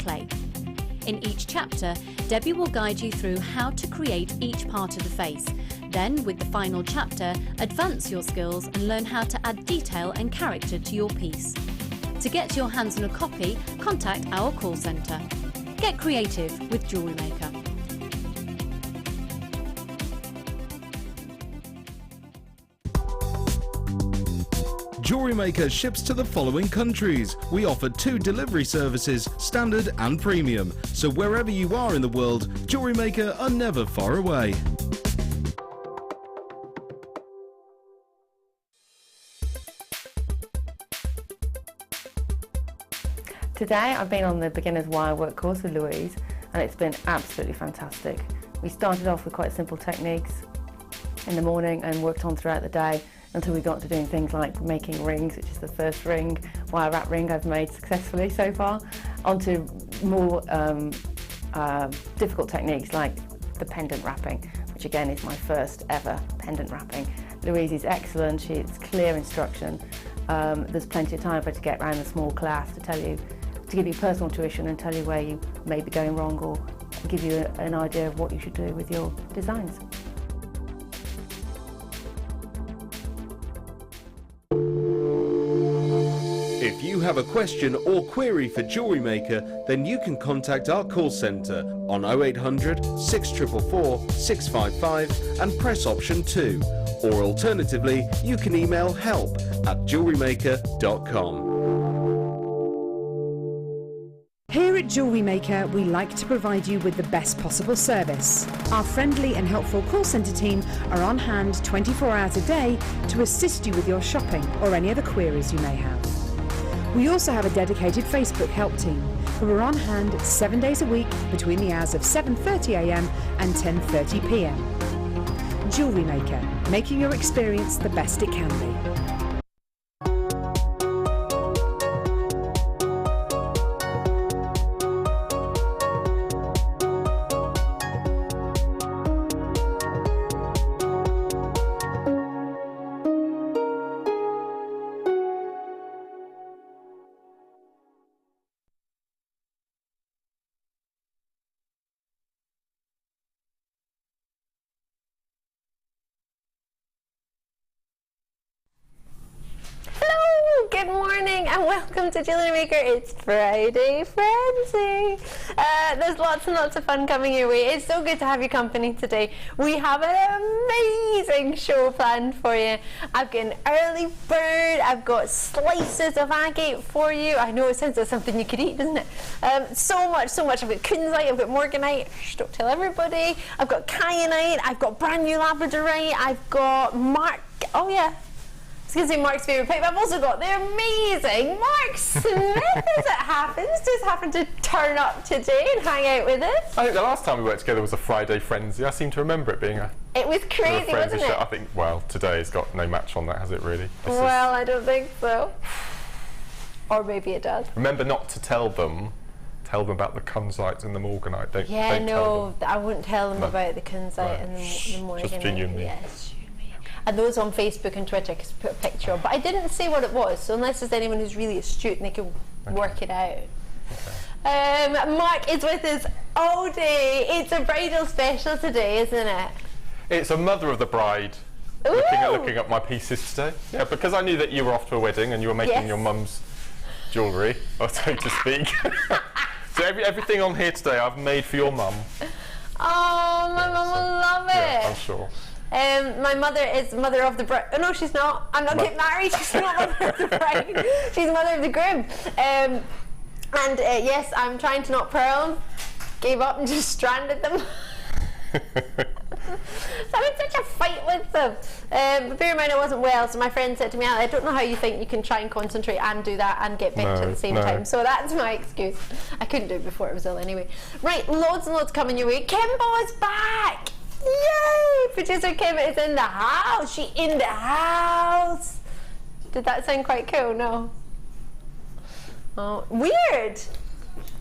clay. In each chapter, Debbie will guide you through how to create each part of the face. Then, with the final chapter, advance your skills and learn how to add detail and character to your piece. To get your hands on a copy, contact our call centre. Get creative with Jewellery Maker. Jewellery Maker ships to the following countries. We offer 2 delivery services, standard and premium. So wherever you are in the world, Jewellery Maker are never far away. Today I've been on the beginner's wirework course with Louise and it's been absolutely fantastic. We started off with quite simple techniques in the morning and worked on throughout the day until we got to doing things like making rings, which is the first wire wrap ring I've made successfully so far, onto more difficult techniques like the pendant wrapping, which again is my first ever pendant wrapping. Louise is excellent, it's clear instruction. There's plenty of time for her to get around the small class to give you personal tuition and tell you where you may be going wrong or give you an idea of what you should do with your designs. If you have a question or query for Jewellery Maker, then you can contact our call centre on 0800 644 655 and press option 2. Or alternatively, you can email help@jewellerymaker.com. Here at Jewellery Maker, we like to provide you with the best possible service. Our friendly and helpful call centre team are on hand 24 hours a day to assist you with your shopping or any other queries you may have. We also have a dedicated Facebook help team who are on hand 7 days a week between the hours of 7:30 AM and 10:30 PM. Jewellery Maker, making your experience the best it can be. Good morning and welcome to Jewellery Maker. It's Friday Frenzy. There's lots and lots of fun coming your way. It's so good to have your company today. We have an amazing show planned for you. I've got an early bird. I've got slices of agate for you. I know it sounds like something you could eat, doesn't it? So much. I've got kunzite, I've got morganite. Shh, don't tell everybody. I've got kyanite. I've got brand new labradorite. I've got oh yeah. I was going to say Mark's favourite pipe, but I've also got the amazing Mark Smith, as it happens, just happened to turn up today and hang out with us. I think the last time we worked together was a Friday Frenzy. I seem to remember it being It was crazy, wasn't it? I think, well, today's got no match on that, has it really? Well, I don't think so. Or maybe it does. Remember not to tell them about the kunzite and the morganite. Don't no, I wouldn't tell them about the kunzite and the morganite. Just genuinely. Yes. And those on Facebook and Twitter can put a picture of, but I didn't say what it was, so unless there's anyone who's really astute and they can work it out. Okay. Mark is with us all day. It's a bridal special today, isn't it? It's a mother of the bride looking at my pieces today. Yeah, because I knew that you were off to a wedding and you were making your mum's jewellery, or so to speak. So everything on here today I've made for your mum. Oh, my mum will love it. Yeah, I'm sure. My mother is mother of the bride. Oh no, she's not. I'm not getting married. She's not mother of the bride. She's mother of the groom. Yes, I'm trying to knot pearls. Gave up and just stranded them. So I'm in such a fight with them. But bear in mind I wasn't well, so my friend said to me, I don't know how you think you can try and concentrate and do that and get better at the same time. So that's my excuse. I couldn't do it before I was ill anyway. Right, loads and loads coming your way. Kimbo's back! Yay! Producer Kim is in the house. She in the house. Did that sound quite cool? No. Oh, weird.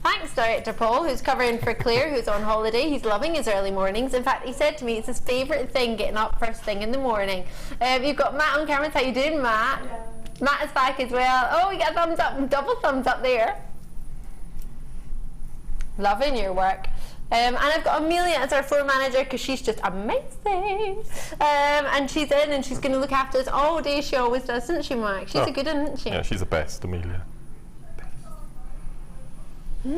Thanks, Director Paul, who's covering for Claire, who's on holiday. He's loving his early mornings. In fact, he said to me it's his favourite thing, getting up first thing in the morning. You've got Matt on camera. How you doing, Matt? Yeah. Matt is back as well. Oh, we got a thumbs up, double thumbs up there. Loving your work. And I've got Amelia as our floor manager because she's just amazing. And she's in and she's going to look after us all day. She always does, doesn't she, Mark? She's a good one, isn't she? Yeah, she's the best, Amelia. Do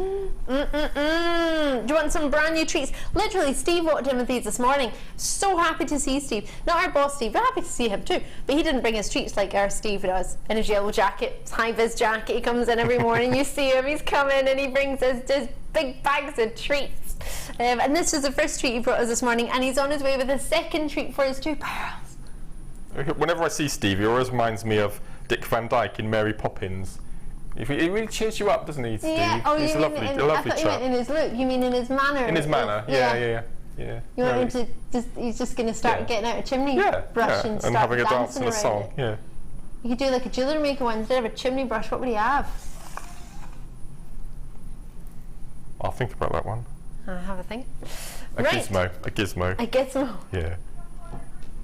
you want some brand new treats? Literally, Steve walked in with these this morning. So happy to see Steve. Not our boss Steve, but happy to see him too. But he didn't bring his treats like our Steve does. In his yellow jacket, his high-vis jacket. He comes in every morning. You see him, he's coming and he brings us just big bags of treats. And this was the first treat he brought us this morning, and he's on his way with a second treat for his 2 pearls. Whenever I see Steve, he always reminds me of Dick Van Dyke in Mary Poppins. He really cheers you up, doesn't he, Steve? Yeah. Oh, he's you a lovely mean chap. I thought you meant in his look. You mean in his manner? In his manner, yeah. You want him to he's just going to start getting out a chimney brush and start having a dance and a around song, it. yeah. You could do like a Jewellery Maker one. Instead of a chimney brush, what would he have? I'll think about that one. I'll have a think. A gizmo. A gizmo. Yeah.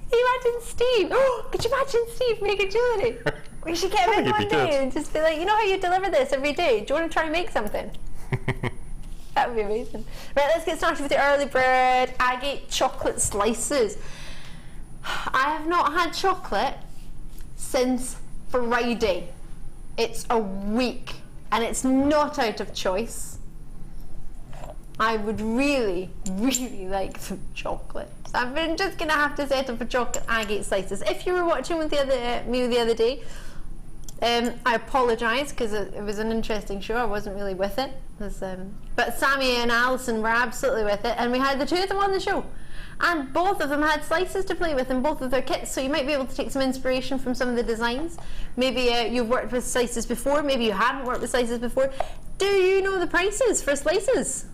Can you imagine Steve? Oh, could you imagine Steve making jewellery? We should get him in one day and just be like, you know how you deliver this every day? Do you want to try and make something? That would be amazing. Right, let's get started with the early bird agate chocolate slices. I have not had chocolate since Friday. It's a week and it's not out of choice. I would really, really like some chocolate. So I'm just going to have to settle for chocolate agate slices. If you were watching with me the other day, I apologise because it was an interesting show. I wasn't really with it. But Sammy and Alison were absolutely with it, and we had the two of them on the show. And both of them had slices to play with in both of their kits, so you might be able to take some inspiration from some of the designs. Maybe you've worked with slices before, maybe you haven't worked with slices before. Do you know the prices for slices?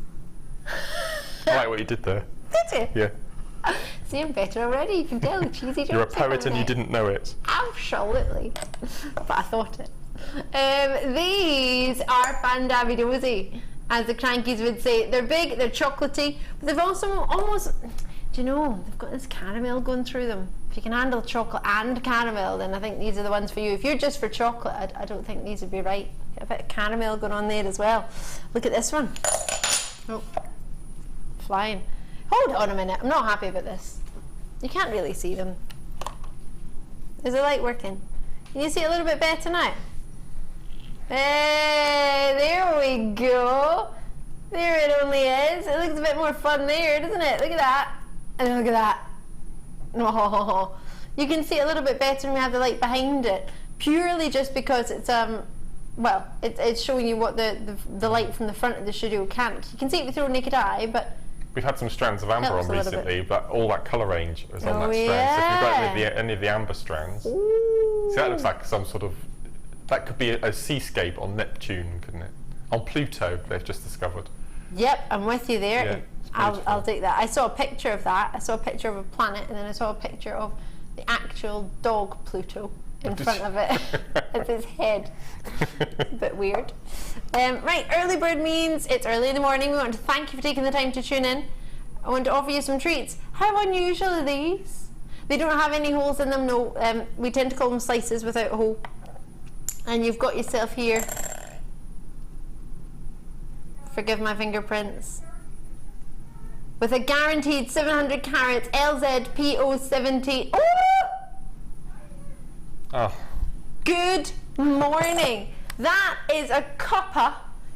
I like what you did there. Did you? Yeah. See, I'm better already. You can tell. Cheesy. You're a poet and you didn't know it. Absolutely. But I thought it. These are Fandavidosi, as the crankies would say. They're big, they're chocolatey, but they've also almost, do you know, they've got this caramel going through them. If you can handle chocolate and caramel, then I think these are the ones for you. If you're just for chocolate, I don't think these would be right. Get a bit of caramel going on there as well. Look at this one. Oh, flying. Hold on a minute, I'm not happy about this. You can't really see them. Is the light working? Can you see a little bit better now? Hey, there we go. There it only is. It looks a bit more fun there, doesn't it? Look at that. And then look at that. Oh, you can see it a little bit better when we have the light behind it. Purely just because it's well, it's showing you what the light from the front of the studio can't. You can see it with your naked eye, but we've had some strands of amber on recently, but all that colour range is on that strand. Yeah. So if you've got any of the amber strands, see, that looks like some sort of, that could be a seascape on Neptune, couldn't it? On Pluto, they've just discovered. Yep, I'm with you there. Yeah, I'll take that. I saw a picture of that. I saw a picture of a planet, and then I saw a picture of the actual dog Pluto in front of it. It's his head. A bit weird. Right, early bird means it's early in the morning. We want to thank you for taking the time to tune in. I want to offer you some treats. How unusual are these? They don't have any holes in them, no. We tend to call them slices without a hole. And you've got yourself here, forgive my fingerprints, with a guaranteed 700 carats LZPO70. Oh. Good morning. That is a cuppa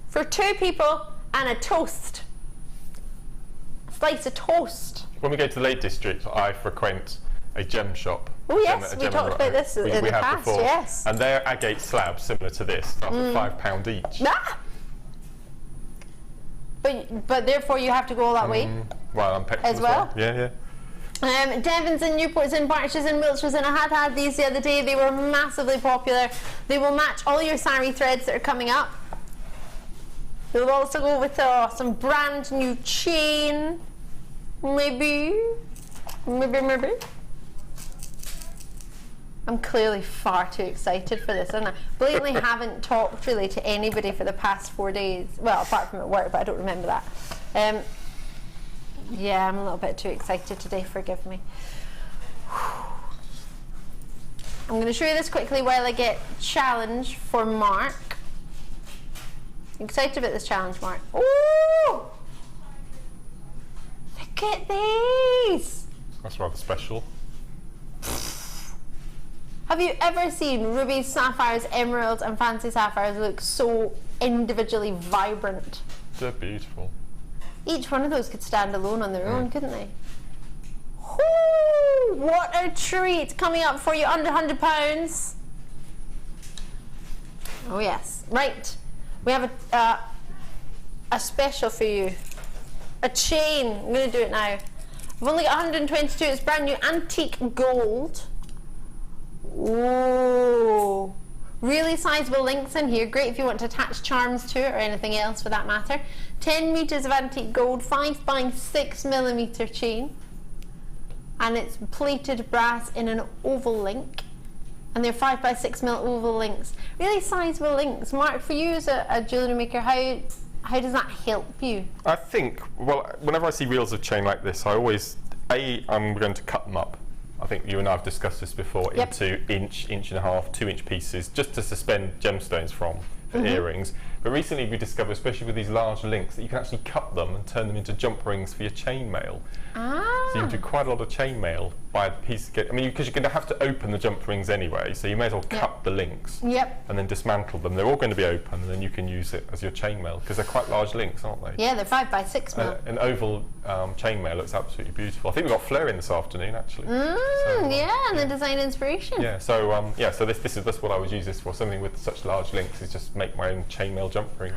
for 2 people and a toast. A slice of toast. When we go to the Lake District, I frequent a gem shop. Oh yes, we talked about this in the past, before. Yes. And they're agate slabs similar to this, start at £5 each. Ah! But therefore you have to go all that way. Well, I'm as well. Yeah. Devons and Newports and Berkshires and Wiltshires, and I had these the other day. They were massively popular. They will match all your sari threads that are coming up. They'll also go with some brand new chain. Maybe. I'm clearly far too excited for this, and I blatantly haven't talked really to anybody for the past 4 days. Well, apart from at work, but I don't remember that. Yeah, I'm a little bit too excited today, forgive me. I'm going to show you this quickly while I get challenge for Mark. You excited about this challenge, Mark? Ooh! Look at these! That's rather special. Have you ever seen rubies, sapphires, emeralds and fancy sapphires look so individually vibrant? They're beautiful. Each one of those could stand alone on their own, couldn't they? Whoo, what a treat coming up for you under £100. Oh yes, right. We have a special for you. A chain. I'm going to do it now. We've only got 122. It's brand new antique gold. Ooh. Really sizable links in here. Great if you want to attach charms to it or anything else for that matter. 10 metres of antique gold, 5 by 6 millimetre chain. And it's plated brass in an oval link. And they're 5 by 6 mil oval links. Really sizable links. Mark, for you as a jewellery maker, how does that help you? I think, well, whenever I see reels of chain like this, I always, I'm going to cut them up. I think you and I have discussed this before, into inch, inch and a half, 2-inch pieces, just to suspend gemstones from for earrings. But recently we discovered, especially with these large links, that you can actually cut them and turn them into jump rings for your chainmail. So you can do quite a lot of chainmail by a piece. I mean, because you're going to have to open the jump rings anyway, so you may as well cut the links and then dismantle them. They're all going to be open, and then you can use it as your chainmail because they're quite large links, aren't they? Yeah, they're 5 by 6 mil. An oval chainmail looks absolutely beautiful. I think we've got flare in this afternoon, actually. And the design inspiration. Yeah, so so this is what I would use this for. Something with such large links is just make my own chainmail jump rings.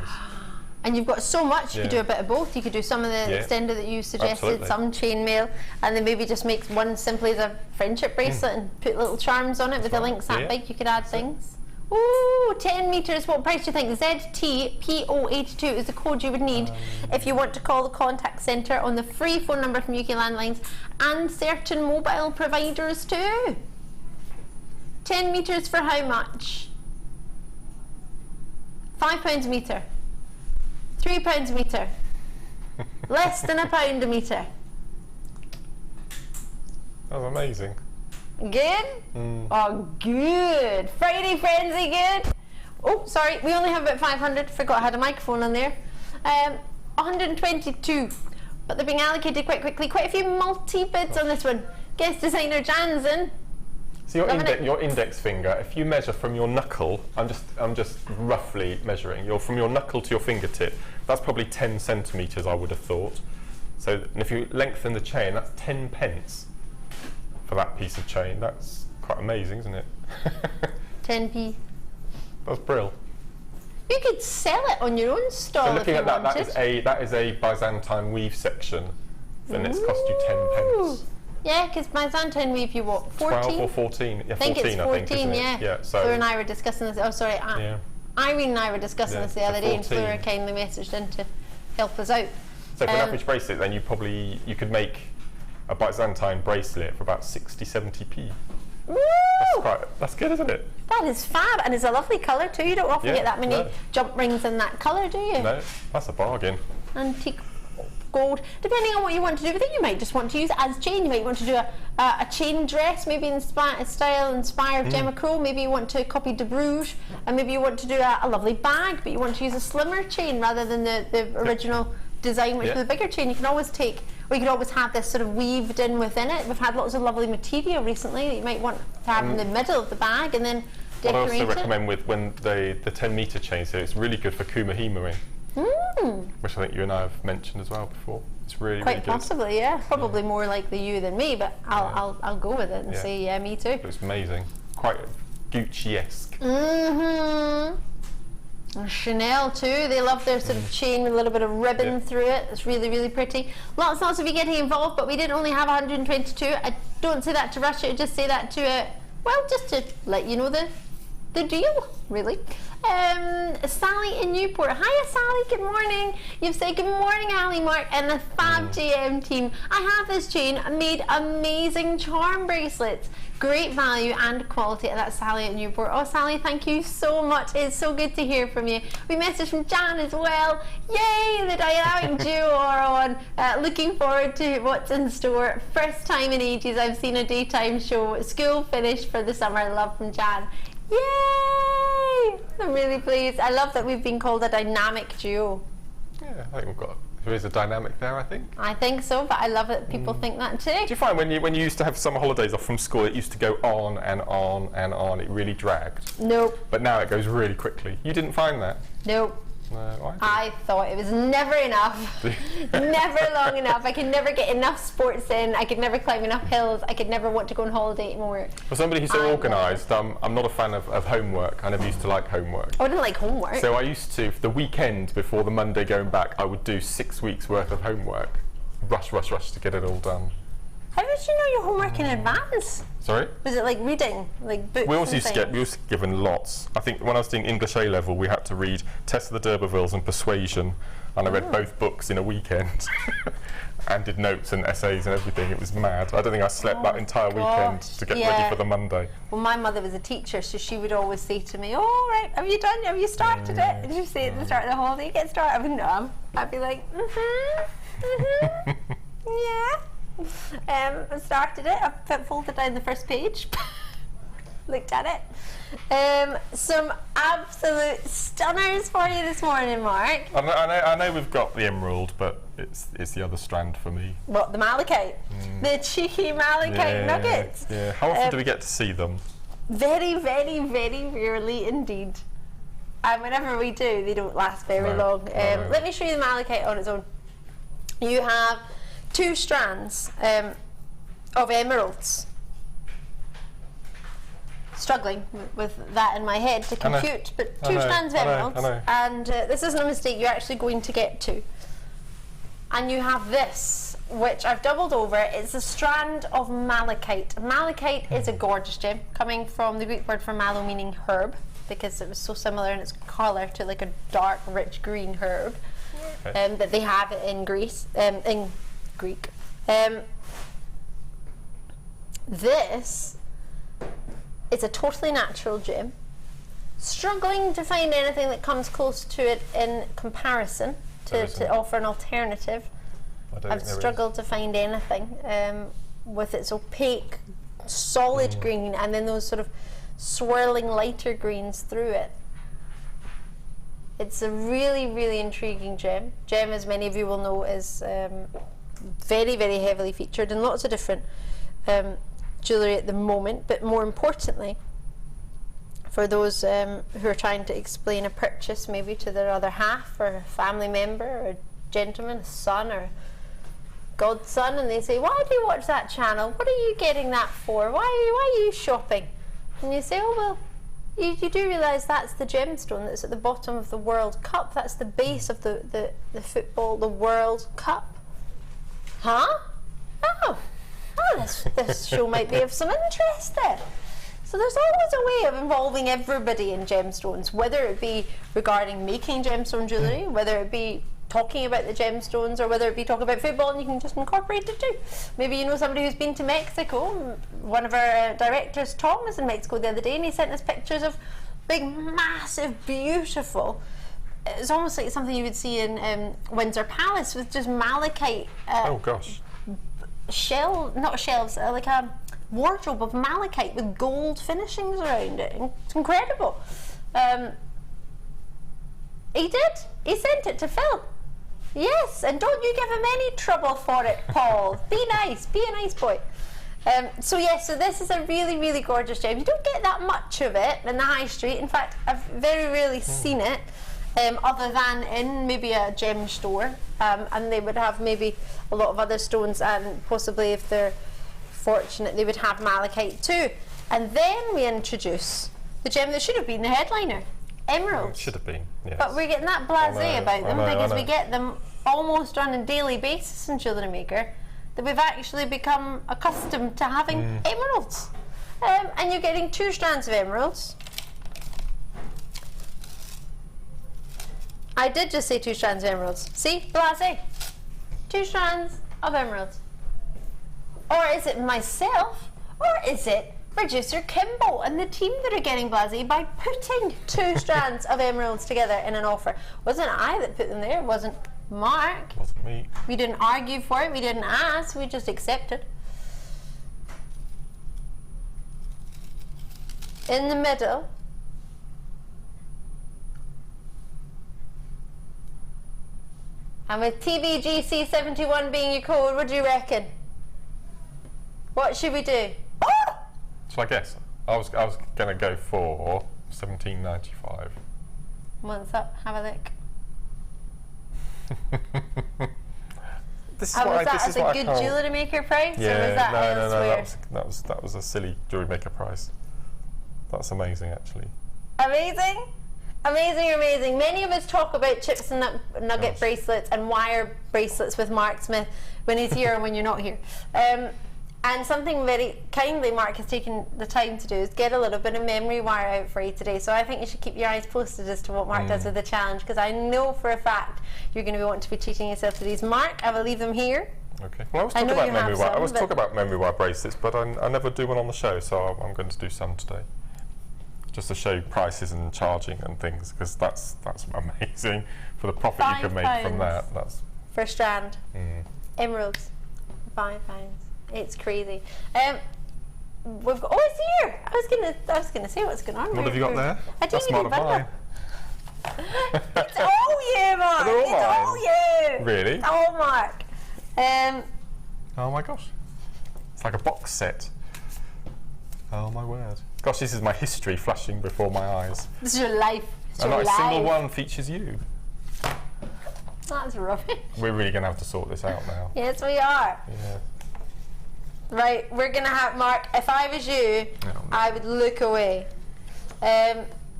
And you've got so much, you could do a bit of both. You could do some of the extender that you suggested, some chainmail, and then maybe just make one simply as a friendship bracelet and put little charms on it with the links that big. You could add things. Ooh, 10 metres. What price do you think? ZTPO82 is the code you would need if you want to call the contact centre on the free phone number from UK Landlines and certain mobile providers too. 10 metres for how much? £5 a metre. £3 a metre. Less than £1 a metre. That was amazing. Good? Oh, good. Friday Frenzy, good? Oh, sorry, we only have about 500. Forgot I had a microphone on there. 122. But they're being allocated quite quickly. Quite a few multi-bids on this one. Guest designer Jan's in. So your index finger, if you measure from your knuckle, I'm just roughly measuring, from your knuckle to your fingertip, that's probably 10 centimetres, I would have thought. So and if you lengthen the chain, that's 10 pence for that piece of chain. That's quite amazing, isn't it? 10p. That's brilliant. You could sell it on your own stall. So looking if you at that, wanted. that is a Byzantine weave section, and it's cost you 10 pence. Yeah, because Byzantine weave, you what, 14? 12 or 14. Yeah, I think 14, it's 14, isn't yeah. it? Yeah. So Fleur and I were discussing this. Oh, sorry. Irene and I were discussing this the other day, and Fleur kindly messaged in to help us out. So for an average bracelet, then you could make a Byzantine bracelet for about 60-70p. Woo! That's good, isn't it? That is fab, and it's a lovely colour too. You don't often get that many jump rings in that colour, do you? No, that's a bargain. Antique gold. Depending on what you want to do with it, you might just want to use it as chain. You might want to do a chain dress, maybe style inspired Macrame. Maybe you want to copy De Bruges, and maybe you want to do a lovely bag, but you want to use a slimmer chain rather than the original design, which was a bigger chain. You can always take, or you can always have this sort of weaved in within it. We've had lots of lovely material recently that you might want to have in the middle of the bag and then decorate it. I also recommend when the 10 metre chain, so it's really good for kumahimering. Which I think you and I have mentioned as well before. It's really, quite really good. possibly, yeah. Probably more like the you than me, but I'll go with it and say, yeah, me too. It's amazing. Quite Gucci-esque. And Chanel too, they love their sort of chain with a little bit of ribbon through it. It's really, really pretty. Lots of you getting involved, but we didn't only have 122. I don't say that to rush it, I just say that to, just to let you know the deal, really. Sally in Newport. Hiya Sally, good morning. You've said good morning Ali, Mark and the Fab GM team. I have this chain, made amazing charm bracelets. Great value and quality, and that's Sally at Newport. Oh Sally, thank you so much. It's so good to hear from you. We messaged from Jan as well. Yay, the dynamic duo are on. Looking forward to what's in store. First time in ages I've seen a daytime show. School finished for the summer. Love from Jan. Yay! I'm really pleased. I love that we've been called a dynamic duo. Yeah, I think we've got There is a dynamic there, I think. I think so, but I love it. People think that too. Do you find when you used to have summer holidays off from school, it used to go on and on and on? It really dragged. Nope. But now it goes really quickly. You didn't find that? Nope. No, I thought it was never enough. Never long enough. I could never get enough sports in. I could never climb enough hills. I could never want to go on holiday anymore. For somebody who's so organised, I'm not a fan of homework. I never used to like homework. I didn't like homework. So I used to, for the weekend before the Monday going back, I would do 6 weeks worth of homework. Rush to get it all done. How did you know your homework in advance? Sorry? Was it like reading, like books? We always and used to things? get given lots. I think when I was doing English A level, we had to read Test of the D'Urbervilles and Persuasion, and I read both books in a weekend, and did notes and essays and everything. It was mad. I don't think I slept that entire weekend to get ready for the Monday. Well, my mother was a teacher, so she would always say to me, "Oh, right, have you done? Have you started it?" And she'd say at the start of the holiday, "Get started." I would know. I'd be like, yeah. I started it. I folded down the first page, looked at it. Some absolute stunners for you this morning, Mark. I know we've got the emerald, but it's the other strand for me. What, the malachite? The cheeky malachite nuggets? Yeah. How often do we get to see them? Very, very, very rarely indeed. And whenever we do, they don't last very long. Let me show you the malachite on its own. You have 2 strands of emeralds. Struggling with that in my head to compute, but 2 strands of emeralds. I know. And this isn't a mistake, you're actually going to get 2. And you have this, which I've doubled over. It's a strand of malachite. Malachite is a gorgeous gem, coming from the Greek word for mallow, meaning herb, because it was so similar in its colour to like a dark, rich green herb that they have in Greece, in Greek. This is a totally natural gem. Struggling to find anything that comes close to it in comparison to offer an alternative. I've struggled to find anything with its opaque, solid green and then those sort of swirling lighter greens through it. It's a really, really intriguing gem. Gem, as many of you will know, is very, very heavily featured in lots of different jewellery at the moment, but more importantly, for those who are trying to explain a purchase maybe to their other half or a family member or a gentleman, a son or godson, and they say, "Why do you watch that channel? What are you getting that for? Why are you shopping?" And you say, "Oh well, you do realise that's the gemstone that's at the bottom of the World Cup. That's the base of the football, the World Cup." Huh? Oh, this show might be of some interest then. So there's always a way of involving everybody in gemstones, whether it be regarding making gemstone jewellery, whether it be talking about the gemstones, or whether it be talking about football, and you can just incorporate it too. Maybe you know somebody who's been to Mexico. One of our directors, Tom, was in Mexico the other day, and he sent us pictures of big, massive, beautiful. It's almost like something you would see in Windsor Palace with just malachite. Oh gosh. Not shelves, like a wardrobe of malachite with gold finishings around it. It's incredible. He did. He sent it to Phil. Yes, and don't you give him any trouble for it, Paul. Be nice. Be a nice boy. So this is a really, really gorgeous gem. You don't get that much of it in the high street. In fact, I've very rarely seen it, other than in maybe a gem store, and they would have maybe a lot of other stones, and possibly if they're fortunate they would have malachite too. And then we introduce the gem that should have been the headliner, emeralds. It should have been, yes. But we're getting that blasé about them because we get them almost on a daily basis in Jewellery Maker, that we've actually become accustomed to having emeralds. And you're getting 2 strands of emeralds. I did just say 2 strands of emeralds. See? Blasé. 2 strands of emeralds. Or is it myself? Or is it producer Kimball and the team that are getting blasé by putting 2 strands of emeralds together in an offer? Wasn't I that put them there? It wasn't Mark. Wasn't me. We didn't argue for it. We didn't ask. We just accepted. In the middle, And with TBGC71 being your code, what do you reckon? What should we do? So I guess I was going to go for 17.95. What's up? Have a look. This is Was what that I as a good Jewellery Maker price? Or was that no. That was a silly Jewellery Maker price. That's amazing, actually. Amazing? Amazing, amazing. Many of us talk about chips and nugget bracelets and wire bracelets with Mark Smith when he's here and when you're not here. And something very kindly Mark has taken the time to do is get a little bit of memory wire out for you today. So I think you should keep your eyes posted as to what Mark does with the challenge, because I know for a fact you're going to want to be treating yourself to these. Mark, I will leave them here. Okay. Well, I was talking about memory wire. I was talking about memory wire bracelets, but I never do one on the show, so I'm going to do some today, just to show prices and charging and things, because that's amazing for the profit you can make from that. That's for a strand. Emeralds, £5. It's crazy. We've got. Oh, it's here. I was gonna say what's going on. What have you got there? That's not of mine. It's all you, Mark. They're all it's mine. all you. Really? It's all Mark. Oh my gosh. It's like a box set. Oh my word. Gosh, this is my history flashing before my eyes. This is your life. And not a single one features you. That's rubbish. We're really going to have to sort this out now. Yes, we are. Yeah. Right, we're going to have, Mark, if I was you, I would look away.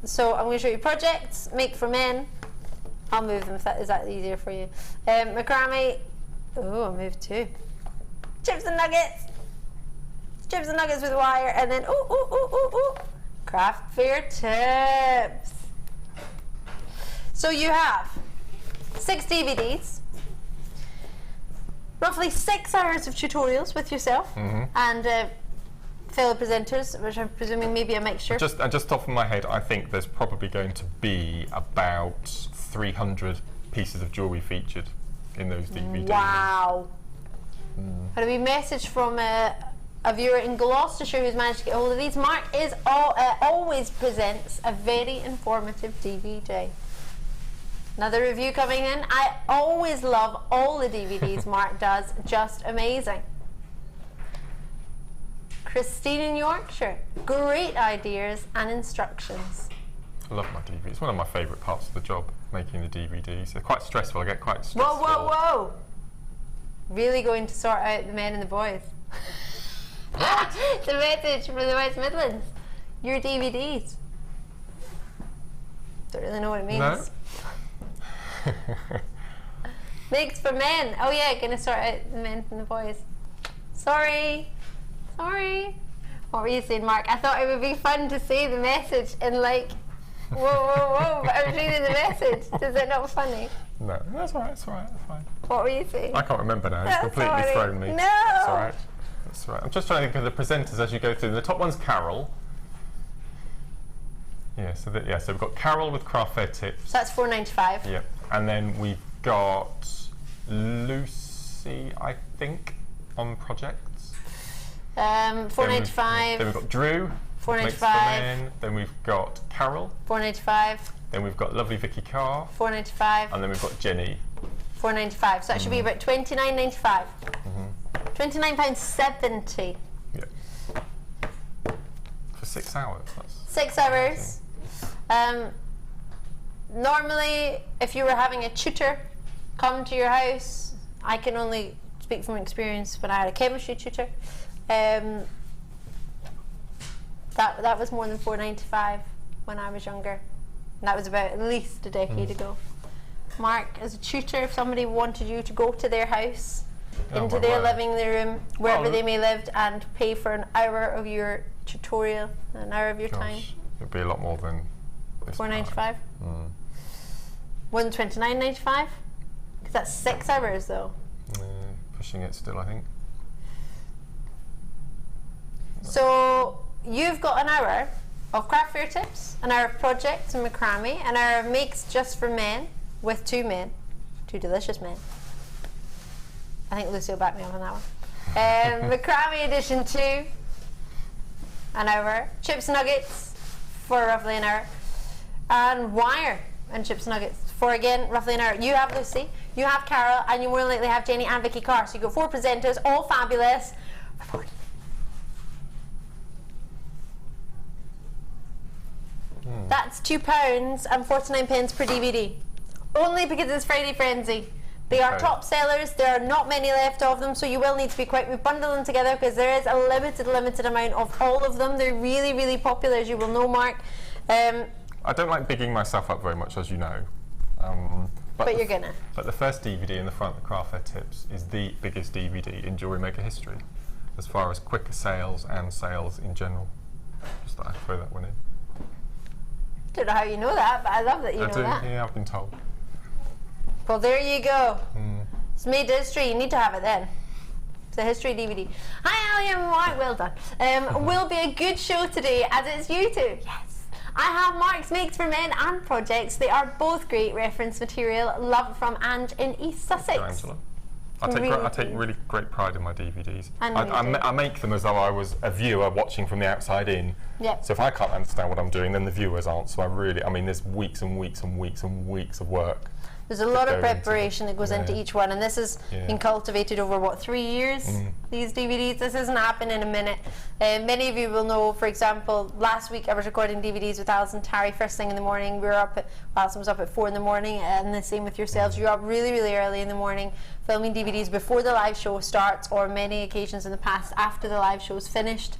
So I'm going to show you projects, make for men. I'll move them if that is easier for you. Macrame. Oh, I moved too. Chips and nuggets. Chips and nuggets with wire, and then craft fair tips. So you have 6 DVDs, roughly 6 hours of tutorials with yourself and fellow presenters, which I'm presuming maybe a mixture. Just off of my head, I think there's probably going to be about 300 pieces of jewellery featured in those DVDs. Wow. Had a wee message from a viewer in Gloucestershire who's managed to get hold of these. Mark is always presents a very informative DVD. Another review coming in. I always love all the DVDs Mark does. Just amazing. Christine in Yorkshire. Great ideas and instructions. I love my DVDs. It's one of my favourite parts of the job, making the DVDs. They're quite stressful. I get quite stressful. Whoa, whoa, whoa. Really going to sort out the men and the boys. The message from the West Midlands. Your DVDs. Don't really know what it means. No. Makes for men. Oh yeah, gonna sort out the men from the boys. Sorry. Sorry. What were you saying, Mark? I thought it would be fun to say the message and like, whoa, whoa, whoa, but I was reading the message. Is it not funny? No, that's all right, that's all right, that's fine. What were you saying? I can't remember now, it's completely thrown me. No! That's all right. That's all right. I'm just trying to think of the presenters as you go through. The top one's Carol. Yeah, so we've got Carol with craft fair tips. So that's $4.95. Yep. And then we've got Lucy, I think, on projects. $4.95. Then we've got Drew. $4.95. Then we've got Carol. $4.95. Then we've got lovely Vicky Carr. $4.95. And then we've got Jenny. $4.95. So that should be about £29.95. £29.70. Yeah. For 6 hours. That's 6 hours. Normally, if you were having a tutor come to your house, I can only speak from experience when I had a chemistry tutor. That was more than $4.95 when I was younger. And that was about at least a decade ago. Mark, as a tutor, if somebody wanted you to go to their house, into their living room, wherever they may live, and pay for an hour of your tutorial, an hour of your time. It'd be a lot more than this. $4.95. More than $29.95? Because that's 6 hours though. Pushing it still, I think. So you've got an hour of craft fair tips, an hour of projects and macrame, an hour of makes just for men with 2 men, 2 delicious men. I think Lucy will back me up on that one. Macrame edition 2, an hour. Chips and nuggets for roughly an hour. And wire and chips and nuggets for, again, roughly an hour. You have, Lucy, you have Carol, and you more likely have Jenny and Vicky Carr. So you got 4 presenters, all fabulous. That's £2.49 per DVD. Only because it's Friday Frenzy. They are top sellers. There are not many left of them, so you will need to be quick. We bundle them together because there is a limited amount of all of them. They're really, really popular, as you will know, Mark. I don't like bigging myself up very much, as you know. But you're gonna. But the first DVD in the front, the Craft Fair Tips, is the biggest DVD in Jewellery Maker history, as far as quicker sales and sales in general. Just thought I'd throw that one in. Don't know how you know that, but I love that you know that. Yeah, I've been told. Well, there you go. It's made history. You need to have it then. It's a history DVD. Hi, Ali and Mark. Well done. Will be a good show today, as it's you two. Yes. I have Mark's Makes for Men and Projects. They are both great reference material. Love from Ange in East Sussex. Thank you, Angela. I take really great pride in my DVDs. I make them as though I was a viewer watching from the outside in. Yep. So if I can't understand what I'm doing, then the viewers aren't. So I mean, there's weeks and weeks and weeks and weeks of work. There's a lot of preparation that goes into each one, and this has been cultivated over, what, 3 years? These DVDs, this doesn't happen in a minute. Many of you will know, for example, last week I was recording DVDs with Alison Terry first thing in the morning. We were up at, Alison was up at 4 in the morning, and the same with yourselves. You're up really, really early in the morning filming DVDs before the live show starts, or many occasions in the past after the live show is finished.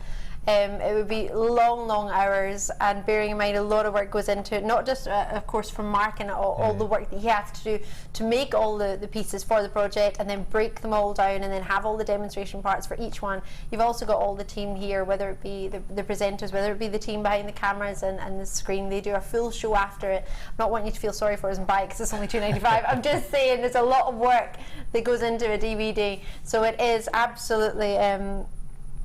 It would be long hours, and bearing in mind a lot of work goes into it, not just of course from Mark and all the work that he has to do to make all the pieces for the project, and then break them all down and then have all the demonstration parts for each one. You've also got all the team here, whether it be the presenters, whether it be the team behind the cameras and the screen. They do a full show after it. I'm not wanting you to feel sorry for us and buy it because it's only $2.95. I'm just saying there's a lot of work that goes into a DVD, so it is absolutely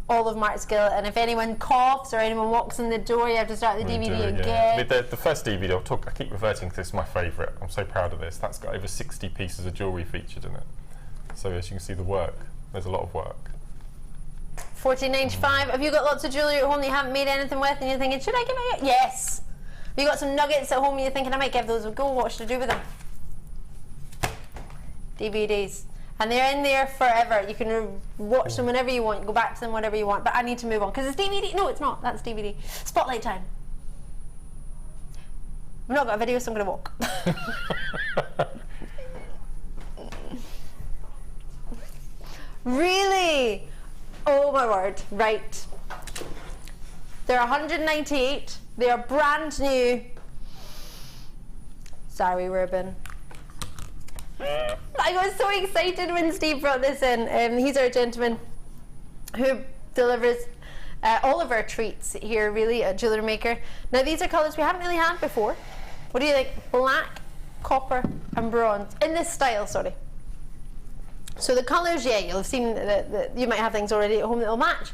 all of Mark's skill, and if anyone coughs or anyone walks in the door, you have to start the DVD again. Yeah. The first DVD, I keep reverting to this, my favourite. I'm so proud of this. That's got over 60 pieces of jewellery featured in it. So as you can see the work, there's a lot of work. $14.95. Have you got lots of jewellery at home that you haven't made anything with and you're thinking, should I give it? Yes. Have you got some nuggets at home and you're thinking, I might give those a go, what should I do with them? DVDs. And they're in there forever. You can watch them whenever you want, go back to them whenever you want. But I need to move on because it's DVD. No, it's not. That's DVD. Spotlight time. I've not got a video, so I'm going to walk. Really? Oh my word. Right. They're 198. They are brand new. Sorry, Ruben. I was so excited when Steve brought this in. He's our gentleman who delivers all of our treats here, really, at Jewellery Maker. Now, these are colours we haven't really had before. What do you think? Black, copper, and bronze. In this style, sorry. So the colours, yeah, you'll have seen that you might have things already at home that will match.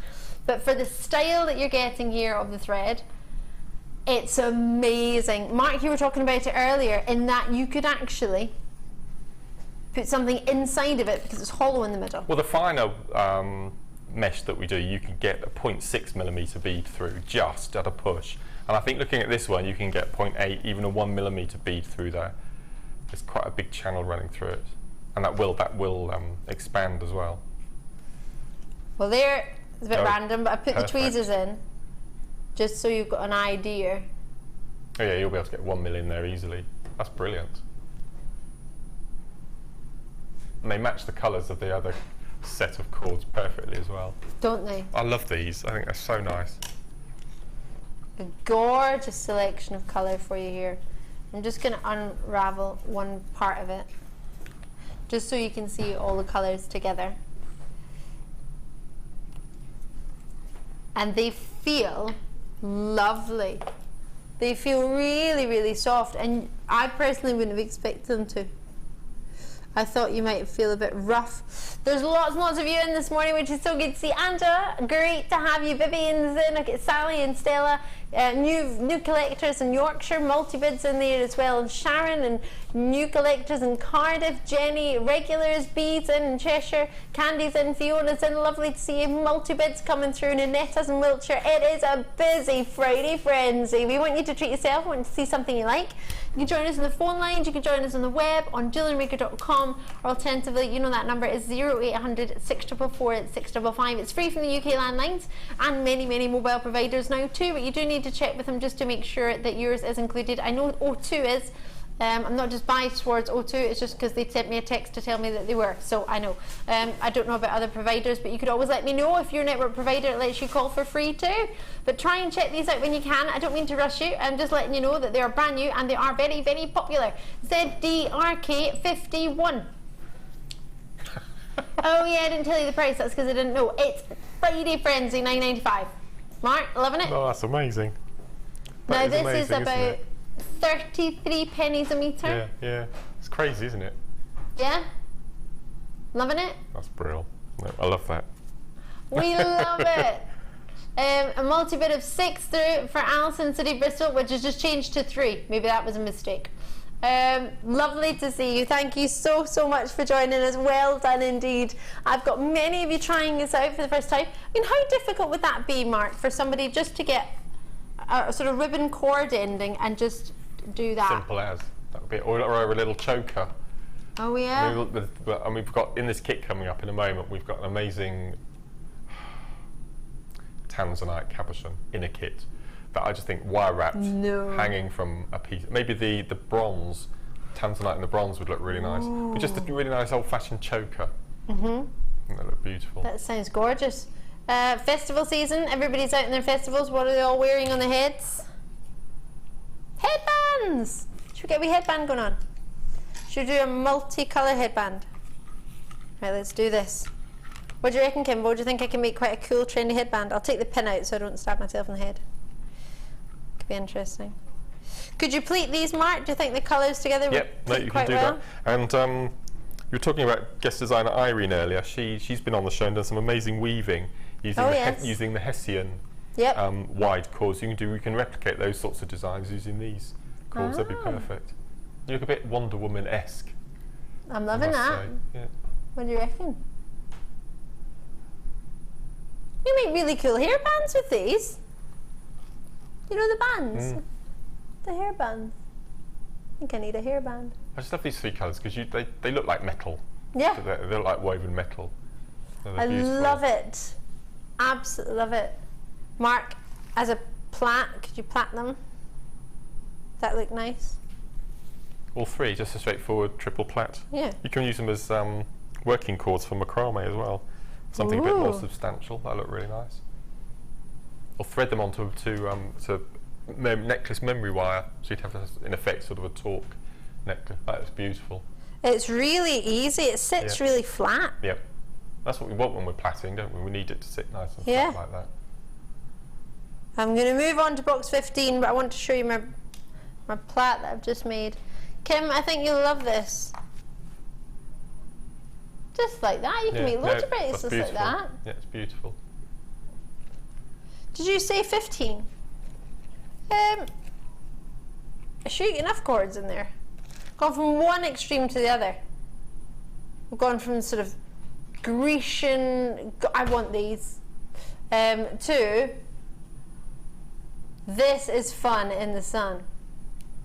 But for the style that you're getting here of the thread, it's amazing. Mark, you were talking about it earlier, in that you could actually put something inside of it because it's hollow in the middle. Well, the finer mesh that we do, you can get a 0.6mm bead through just at a push. And I think looking at this one, you can get 0.8, even a 1mm bead through there. There's quite a big channel running through it, and that will expand as well. Well, there it's a bit random, but I put the tweezers in just so you've got an idea. Oh yeah, you'll be able to get 1mm in there easily. That's brilliant. And they match the colours of the other set of cords perfectly as well. Don't they? I love these. I think they're so nice. A gorgeous selection of colour for you here. I'm just going to unravel one part of it, just so you can see all the colours together. And they feel lovely. They feel really, really soft, and I personally wouldn't have expected them to. I thought you might feel a bit rough. There's lots and lots of you in this morning, which is so good to see. Angela, great to have you. Vivian's in. Look at Sally and Stella. New collectors in Yorkshire. Multi-bids in there as well. And Sharon and new collectors in Cardiff, Jenny, regulars, Bees in Cheshire, Candy's in, Fiona's in, lovely to see you, multi-bids coming through, Nanetta's in Wiltshire. It is a busy Friday frenzy. We want you to treat yourself, we want to see something you like. You can join us on the phone lines, you can join us on the web, on JewelleryMaker.com, or alternatively, you know that number is 0800 644 655. It's free from the UK landlines and many mobile providers now too, but you do need to check with them just to make sure that yours is included. I know O2 is. I'm not just biased towards O2, it's just because they sent me a text to tell me that they were, so I know. I don't know about other providers, but you could always let me know if your network provider lets you call for free too. But try and check these out when you can. I don't mean to rush you, I'm just letting you know that they are brand new and they are very popular. ZDRK51. Oh yeah, I didn't tell you the price, that's because I didn't know. It's Friday Frenzy, $9.95. Mark, loving it? Oh, that's amazing. Now That this amazing, is about 33 pennies a metre. Yeah. It's crazy, isn't it? Yeah? Loving it? That's brilliant. I love that. We love it. A multi-bid of 6 through for Alison City Bristol, which has just changed to 3. Maybe that was a mistake. Lovely to see you. Thank you so much for joining us. Well done indeed. I've got many of you trying this out for the first time. I mean, how difficult would that be, Mark, for somebody just to get a sort of ribbon cord ending and just do that? Simple as. That would be it. Or a little choker. Oh yeah. And we've got in this kit coming up in a moment. We've got an amazing tanzanite cabochon in a kit that I just think wire wrapped, hanging from a piece. Maybe the bronze tanzanite and the bronze would look really nice. But just a really nice old-fashioned choker. And they look beautiful. That sounds gorgeous. Festival season. Everybody's out in their festivals. What are they all wearing on their heads? Headbands. Should we get a wee headband going on? Should we do a multicolour headband? Right, let's do this. What do you reckon, Kimbo? Do you think I can make quite a cool, trendy headband? I'll take the pin out so I don't stab myself in the head. Could be interesting. Could you pleat these, Mark? Do you think the colours together would pleat you quite can do well? that. And you were talking about guest designer Irene earlier. She's been on the show and done some amazing weaving using the Hessian wide cords. You can replicate those sorts of designs using these cords. That'd be perfect. You look a bit Wonder Woman-esque. I'm loving that. Yeah. What do you reckon? You make really cool hairbands with these. You know the bands? The hairbands. I think I need a hairband. I just love these 3 colours because they look like metal. Yeah. They look like woven metal. I love it. Absolutely love it. Mark, as a plait, could you plait them? Does that look nice? All 3, just a straightforward triple plait. Yeah. You can use them as working cords for macrame as well. Something a bit more substantial. That look really nice. Or thread them onto necklace memory wire, so you'd have in effect sort of a torque necklace. That is beautiful. It's really easy. It sits really flat. Yep. That's what we want when we're plaiting, don't we? We need it to sit nice and flat like that. I'm going to move on to box 15, but I want to show you my plait that I've just made. Kim, I think you'll love this. Just like that. You can make loads of bracelets like that. Yeah, it's beautiful. Did you say 15? I shoot enough cords in there. Gone from one extreme to the other. We've gone from sort of Grecian, I want these, to this is fun in the sun.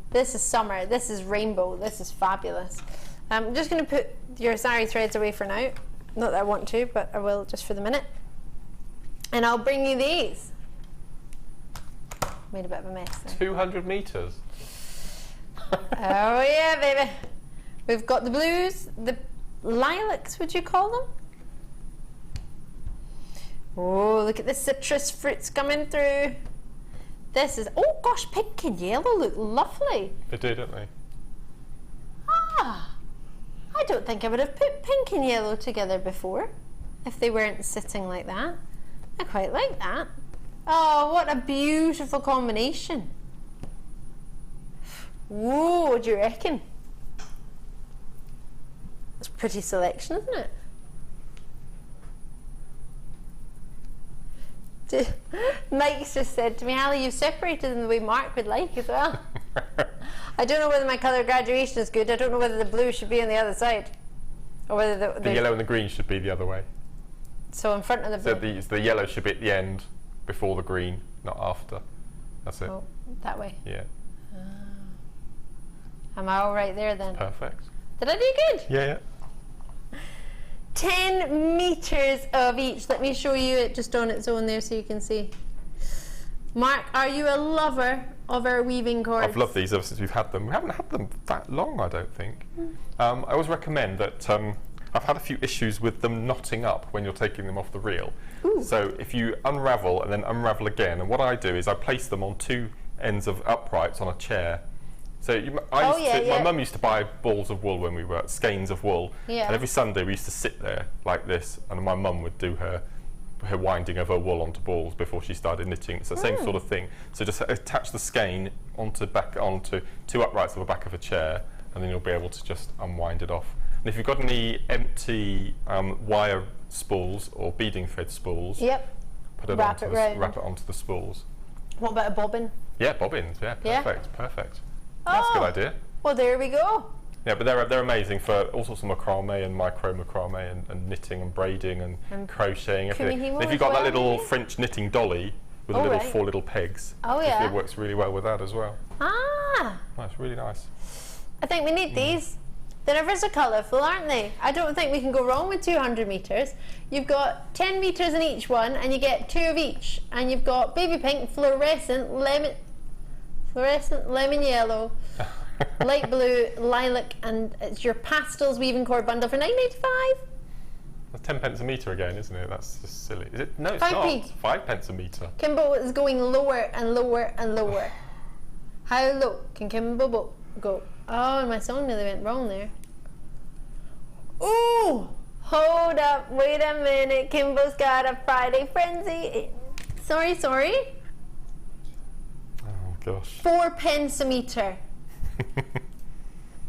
This is summer, this is rainbow, this is fabulous. I'm just going to put your sari threads away for now. Not that I want to, but I will just for the minute. And I'll bring you these. Made a bit of a mess there. 200 metres. Oh yeah, baby. We've got the blues, the lilacs, would you call them? Oh, look at the citrus fruits coming through. This is, oh gosh, pink and yellow look lovely. They do, don't they? Ah, I don't think I would have put pink and yellow together before if they weren't sitting like that. I quite like that. Oh, what a beautiful combination. Whoa, what do you reckon? It's a pretty selection, isn't it? Mike's just said to me, Ali, you've separated them the way Mark would like as well. I don't know whether my colour graduation is good. I don't know whether the blue should be on the other side. Or whether the yellow and the green should be the other way. So in front of the blue. So the yellow should be at the end, before the green, not after. That's it. Oh, that way. Yeah. Am I all right there then? Perfect. Did I do good? Yeah. 10 metres of each. Let me show you it just on its own there so you can see. Mark, are you a lover of our weaving cords? I've loved these ever since we've had them. We haven't had them that long, I don't think. I always recommend that. I've had a few issues with them knotting up when you're taking them off the reel. Ooh. So if you unravel and then unravel again, and what I do is I place them on two ends of uprights on a chair. So my mum used to buy balls of wool when we were skeins of wool, and every Sunday we used to sit there like this, and my mum would do her winding of her wool onto balls before she started knitting. It's the same sort of thing. So just attach the skein onto two uprights of the back of a chair, and then you'll be able to just unwind it off. And if you've got any empty wire spools or beading thread spools, put it wrap it onto the spools. What about a bobbin? Yeah, bobbins. Yeah, perfect, perfect. Oh, that's a good idea. Well, there we go. Yeah, but they're amazing for all sorts of macrame and micro macrame and knitting and braiding and crocheting. Everything. And if you've got that little French knitting dolly with four little pegs, it works really well with that as well. Ah, that's really nice. I think we need these. They're ever so colourful, aren't they? I don't think we can go wrong with 200 metres. You've got 10 metres in each one, and you get 2 of each. And you've got baby pink, fluorescent, lemon yellow, light blue, lilac, and it's your pastels weaving cord bundle for £9.95. That's 10 pence a metre again, isn't it? That's just silly. Is it? No, it's 5p. not. 5 pence a metre. Kimbo is going lower and lower and lower. How low can Kimbo go? Oh, my song nearly went wrong there. Ooh! Hold up, wait a minute. Kimbo's got a Friday frenzy. Sorry. Oh, gosh. 4 pence a metre.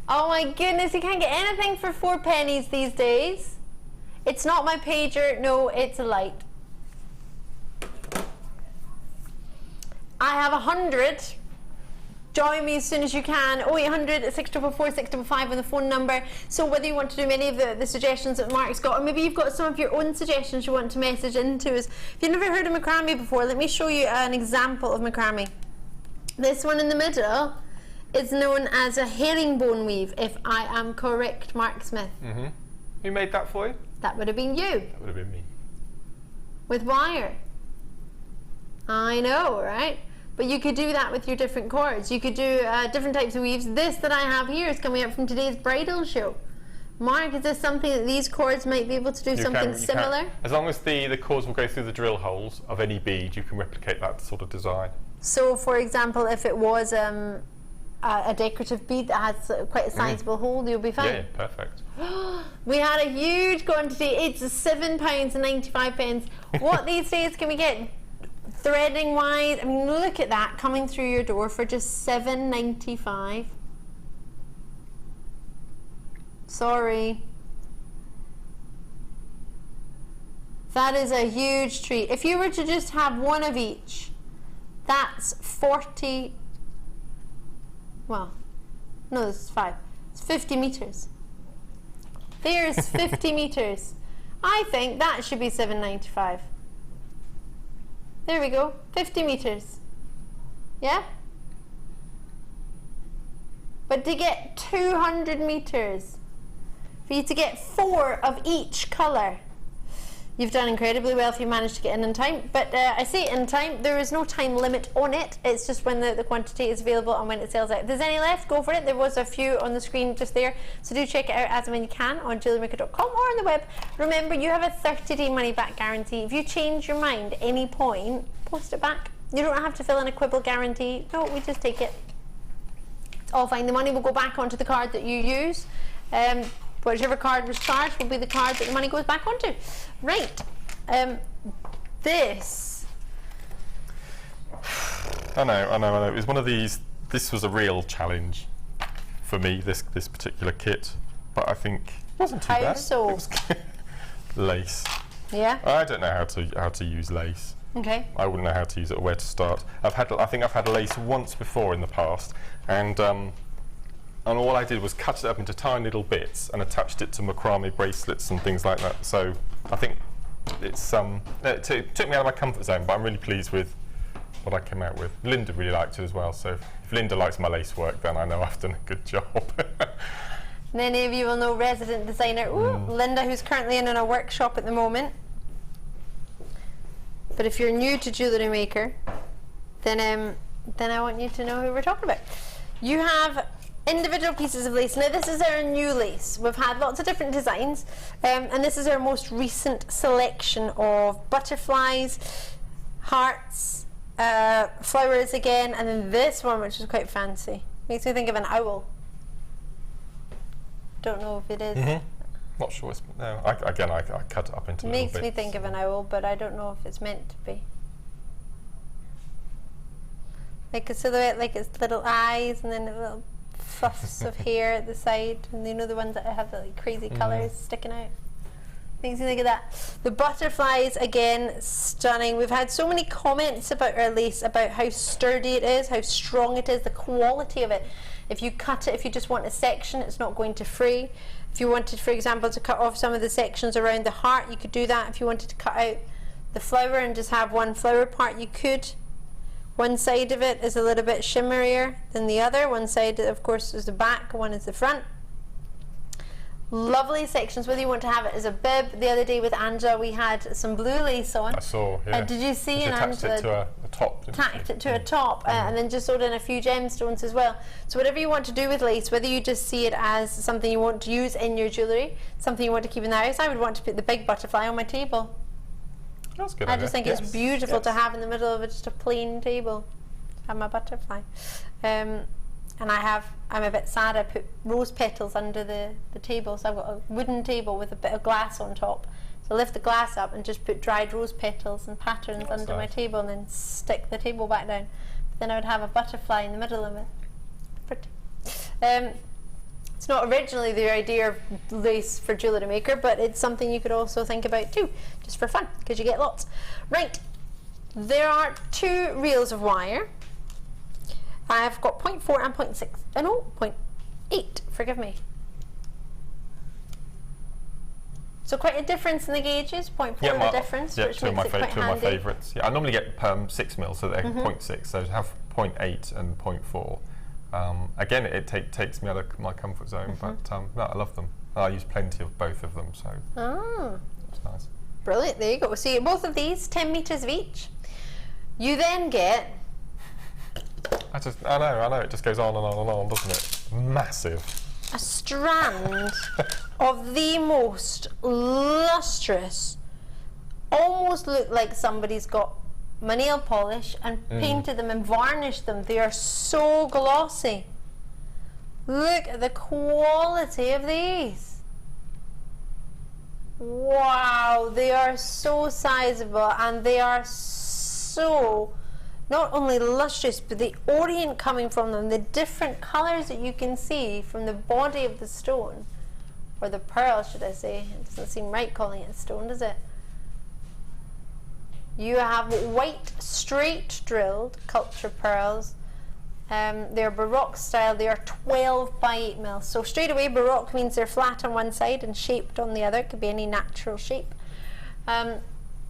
Oh my goodness, you can't get anything for 4 pennies these days. It's not my pager, no, it's a light. I have 100. Join me as soon as you can. 0800 644 655 on the phone number. So whether you want to do any of the suggestions that Mark's got, or maybe you've got some of your own suggestions you want to message into us. If you've never heard of macrame before, let me show you an example of macrame. This one in the middle is known as a herringbone weave, if I am correct, Mark Smith. Mm-hmm. Who made that for you? That would have been you. That would have been me. With wire. I know, right? But you could do that with your different cords. You could do different types of weaves. This that I have here is coming up from today's bridal show. Mark, is this something that these cords might be able to do something similar? As long as the cords will go through the drill holes of any bead, you can replicate that sort of design. So, for example, if it was a decorative bead that has quite a sizable hole, you'll be fine. Yeah, perfect. We had a huge quantity. It's £7.95. What these days can we get? Threading wise, I mean, look at that coming through your door for just £7.95. Sorry. That is a huge treat. If you were to just have one of each, that's 40. Well, no, this is 5. It's 50 metres. There's 50 metres. I think that should be £7.95. There we go, 50 metres. Yeah? But to get 200 metres, for you to get 4 of each colour, you've done incredibly well if you managed to get in time. But I say in time, there is no time limit on it. It's just when the quantity is available and when it sells out. If there's any left, go for it. There was a few on the screen just there. So do check it out as and when you can on JewelleryMaker.com or on the web. Remember, you have a 30-day money-back guarantee. If you change your mind at any point, post it back. You don't have to fill in a quibble guarantee. No, we just take it. It's all fine. The money will go back onto the card that you use. Whichever card was charged will be the card that the money goes back onto. Right. This. I know. It was one of these. This was a real challenge for me. This particular kit, but I think it wasn't too bad. How so? It was lace. Yeah. I don't know how to use lace. Okay. I wouldn't know how to use it or where to start. I think I've had lace once before in the past, and and all I did was cut it up into tiny little bits and attached it to macrame bracelets and things like that. So I think it's it took me out of my comfort zone, but I'm really pleased with what I came out with. Linda really liked it as well, so if Linda likes my lace work, then I know I've done a good job. Many of you will know resident designer Linda, who's currently in a workshop at the moment. But if you're new to Jewellery Maker, then I want you to know who we're talking about. You have individual pieces of lace. Now this is our new lace. We've had lots of different designs, and this is our most recent selection of butterflies, hearts, flowers again, and then this one, which is quite fancy. Makes me think of an owl. Don't know if it is. Not sure. No, I cut it up into little bits. Makes me think of an owl, but I don't know if it's meant to be. Like a silhouette, like its little eyes, and then little fluffs of hair at the side, and you know the ones that have the like crazy colours sticking out. Makes me think of that. The butterflies, again, stunning. We've had so many comments about our lace, about how sturdy it is, how strong it is, the quality of it. If you cut it, if you just want a section, it's not going to fray. If you wanted, for example, to cut off some of the sections around the heart, you could do that. If you wanted to cut out the flower and just have one flower part, you could. One side of it is a little bit shimmerier than the other. One side, of course, is the back, one is the front. Lovely sections, whether you want to have it as a bib. The other day with Angela, we had some blue lace on. I saw, yeah. Did you see? She attached it to a top. Tacked it to a top, and then just sewed in a few gemstones as well. So whatever you want to do with lace, whether you just see it as something you want to use in your jewellery, something you want to keep in the house, I would want to put the big butterfly on my table. That's good. I just think it's beautiful to have in the middle of it, just a plain table. Have my butterfly. And I'm a bit sad I put rose petals under the table, so I've got a wooden table with a bit of glass on top. So I lift the glass up and just put dried rose petals and patterns under my table, and then stick the table back down. But then I would have a butterfly in the middle of it. Pretty. It's not originally the idea of lace for Jewellery Maker, but it's something you could also think about too, just for fun, because you get lots. Right, there are 2 reels of wire. I've got 0.4 and 0.6. No, 0.8, forgive me. So quite a difference in the gauges, 0.4 the difference, yeah, which two of makes my it quite handy. favourites. Yeah, I normally get 6 mil, so they're 0.6, so to have 0.8 and 0.4. Again, it takes me out of my comfort zone, but no, I love them. I use plenty of both of them, so it's nice. Brilliant, there you go. So you get both of these, 10 metres of each. You then get... I know, it just goes on and on and on, doesn't it? Massive. A strand of the most lustrous, almost look like somebody's got my nail polish and painted them and varnished them. They are so glossy. Look at the quality of these. Wow, they are so sizable, and they are so not only lustrous, but the orient coming from them, the different colours that you can see from the body of the stone, or the pearl, should I say. It doesn't seem right calling it a stone, does it? You have white, straight drilled culture pearls. They're Baroque style. They are 12 by 8 mil. So straight away, Baroque means they're flat on one side and shaped on the other. It could be any natural shape.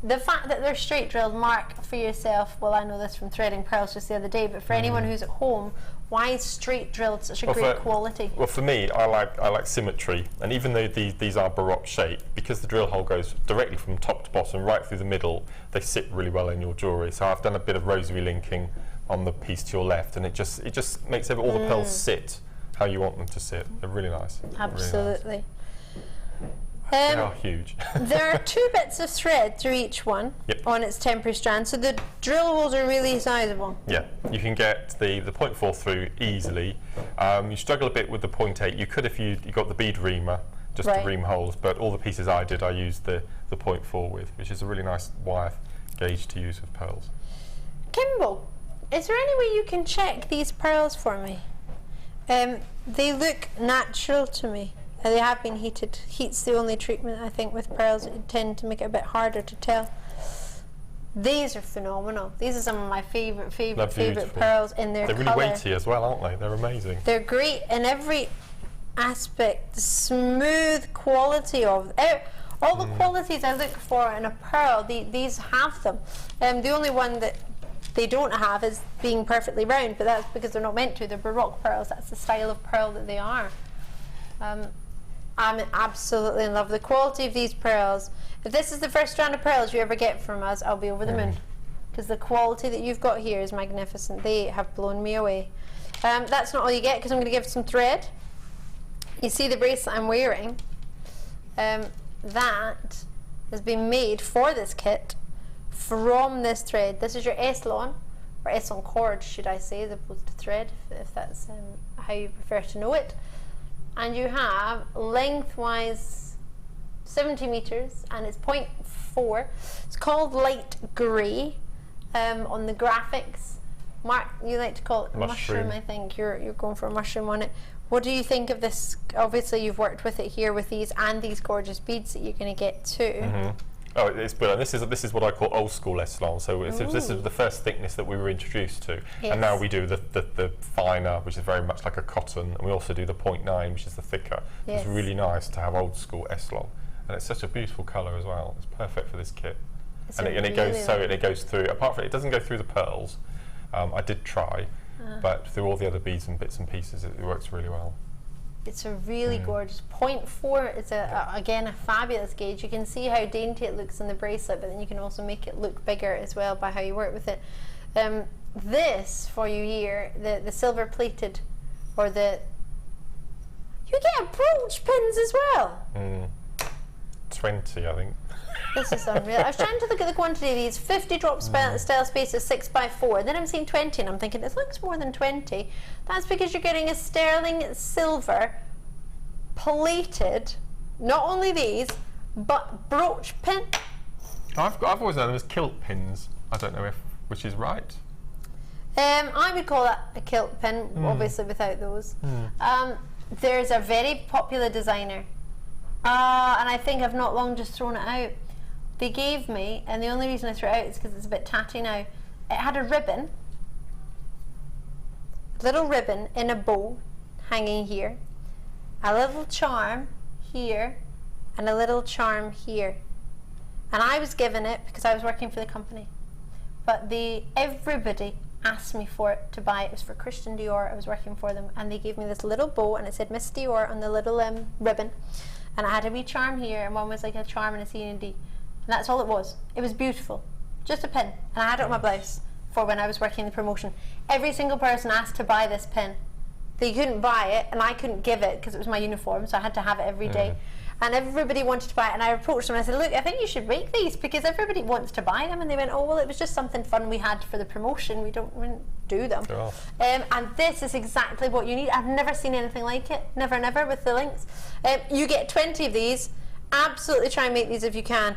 The fact that they're straight drilled, mark for yourself, well, I know this from threading pearls just the other day, but for anyone who's at home, why is straight drilled such a great quality? Well, for me, I like symmetry, and even though these are Baroque shape, because the drill hole goes directly from top to bottom, right through the middle, they sit really well in your jewellery. So I've done a bit of rosary linking on the piece to your left, and it just makes all the pearls sit how you want them to sit. They're really nice. Absolutely. Really nice. They are huge. There are 2 bits of thread through each one on its temporary strand, so the drill holes are really sizable. Yeah, you can get the 0.4 through easily. You struggle a bit with the 0.8. You could if you got the bead reamer, just to ream holes, but all the pieces I did, I used the 0.4 with, which is a really nice wire gauge to use with pearls. Kimble, is there any way you can check these pearls for me? They look natural to me. They have been heated. Heat's the only treatment I think with pearls. It tend to make it a bit harder to tell. These are phenomenal. These are some of my favourite beautiful. pearls in their They're really colour. weighty as well, aren't they? They're amazing. They're great in every aspect. The smooth quality of all the qualities I look for in a pearl. These have them. The only one that they don't have is being perfectly round, but that's because they're not meant to. They're Baroque pearls. That's the style of pearl that they are. I'm absolutely in love with the quality of these pearls. If this is the first strand of pearls you ever get from us, I'll be over the moon, because the quality that you've got here is magnificent. They have blown me away. That's not all you get, because I'm going to give some thread. You see the bracelet I'm wearing? That has been made for this kit from this thread. This is your Eslon, or Eslon cord, should I say, as opposed to thread, if that's how you prefer to know it. And you have lengthwise 70 meters, and it's 0.4. It's called light grey on the graphics. Mark, you like to call it mushroom, I think. You're going for a mushroom on it. What do you think of this? Obviously, you've worked with it here with these and these gorgeous beads that you're going to get too. Oh, it's brilliant. This is what I call old school Eslon. So this is the first thickness that we were introduced to, and now we do the finer, which is very much like a cotton, and we also do the 0.9, which is the thicker. Yes. It's really nice to have old school Eslon, and it's such a beautiful colour as well. It's perfect for this kit, and it goes through. Apart from it doesn't go through the pearls. I did try, but through all the other beads and bits and pieces, it works really well. It's a really gorgeous 0.4. It's again a fabulous gauge. You can see how dainty it looks in the bracelet, but then you can also make it look bigger as well by how you work with it. This for you here, the silver plated, or you get brooch pins as well. 20, I think. This is unreal. I was trying to look at the quantity of these. 50 drop style space is 6x4. Then I'm seeing 20 and I'm thinking this looks more than 20. That's because you're getting a sterling silver plated, not only these, but brooch pin. I've always known them as kilt pins. I don't know which is right. I would call that a kilt pin, obviously without those. There's a very popular designer, and I think I've not long just thrown it out. They gave me, and the only reason I threw it out is because it's a bit tatty now. It had a ribbon, little ribbon in a bow hanging here, a little charm here, and a little charm here. And I was given it because I was working for the company. But everybody asked me for it to buy it. It was for Christian Dior. I was working for them, and they gave me this little bow, and it said Miss Dior on the little ribbon. And I had a wee charm here, and one was like a charm and a C and a D. And that's all it was. It was beautiful. Just a pin. And I had it on my blouse for when I was working the promotion. Every single person asked to buy this pin. They couldn't buy it, and I couldn't give it because it was my uniform, so I had to have it every day. And everybody wanted to buy it, and I approached them and I said, look, I think you should make these because everybody wants to buy them. And they went, oh, well, it was just something fun we had for the promotion. We don't do them. And this is exactly what you need. I've never seen anything like it. Never, never with the links. You get 20 of these. Absolutely try and make these if you can.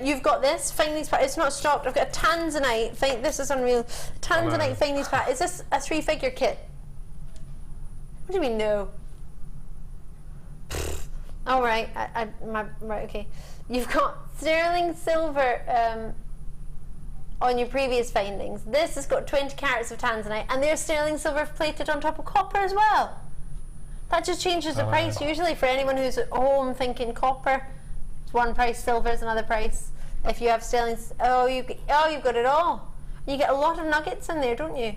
You've got this, find these part. It's not stopped. I've got a Tanzanite. This is unreal. Tanzanite, find these part. Is this a 3-figure kit? What do we know? All right, right, okay. You've got sterling silver on your previous findings. This has got 20 carats of Tanzanite, and they're sterling silver plated on top of copper as well. That just changes the price. Usually for anyone who's at home thinking copper, it's one price, silver is another price. If you have sterling, you've got it all. You get a lot of nuggets in there, don't you?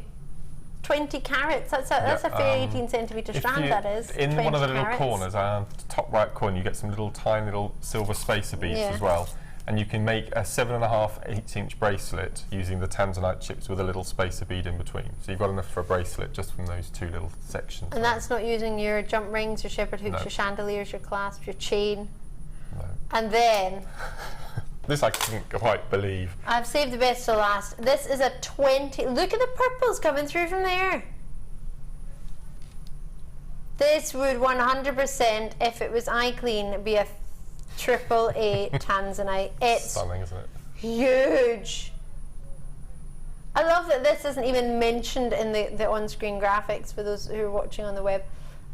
20 carats, that's a fair 18 centimetre strand, that is. In one of the little corners, top right corner, you get some tiny little silver spacer beads as well. And you can make a 7.5 8-inch bracelet using the Tanzanite chips with a little spacer bead in between. So you've got enough for a bracelet just from those two little sections. And that's not using your jump rings, your shepherd hooks, your chandeliers, your clasps, your chain. No. And then... this I couldn't quite believe. I've saved the best to last. This is a 20... Look at the purples coming through from there. This would 100%, if it was eye clean, be a AAA Tanzanite. It's stunning, isn't it? Huge. I love that this isn't even mentioned in the on-screen graphics for those who are watching on the web.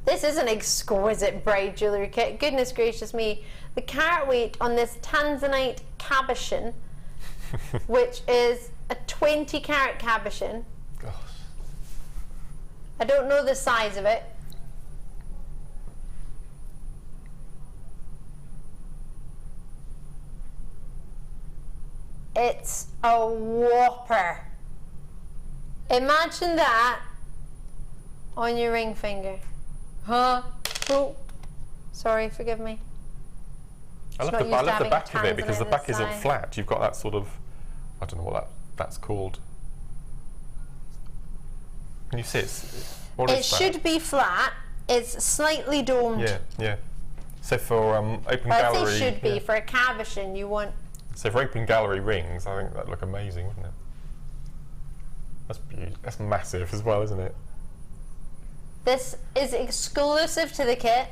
This is an exquisite bride jewellery kit. Goodness gracious me. The carat weight on this Tanzanite cabochon which is a 20 carat cabochon. Gosh. I don't know the size of it. It's a whopper. Imagine that on your ring finger. Huh? Oh, sorry, forgive me. I love the back of it because the back isn't flat. You've got that sort of, I don't know what that's called. Can you see what is that? It should be flat. It's slightly domed. Yeah, yeah. So for open gallery, I'd say should be for a cabochon. You want. So for open gallery rings, I think that'd look amazing, wouldn't it? That's beautiful. That's massive as well, isn't it? This is exclusive to the kit.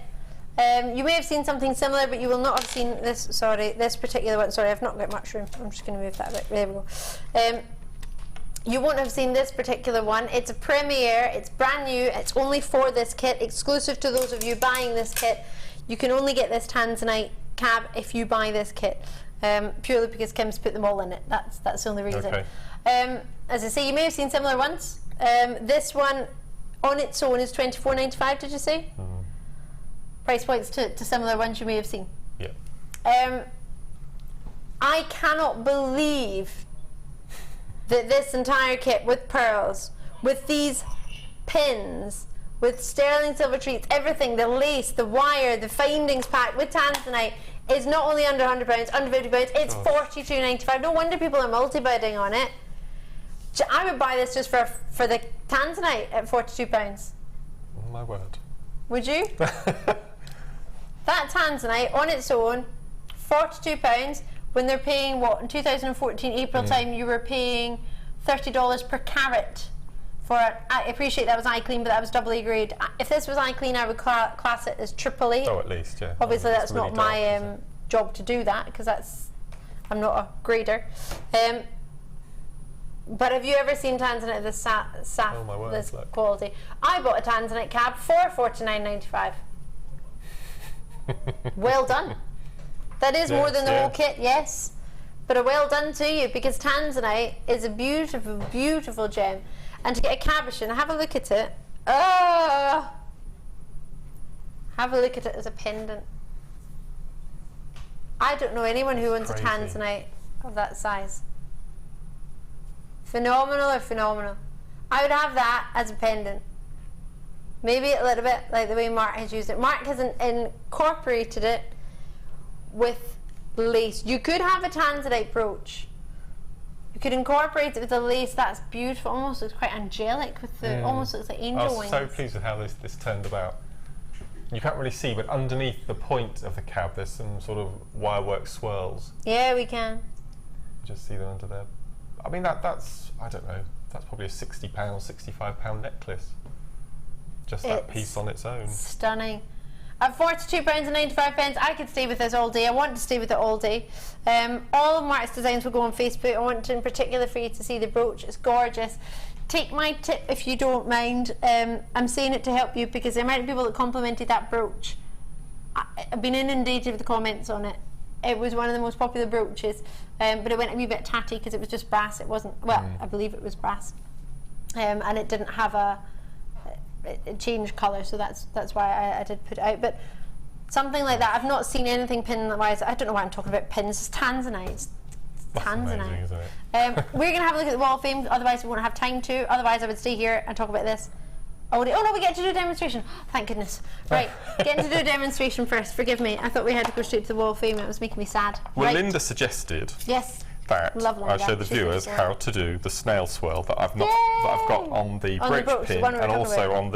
You may have seen something similar, but you will not have seen this. Sorry, this particular one. Sorry, I've not got much room. I'm just going to move that a bit. There we go. You won't have seen this particular one. It's a premiere. It's brand new. It's only for this kit, exclusive to those of you buying this kit. You can only get this tanzanite cab if you buy this kit, purely because Kim's put them all in it. That's the only reason. Okay. As I say, you may have seen similar ones. This one on its own is $24.95. Did you say? Price points to similar ones you may have seen. Yeah. I cannot believe that this entire kit with pearls, with these pins, with sterling silver treats, everything, the lace, the wire, the findings pack with tanzanite is not only under £100, under £50, it's $42.95. No wonder people are multi-bidding on it. I would buy this just for the tanzanite at £42. Oh my word. Would you? That tanzanite on its own, £42, when they're paying, what, in 2014 April time, you were paying $30 per carat for it. I appreciate that was iClean, but that was AA grade. If this was iClean, I would class it as AAA. Oh, at least, yeah. Obviously, that's really not my job to do that, because I'm not a grader. But have you ever seen tanzanite of this Oh my word, this look. quality? I bought a tanzanite cab for $49.95. Well done. That is more than the whole kit, yes. But a well done to you, because tanzanite is a beautiful, beautiful gem. And to get a cabochon, have a look at it. Have a look at it as a pendant. I don't know anyone who owns a tanzanite of that size. Phenomenal or phenomenal. I would have that as a pendant. Maybe a little bit like the way Mark has used it. Mark has incorporated it with lace. You could have a tanzanite brooch. You could incorporate it with the lace. That's beautiful. Almost looks quite angelic with the almost looks like angel wings. I was so pleased with how this turned about. You can't really see, but underneath the point of the cab, there's some sort of wirework swirls. Yeah, we can. Just see them under there. I mean, that's I don't know. That's probably a £60, £65 necklace. Just that piece on its own. Stunning. At £42.95, I could stay with this all day. I want to stay with it all day. All of Mark's designs will go on Facebook. I want in particular for you to see the brooch. It's gorgeous. Take my tip if you don't mind. I'm saying it to help you because the amount of people that complimented that brooch, I've been inundated with the comments on it. It was one of the most popular brooches, but it went a wee bit tatty because it was just brass. It wasn't, well, I believe it was brass, and it didn't have it changed colour, so that's why I did put it out. But something like that, I've not seen anything pin-wise. I don't know why I'm talking about pins. It's tanzanite. It's tanzanite. Amazing, isn't it? We're going to have a look at the wall of fame, otherwise we won't have time to. Otherwise I would stay here and talk about this. Oh no, we get to do a demonstration. Thank goodness. Right, getting to do a demonstration first. Forgive me. I thought we had to go straight to the wall of fame. It was making me sad. Well, Linda suggested that I show the viewers how to do the snail swirl that I've got on the brooch pin and also on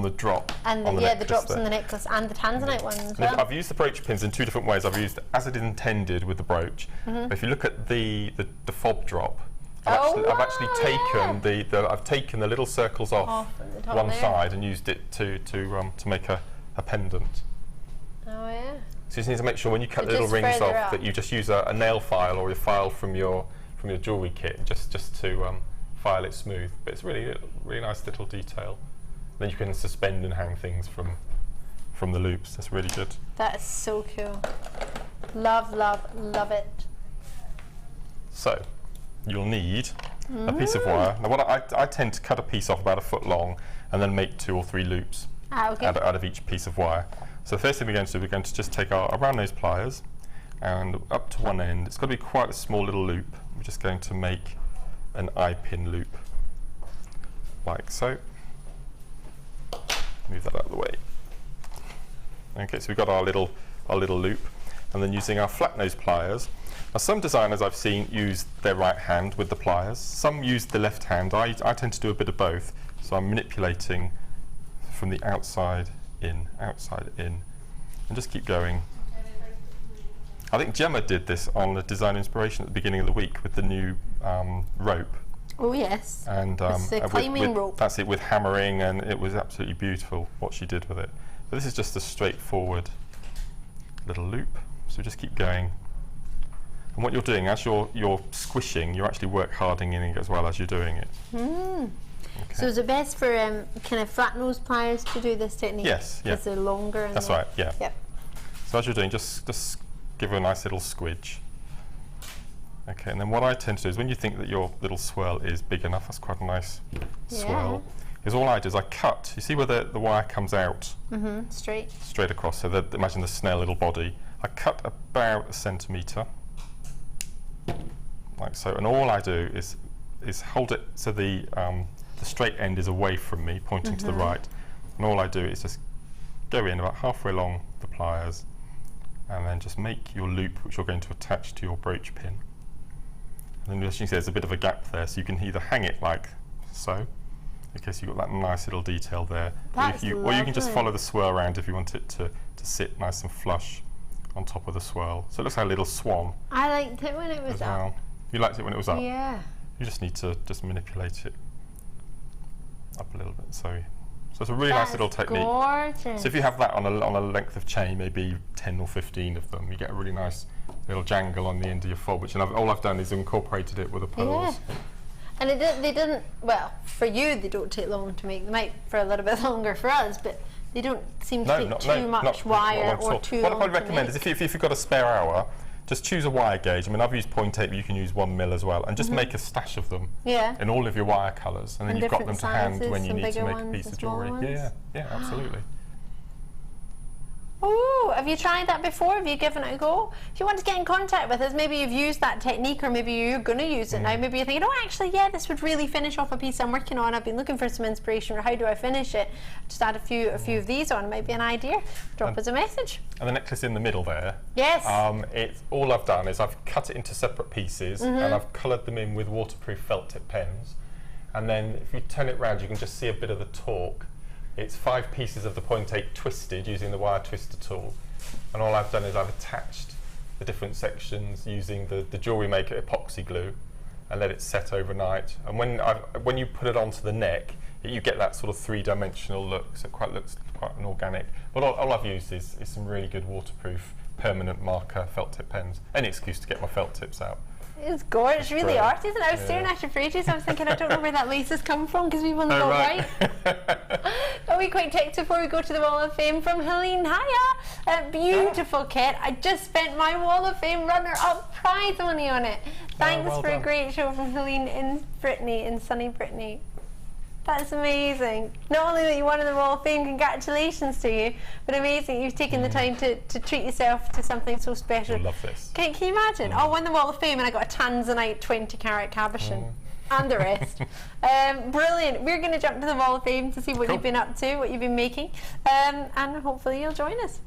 the drop. And the drops on the necklace and the tanzanite one as well. I've used the brooch pins in two different ways. I've used as it is intended with the brooch. But if you look at the fob drop, I've actually taken the little circles off one side and used it to make a pendant. Oh yeah. So you just need to make sure when you cut the little rings off that you just use a nail file or a file from your jewellery kit just to file it smooth. But it's really nice little detail. Then you can suspend and hang things from the loops. That's really good. That is so cool. Love, love, love it. So you'll need a piece of wire. Now what I tend to cut a piece off about 1 foot long and then make 2 or 3 loops out of each piece of wire. So the first thing we're going to do, we're going to just take our round nose pliers and up to one end, it's got to be quite a small little loop. We're just going to make an eye-pin loop, like so. Move that out of the way. Okay, so we've got our little loop, and then using our flat nose pliers. Now some designers I've seen use their right hand with the pliers, some use the left hand. I tend to do a bit of both, so I'm manipulating from the outside in, and just keep going. I think Gemma did this on the design inspiration at the beginning of the week with the new rope. Oh yes, and it's the climbing rope. That's it, with hammering, and it was absolutely beautiful what she did with it. But this is just a straightforward little loop, so just keep going. And what you're doing, as you're squishing, you're actually work hardening it as well as you're doing it. Okay. So is it best for kind of flat nose pliers to do this technique? Yes, yeah. Because they're longer. And that's right, yeah. Yep. So as you're doing, just give her a nice little squidge. Okay, and then what I tend to do is when you think that your little swirl is big enough, that's quite a nice swirl, is all I do is I cut. You see where the wire comes out? Straight across, so imagine the snail little body. I cut about 1 centimetre, like so, and all I do is hold it so the straight end is away from me, pointing to the right, and all I do is just go in about halfway along the pliers, and then just make your loop, which you're going to attach to your brooch pin. And then as you can see, there's a bit of a gap there, so you can either hang it like so, in case you've got that nice little detail there, or you can just follow the swirl around if you want it to sit nice and flush on top of the swirl. So it looks like a little swan. I liked it when it was up. You liked it when it was up? Yeah. You just need to just manipulate it up a little bit. So it's a really nice little technique. Gorgeous. So if you have that on a length of chain, maybe 10 or 15 of them, you get a really nice little jangle on the end of your fob, which all I've done is incorporated it with the pearls. Yeah. And they didn't, well, for you they don't take long to make. They might for a little bit longer for us, but they don't seem to take too much wire or too long. What I'd recommend is if you've got a spare hour, just choose a wire gauge. I mean, I've used 0.8, but you can use 1 mil as well, and just make a stash of them in all of your wire colours, and then you've got them to hand when you need to make a piece of jewellery. Yeah, absolutely. Oh, have you tried that before? Have you given it a go? If you want to get in contact with us, maybe you've used that technique, or maybe you're going to use it now. Maybe you're thinking, oh, actually, yeah, this would really finish off a piece I'm working on. I've been looking for some inspiration, or how do I finish it? Just add a few of these on. It might be an idea. Drop us a message. And the necklace in the middle there. Yes. All I've done is I've cut it into separate pieces, and I've coloured them in with waterproof felt tip pens. And then if you turn it round, you can just see a bit of the torque. It's 5 pieces of the 0.8 twisted using the wire twister tool, and all I've done is I've attached the different sections using the Jewellery Maker epoxy glue and let it set overnight. And when you put it onto the neck, you get that sort of 3-dimensional look, so it looks quite an organic. But all I've used is some really good waterproof permanent marker felt tip pens. Any excuse to get my felt tips out. It's gorgeous, it's really arty, isn't it? I was staring at it for ages. I was thinking, I don't know where that lace has come from because we've only got white. A wee quick text before we go to the Wall of Fame from Helene. Hiya! Beautiful kit. I just spent my Wall of Fame runner-up prize money on it. Thanks for a great show from Helene in sunny Brittany. That's amazing. Not only that you won in the Wall of Fame, congratulations to you, but amazing you've taken the time to treat yourself to something so special. I love this. Can you imagine? I won the Wall of Fame and I got a Tanzanite 20-carat cabochon. And the rest. Brilliant. We're going to jump to the Wall of Fame to see what you've been up to, what you've been making, and hopefully you'll join us.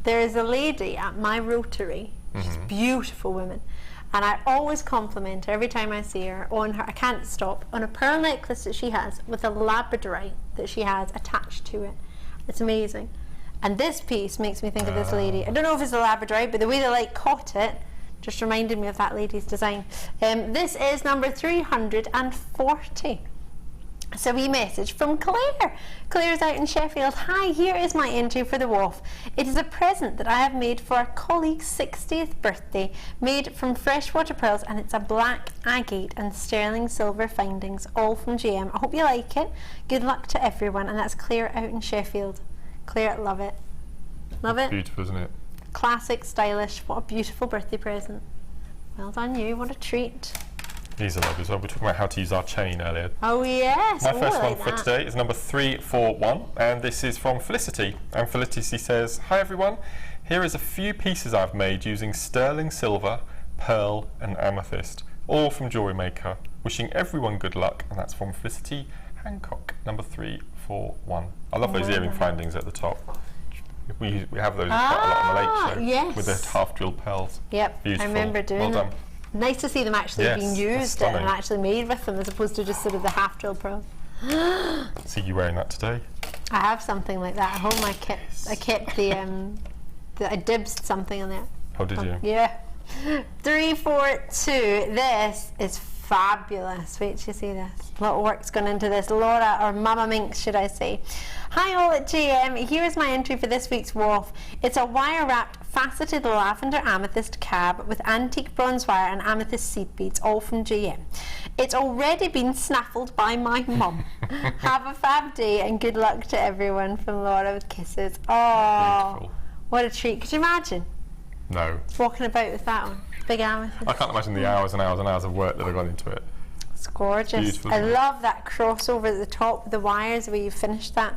There is a lady at my Rotary, she's a beautiful woman, and I always compliment her every time I see her on her, I can't stop, on a pearl necklace that she has with a labradorite that she has attached to it. It's amazing. And this piece makes me think of this lady. I don't know if it's a labradorite, but the way the light caught it just reminded me of that lady's design. This is number 340. So we message from Claire. Claire's out in Sheffield. Hi, here is my entry for the WAF. It is a present that I have made for a colleague's 60th birthday, made from freshwater pearls, and it's a black agate and sterling silver findings, all from GM. I hope you like it. Good luck to everyone. And that's Claire out in Sheffield. Claire, love it. Love it. Beautiful, isn't it? Classic, stylish. What a beautiful birthday present. Well done you. What a treat. These are lovely as well. We were talking about how to use our chain earlier. Oh yes. My Oh, first I one like for that. today is number 341, and this is from Felicity. And Felicity says, "Hi everyone, here is a few pieces I've made using sterling silver, pearl and amethyst, all from Jewellery Maker. Wishing everyone good luck." And that's from Felicity Hancock, number 341. I love those earring findings at the top. We have those quite a lot on the lake show, yes. with the half-drilled pearls. Yep, Beautiful. I remember doing Well them. done. Nice to see them actually Yes, being that's used and stunning. actually made with them, as opposed to just sort of the half drill pearls. See you wearing that today. I have something like that at home. I kept the I dibsed something on there. How did you? Yeah. 342. This is fabulous. Wait till you see this. A lot of work's gone into this. Laura, or Mama Minx, should I say. Hi all at GM. Here is my entry for this week's WAF. It's a wire-wrapped, faceted lavender amethyst cab with antique bronze wire and amethyst seed beads, all from GM. It's already been snaffled by my mum. Have a fab day and good luck to everyone, from Laura with kisses. Oh, Beautiful. what a treat. Could you imagine No. walking about with that one? Big amethyst. I can't imagine the hours and hours and hours of work that have gone into it. It's gorgeous. Beautiful, I isn't it? love that crossover at the top with the wires where you finished that.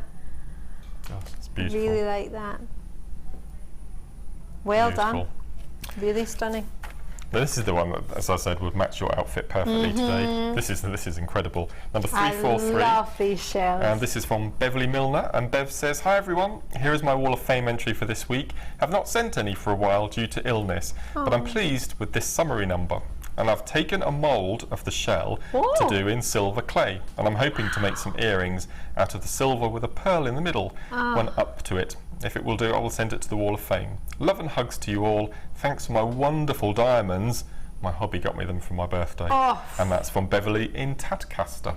Oh, it's I beautiful. really like that. Well done. Beautiful. Really stunning. Now this is the one that, as I said, would match your outfit perfectly today. This is incredible. Number 343. I love these shells. And this is from Beverly Milner, and Bev says, "Hi everyone, here is my Wall of Fame entry for this week. Have not sent any for a while due to illness, but I'm pleased with this summary number. And I've taken a mould of the shell to Whoa. do in silver clay, and I'm hoping to make some earrings out of the silver with a pearl in the middle when up to it. If it will do, I will send it to the Wall of Fame. Love and hugs to you all. Thanks for my wonderful diamonds. My hubby got me them for my birthday." Oh. And that's from Beverly in Tadcaster.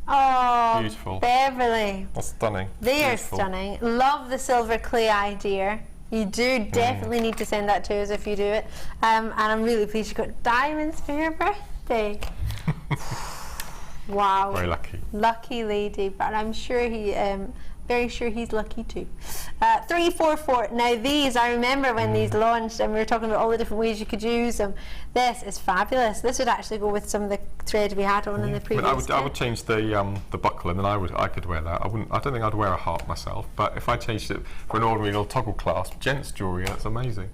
Oh, Beautiful. Beverly. That's stunning. They are Beautiful. stunning. Love the silver clay idea. You do definitely need to send that to us if you do it. And I'm really pleased you got diamonds for your birthday. Wow. Very lucky. Lucky lady, but I'm sure very sure he's lucky too. 344. Now these, I remember when these launched and we were talking about all the different ways you could use them. This is fabulous. This would actually go with some of the thread we had on in the previous I would change the buckle, and then I could wear that. I don't think I'd wear a heart myself, but if I changed it for an ordinary little toggle clasp, gents jewellery, that's amazing.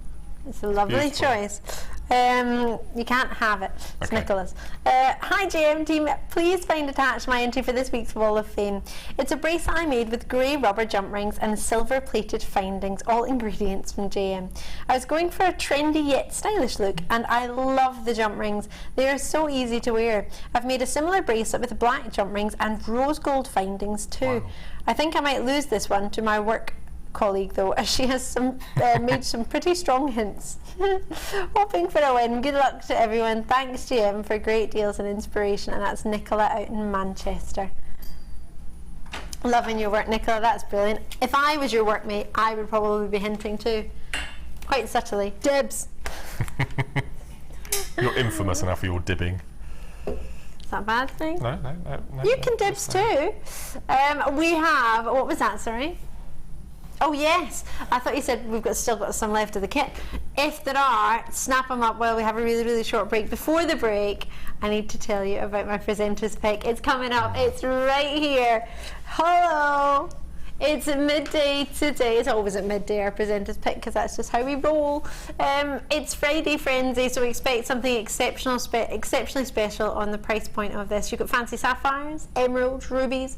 It's a lovely Beautiful. choice. You can't have it. It's Okay. Nicholas. Hi GM team, please find attached my entry for this week's Wall of Fame. It's a bracelet I made with grey rubber jump rings and silver plated findings, all ingredients from JM. I was going for a trendy yet stylish look, and I love the jump rings. They are so easy to wear. I've made a similar bracelet with black jump rings and rose gold findings too. Wow. I think I might lose this one to my work colleague though, as she has some made some pretty strong hints. Hoping for a win. Good luck to everyone. Thanks GM for great deals and inspiration. And that's Nicola out in Manchester. Loving your work, Nicola. That's brilliant. If I was your workmate, I would probably be hinting too, quite subtly. Dibs. You're infamous enough for your dibbing. Is that a bad thing? No. You can dibs too. We have, what was that, sorry? Oh yes, I thought you said we've still got some left of the kit. If there are, snap them up while we have a really, really short break. Before the break, I need to tell you about my presenter's pick. It's coming up, it's right here. Hello! It's at midday today. It's always at midday, our presenter's pick, because that's just how we roll. It's Friday Frenzy, so we expect something exceptionally special on the price point of this. You've got fancy sapphires, emeralds, rubies,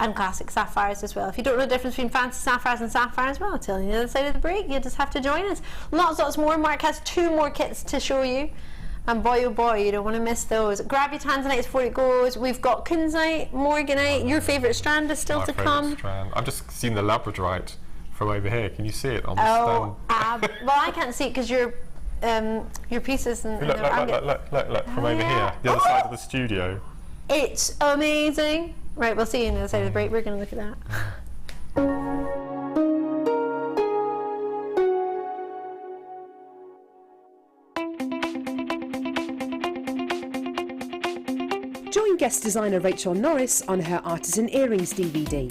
and classic sapphires as well. If you don't know the difference between fancy sapphires and sapphires, well, I'll tell you on the other side of the break. You just have to join us. Lots more. Mark has 2 more kits to show you. And boy, oh boy, you don't want to miss those. Grab your tanzanite before it goes. We've got kunzite, morganite. Your favourite strand is still My to favourite come. strand. I've just seen the labradorite from over here. Can you see it on the Oh, stand? well, I can't see it because your pieces and Look from over Oh, here. The other yeah. side of the studio. It's amazing. Right, we'll see you on the other side of the break. We're going to look at that. Join guest designer Rachel Norris on her Artisan Earrings DVD.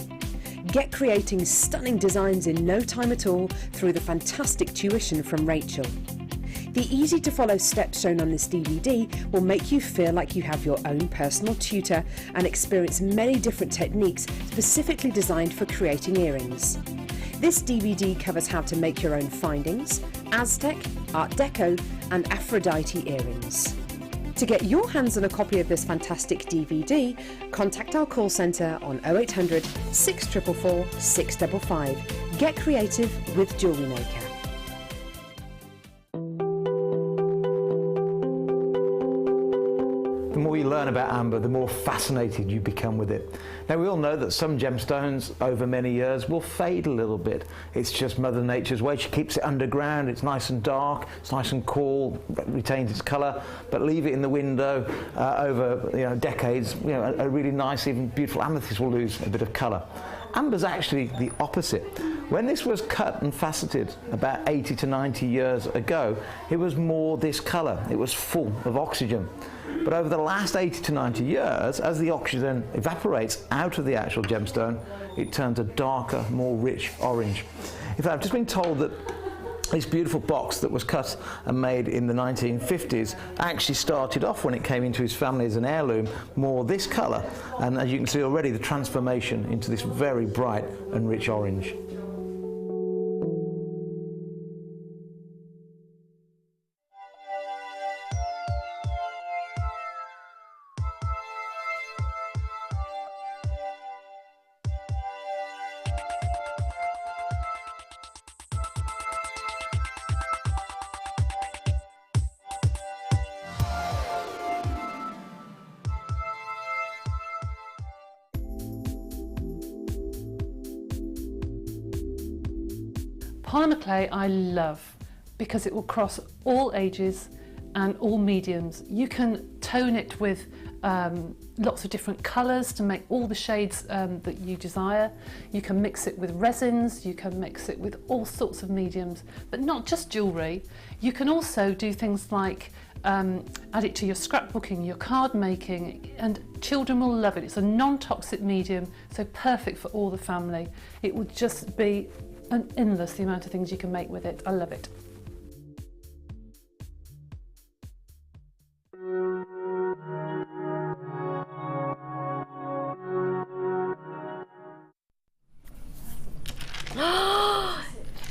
Get creating stunning designs in no time at all through the fantastic tuition from Rachel. The easy to follow steps shown on this DVD will make you feel like you have your own personal tutor and experience many different techniques specifically designed for creating earrings. This DVD covers how to make your own findings, Aztec, Art Deco and Aphrodite earrings. To get your hands on a copy of this fantastic DVD, contact our call centre on 0800 644 655. Get creative with Jewellery Maker. The more you learn about amber, the more fascinated you become with it. Now, we all know that some gemstones over many years will fade a little bit. It's just Mother Nature's way. She keeps it underground, it's nice and dark, it's nice and cool, retains its colour, but leave it in the window over decades, a really nice, even beautiful amethyst will lose a bit of colour. Amber's actually the opposite. When this was cut and faceted about 80 to 90 years ago, it was more this colour. It was full of oxygen. But over the last 80 to 90 years, as the oxygen evaporates out of the actual gemstone, it turns a darker, more rich orange. In fact, I've just been told that this beautiful box that was cut and made in the 1950s actually started off, when it came into his family as an heirloom, more this colour. And as you can see already, the transformation into this very bright and rich orange. Polymer clay I love because it will cross all ages and all mediums. You can tone it with lots of different colours to make all the shades that you desire. You can mix it with resins, you can mix it with all sorts of mediums, but not just jewellery. You can also do things like add it to your scrapbooking, your card making, and children will love it. It's a non-toxic medium, so perfect for all the family. It would just be endless the amount of things you can make with it. I love it.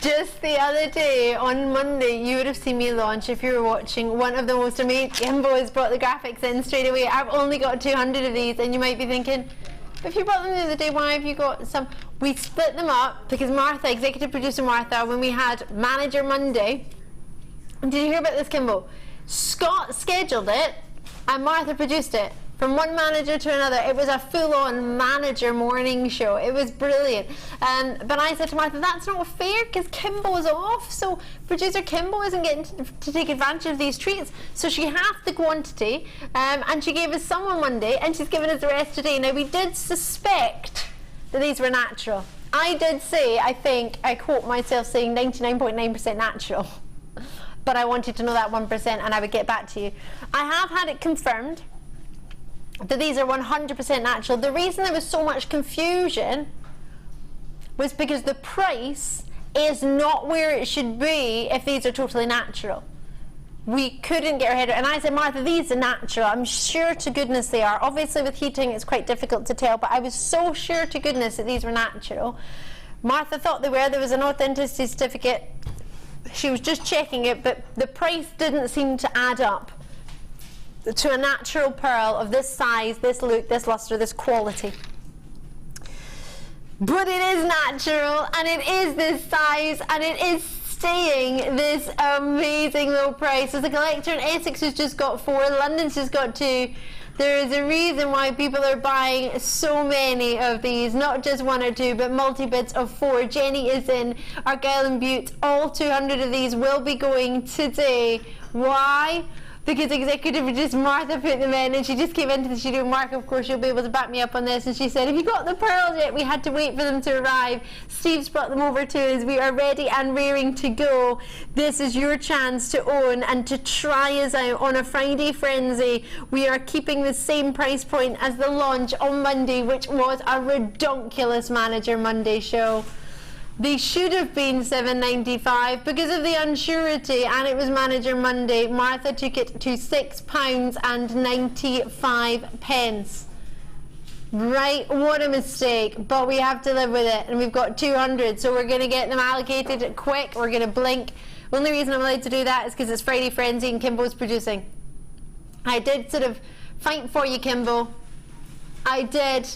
Just the other day, on Monday, you would have seen me launch, if you were watching, one of the most amazing. Kimbo has brought the graphics in straight away. I've only got 200 of these, and you might be thinking, if you brought them the other day, why have you got some? We split them up because Martha, executive producer Martha, when we had Manager Monday, did you hear about this, Kimbo? Scott scheduled it and Martha produced it. From one manager to another, it was a full-on manager morning show. It was brilliant. But I said to Martha, that's not fair because Kimbo's off. So producer Kimbo isn't getting to take advantage of these treats. So she halved the quantity and she gave us some on Monday and she's given us the rest today. Now, we did suspect that these were natural. I did say, I think, I quote myself saying 99.9% natural. But I wanted to know that 1% and I would get back to you. I have had it confirmed that these are 100% natural. The reason there was so much confusion was because the price is not where it should be if these are totally natural. We couldn't get our head around, and I said, Martha, these are natural. I'm sure to goodness they are. Obviously with heating it's quite difficult to tell, but I was so sure to goodness that these were natural. Martha thought they were. There was an authenticity certificate. She was just checking it, but the price didn't seem to add up to a natural pearl of this size, this look, this luster, this quality. But it is natural, and it is this size, and it is staying this amazing low price. There's a collector in Essex who's just got 4, London's just got 2. There is a reason why people are buying so many of these, not just 1 or 2, but multi-bids of 4. Jenny is in, Argyll and Butte, all 200 of these will be going today. Why? because executive producer Martha put them in, and she just came into the studio. Mark, of course, you'll be able to back me up on this, and she said, have you got the pearls yet? We had to wait for them to arrive. Steve's brought them over to us. We are ready and raring to go. This is your chance to own and to try us out on a Friday frenzy. We are keeping the same price point as the launch on Monday, which was a redonkulous Manager Monday show. They should have been $7.95 because of the unsurety, and it was Manager Monday. Martha took it to £6.95. Right, what a mistake, but we have to live with it, and we've got 200, so we're going to get them allocated quick. We're going to blink. The only reason I'm allowed to do that is because it's Friday Frenzy and Kimbo's producing. I did sort of fight for you, Kimbo. I did.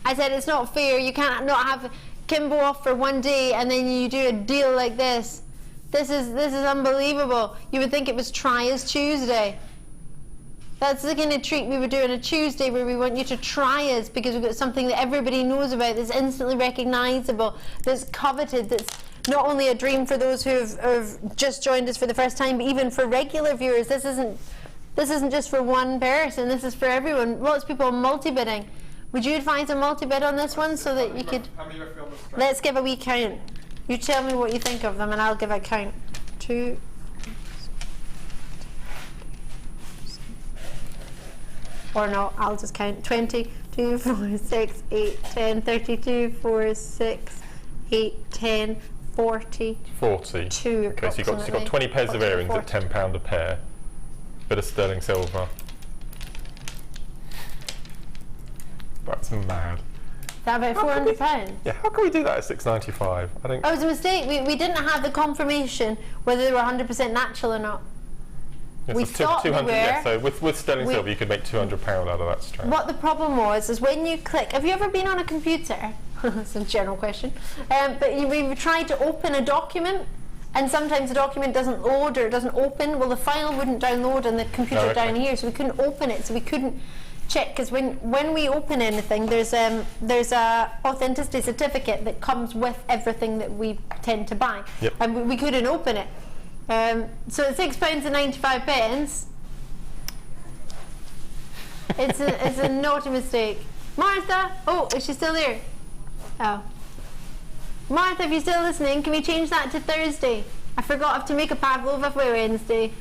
I said it's not fair. You can't not have Kimbo off for one day and then you do a deal like this. This is unbelievable. You would think it was Try Us Tuesday. That's the kind of treat we would do on a Tuesday, where we want you to try us because we've got something that everybody knows about, that's instantly recognisable, that's coveted, that's not only a dream for those who have just joined us for the first time, but even for regular viewers. This isn't just for one person. This is for everyone. Lots of people are multi-bidding. Would you advise a multi-bid on this one so that you could... Let's give a wee count. You tell me what you think of them and I'll give a count. 2... Or no, I'll just count. 20, 2, 4, 6, 8, 10, 32, 4, 6, 8, 10, 40. 40. 2 okay, so you've got 20 pairs of earrings 40. At £10 a pair. Bit of sterling silver. That's mad. Is that about £400? Yeah, how can we do that at £6.95? I think. Oh, it was a mistake. We didn't have the confirmation whether they were 100% natural or not. Yeah, we so thought 200, they were. yeah, so with sterling silver you could make £200 out of that strand. What the problem was is when you click, have you ever been on a computer? That's a general question. But we've tried to open a document, and sometimes the document doesn't load or it doesn't open. Well, the file wouldn't download on the computer down here, so we couldn't open it, so we couldn't check, because when we open anything, there's a authenticity certificate that comes with everything that we tend to buy, and we couldn't open it. So at £6.95, it's a naughty mistake. Martha, oh, is she still there? Oh, Martha, if you're still listening, can we change that to Thursday? I forgot I have to make a pavlova for Wednesday.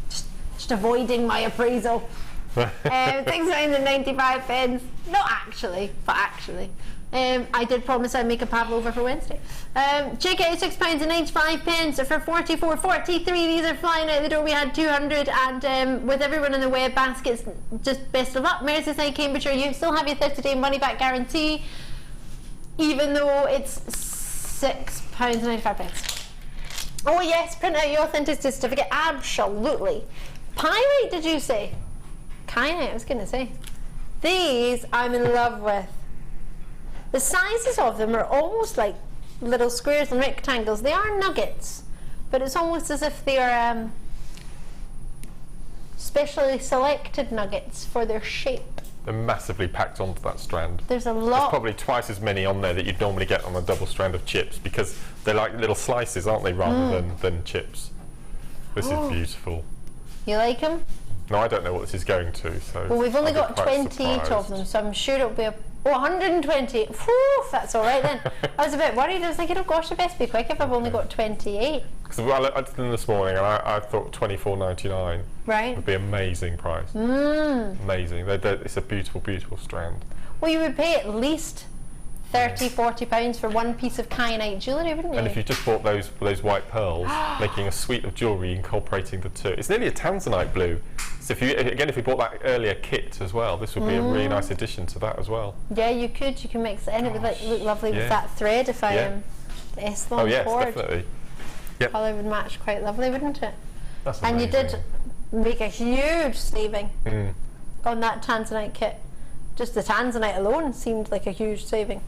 Just avoiding my appraisal. £6.95. Not actually, but actually. I did promise I'd make a pavlova for Wednesday. Check out £6.95 for 44.43. These are flying out the door. We had 200, and with everyone in the web baskets, just best of luck. Merseyside, Cambridgeshire, you still have your 30-day money-back guarantee, even though it's £6.95. Oh yes, print out your authenticity certificate. Absolutely. Pyrite, did you say? Kyanite, I was going to say. These I'm in love with. The sizes of them are almost like little squares and rectangles. They are nuggets, but it's almost as if they are specially selected nuggets for their shape. They're massively packed onto that strand. There's a lot. There's probably twice as many on there that you'd normally get on a double strand of chips, because they're like little slices, aren't they, rather than chips. This is beautiful. You like them? No, I don't know what this is going to. So well, we've only got 28 of them, so I'm sure it'll be a 120. Whew, that's all right then. I was a bit worried. I was thinking, oh gosh, I best be quick if I've only got 28. Because I looked at them this morning and I thought $24.99 would be an amazing price. Amazing. It's a beautiful, beautiful strand. Well, you would pay at least £30–40 for one piece of kyanite jewellery, wouldn't you? And if you just bought those white pearls, making a suite of jewellery incorporating the two. It's nearly a tanzanite blue. So if you bought that earlier kit as well, this would be a really nice addition to that as well. Yeah, you could. You can mix it in. It would look lovely with that thread if the S-long cord. Oh yes, definitely. Yep. Colour would match quite lovely, wouldn't it? That's amazing. And you did make a huge saving on that tanzanite kit. Just the tanzanite alone seemed like a huge saving.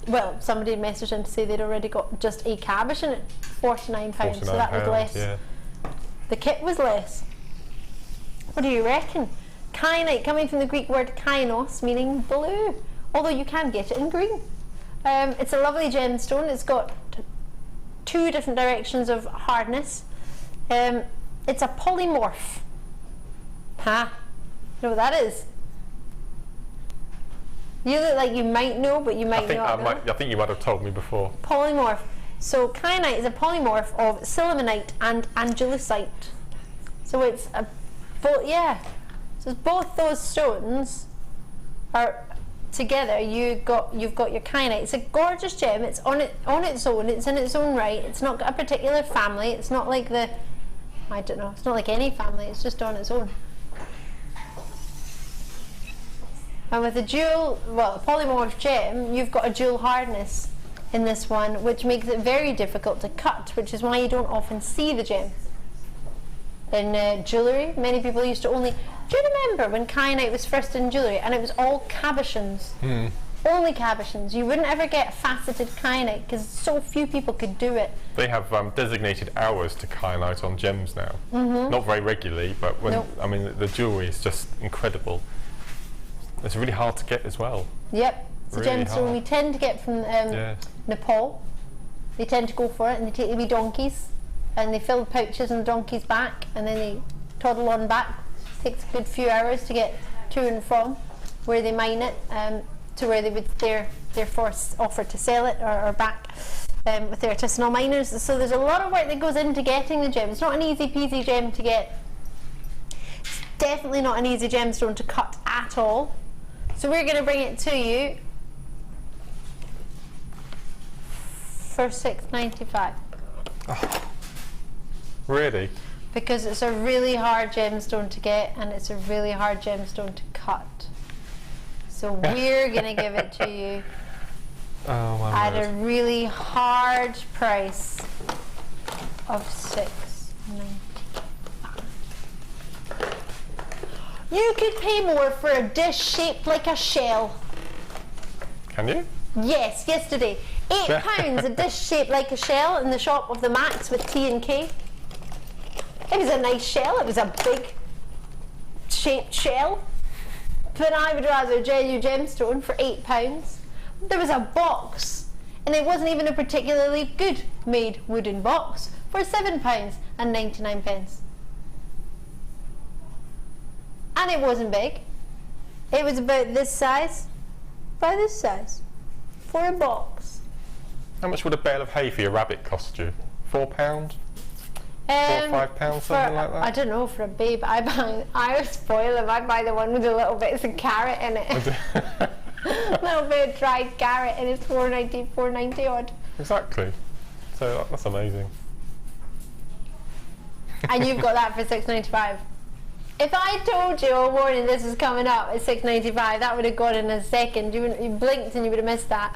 Well, somebody had messaged in to say they'd already got just a caboche in at £49, so that was less. Yeah. The kit was less. What do you reckon? Kyanite, coming from the Greek word kainos, meaning blue, although you can get it in green. It's a lovely gemstone. It's got 2 different directions of hardness. It's a polymorph. Huh? You know what that is? You look like you might know, but you might not know. I think you might have told me before. Polymorph. So kyanite is a polymorph of sillimanite and andalusite. So it's So both those stones are together. You've got your kyanite. It's a gorgeous gem. It's on its own. It's in its own right. It's not got a particular family. It's not like I don't know. It's not like any family. It's just on its own. And with a polymorph gem, you've got a jewel hardness in this one, which makes it very difficult to cut, which is why you don't often see the gem. In jewellery, many people used to only... Do you remember when kyanite was first in jewellery and it was all cabochons? Only cabochons. You wouldn't ever get faceted kyanite because so few people could do it. They have designated hours to kyanite on gems now. Not very regularly, but when I mean the jewellery is just incredible. It's really hard to get as well. Yep, it's really a gemstone we tend to get from Nepal. They tend to go for it and they take the wee donkeys and they fill the pouches in the donkey's back and then they toddle on back. It takes a good few hours to get to and from where they mine it to where they would therefore offer to sell it or back with their artisanal miners. So there's a lot of work that goes into getting the gem. It's not an easy peasy gem to get. It's definitely not an easy gemstone to cut at all. So we're going to bring it to you for $6.95. Oh, really? Because it's a really hard gemstone to get and it's a really hard gemstone to cut. So we're going to give it to you at a really hard price of $6.95. You could pay more for a dish shaped like a shell. Can you? Yes, yesterday. £8 a dish shaped like a shell in the shop of the Max with T&K. It was a nice shell. It was a big shaped shell. But I would rather genuine gemstone for £8. There was a box, and it wasn't even a particularly good made wooden box, for £7.99. And it wasn't big. It was about this size by this size for a box. How much would a bale of hay for your rabbit cost you? £4? £4 or £5, something like that? I don't know, for a babe. I spoil them. I buy the one with the little bits of carrot in it. A little bit of dried carrot, and it's £4.90 odd. Exactly. So that's amazing. And you've got that for £6.95. If I told you all morning this was coming up at $6.95, that would have gone in a second. You blinked and you would have missed that.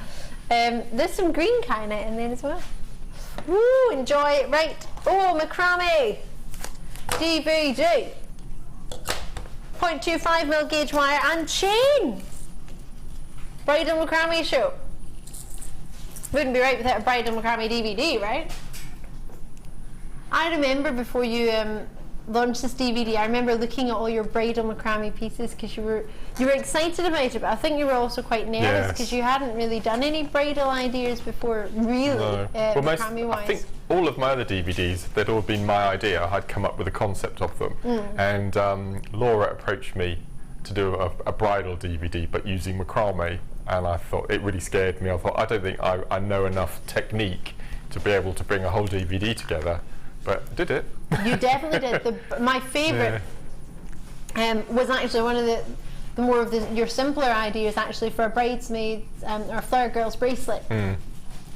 There's some green kyanite in there as well. Woo, enjoy it. Right. Oh, Macrame DVD. 0.25mm gauge wire and chain. Bridal Macrame show. Wouldn't be right without a Bridal Macrame DVD, right? I remember before you launched this DVD, I remember looking at all your bridal macrame pieces because you were excited about it, but I think you were also quite nervous because you hadn't really done any bridal ideas before, really. No. I think all of my other DVDs, they'd all been my idea. I'd come up with a concept of them, and Laura approached me to do a bridal DVD, but using macrame, and I thought it really scared me. I thought I don't think I know enough technique to be able to bring a whole DVD together. But did it? You definitely did. My favourite was actually one of the more of your simpler ideas, actually, for a bridesmaid or flower girl's bracelet.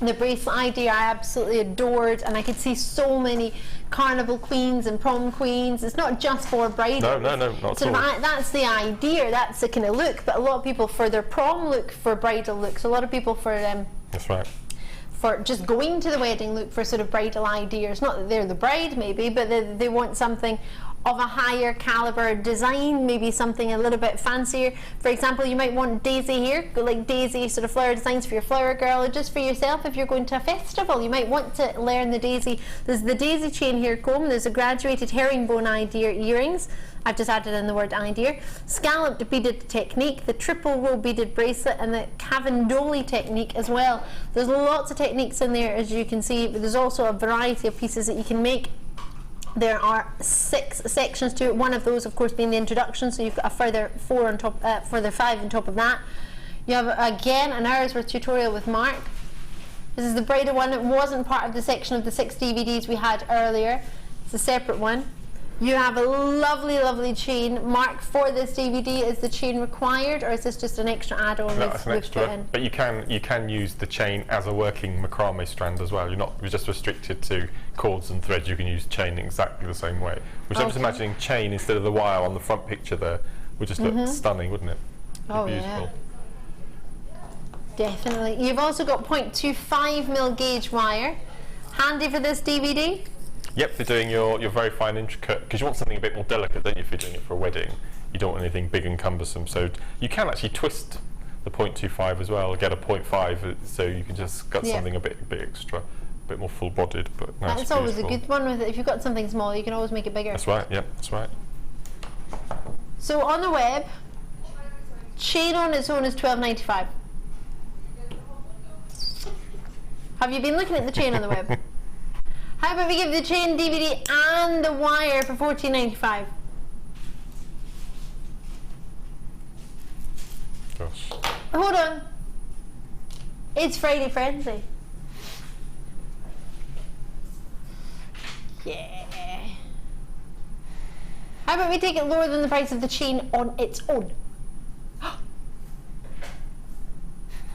The bracelet idea I absolutely adored, and I could see so many carnival queens and prom queens. It's not just for bridal. No, not at all. That's the idea. That's the kind of look. But a lot of people for their prom look for bridal looks. A lot of people for that's right. For just going to the wedding look for sort of bridal ideas. Not that they're the bride maybe, but they want something of a higher caliber design, maybe something a little bit fancier. For example, you might want daisy here, like daisy sort of flower designs for your flower girl, or just for yourself if you're going to a festival. You might want to learn the daisy. There's the daisy chain here comb, there's a graduated herringbone idea earrings. I've just added in the word idea. Scalloped beaded technique, the triple row beaded bracelet, and the Cavendoli technique as well. There's lots of techniques in there, as you can see, but there's also a variety of pieces that you can make. There are 6 sections to it. One of those, of course, being the introduction, so you've got a further 4 on top, further 5 on top of that. You have, again, an hour's worth tutorial with Mark. This is the bridal one. It wasn't part of the section of the 6 DVDs we had earlier. It's a separate one. You have a lovely, lovely chain. Mark, for this DVD, is the chain required, or is this just an extra add-on? No, it's an extra, but you can use the chain as a working macrame strand as well. You're just restricted to cords and threads. You can use chain exactly the same way. Which I'm just imagining chain instead of the wire on the front picture there would just look stunning, wouldn't it? Oh, beautiful. Yeah. Definitely. You've also got 0.25mm gauge wire. Handy for this DVD. Yep, for doing your very fine intricate, because you want something a bit more delicate, don't you, if you're doing it for a wedding. You don't want anything big and cumbersome, so you can actually twist the 0.25 as well, get a 0.5, so you can just got something a bit extra, a bit more full-bodied. But no, that's always a good one with it. If you've got something small, you can always make it bigger. That's right. Yep, that's right. So on the web, chain on its own is $12.95. Have you been looking at the chain on the web? How about we give the chain, DVD and the wire for $14.95? Gosh. Hold on. It's Friday Frenzy. Yeah. How about we take it lower than the price of the chain on its own?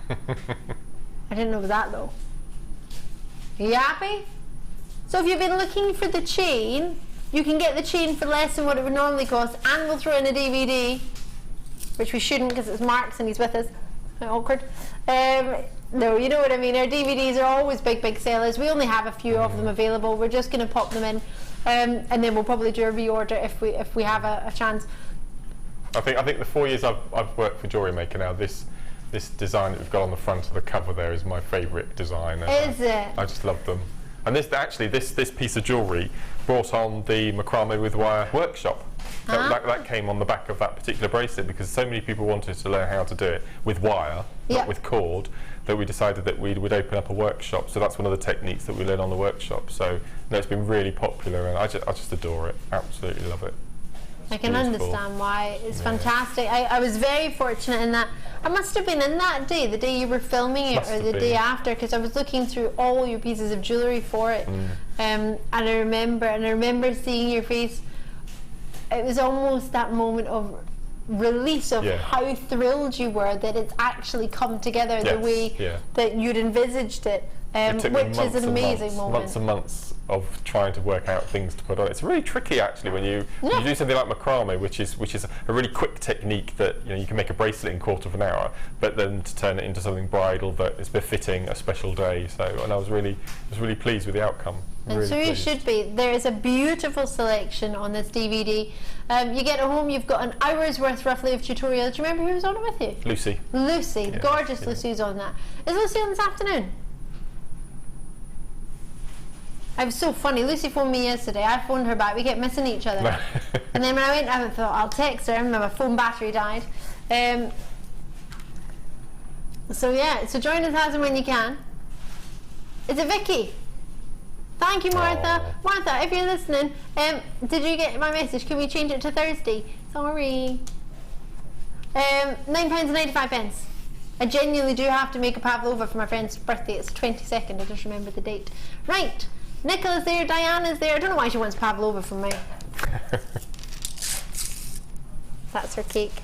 I didn't know that though. Are you happy? So if you've been looking for the chain, you can get the chain for less than what it would normally cost, and we'll throw in a DVD, which we shouldn't because it's Mark's and he's with us. Awkward. No, you know what I mean. Our DVDs are always big sellers. We only have a few of them available. We're just going to pop them in, and then we'll probably do a reorder if we have a chance. I think the 4 years I've worked for Jewellery Maker now, this design that we've got on the front of the cover there is my favourite design ever. Is it? I just love them. And this piece of jewellery brought on the Macrame with wire workshop. That came on the back of that particular bracelet because so many people wanted to learn how to do it with wire, not with cord, that we decided that we would open up a workshop. So that's one of the techniques that we learn on the workshop. So no, it's been really popular and I just adore it. Absolutely love it. I can understand why. It's fantastic. I was very fortunate in that I must have been in that day, the day you were filming it, or the day after, because I was looking through all your pieces of jewellery for it, and I remember seeing your face. It was almost that moment of release of how thrilled you were that it's actually come together the way that you'd envisaged it, which is an amazing moment. Months and months of trying to work out things to put on. It's really tricky actually when you do something like macrame, which is a really quick technique that you can make a bracelet in a quarter of an hour, but then to turn it into something bridal that is befitting a special day. So, and I was really pleased with the outcome. And so you should be. There is a beautiful selection on this DVD. You get it home, you've got an hour's worth roughly of tutorial. Do you remember who was on it with you? Lucy. Lucy, gorgeous Lucy's on that. Is Lucy on this afternoon? It was so funny. Lucy phoned me yesterday. I phoned her back. We kept missing each other. And then when I went, I thought I'll text her. And my phone battery died. So yeah. So join us as and when you can. Is it Vicky? Thank you, Martha. Aww. Martha, if you're listening, did you get my message? Can we change it to Thursday? Sorry. £9.95. I genuinely do have to make a pavlova for my friend's birthday. It's the 22nd. I just remember the date. Right. Nicola's there, Diana's there. I don't know why she wants pavlova from me. That's her cake.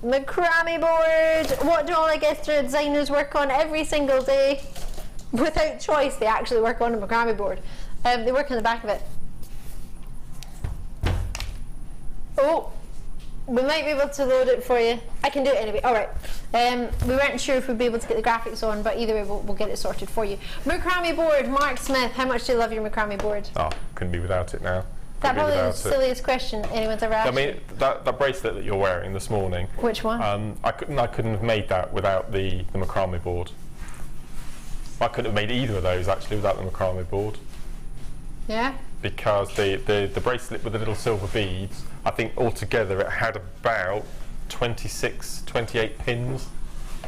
Macrame board. What do all our guest designers work on every single day? Without choice, they actually work on a macrame board. They work on the back of it. Oh, we might be able to load it for you. I can do it anyway. All right. We weren't sure if we'd be able to get the graphics on, but either way, we'll get it sorted for you. Macrame board, Mark Smith. How much do you love your macrame board? Oh, couldn't be without it now. That probably the silliest question anyone's ever asked. I mean, that bracelet that you're wearing this morning. Which one? I couldn't have made that without the macrame board. I couldn't have made either of those actually without the macrame board. Yeah. Because the bracelet with the little silver beads, I think altogether it had about 28 pins.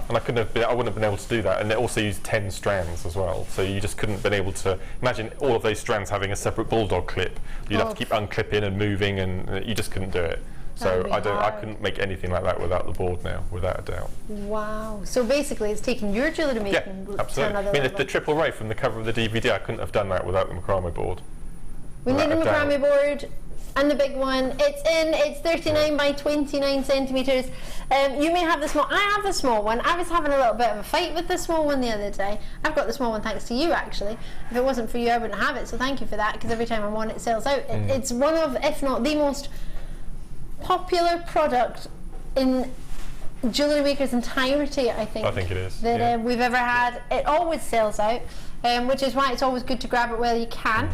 And I wouldn't have been able to do that. And it also used 10 strands as well, so you just couldn't have been able to imagine all of those strands having a separate bulldog clip. You'd have to keep unclipping and moving, and you just couldn't do it. So I couldn't make anything like that without the board now, without a doubt. Wow. So basically it's taken your jewellery making to another level. I mean, the triple ray from the cover of the DVD, I couldn't have done that without the macrame board. We need a macrame board. And the big one, it's 39 by 29 centimetres. You may have the small, I have the small one. I was having a little bit of a fight with the small one the other day. I've got the small one thanks to you, actually. If it wasn't for you, I wouldn't have it, so thank you for that, because every time I'm on it sells out. It's one of, if not the most popular product in Jewellery Maker's entirety, I think. I think it is. That we've ever had. It always sells out, which is why it's always good to grab it while you can.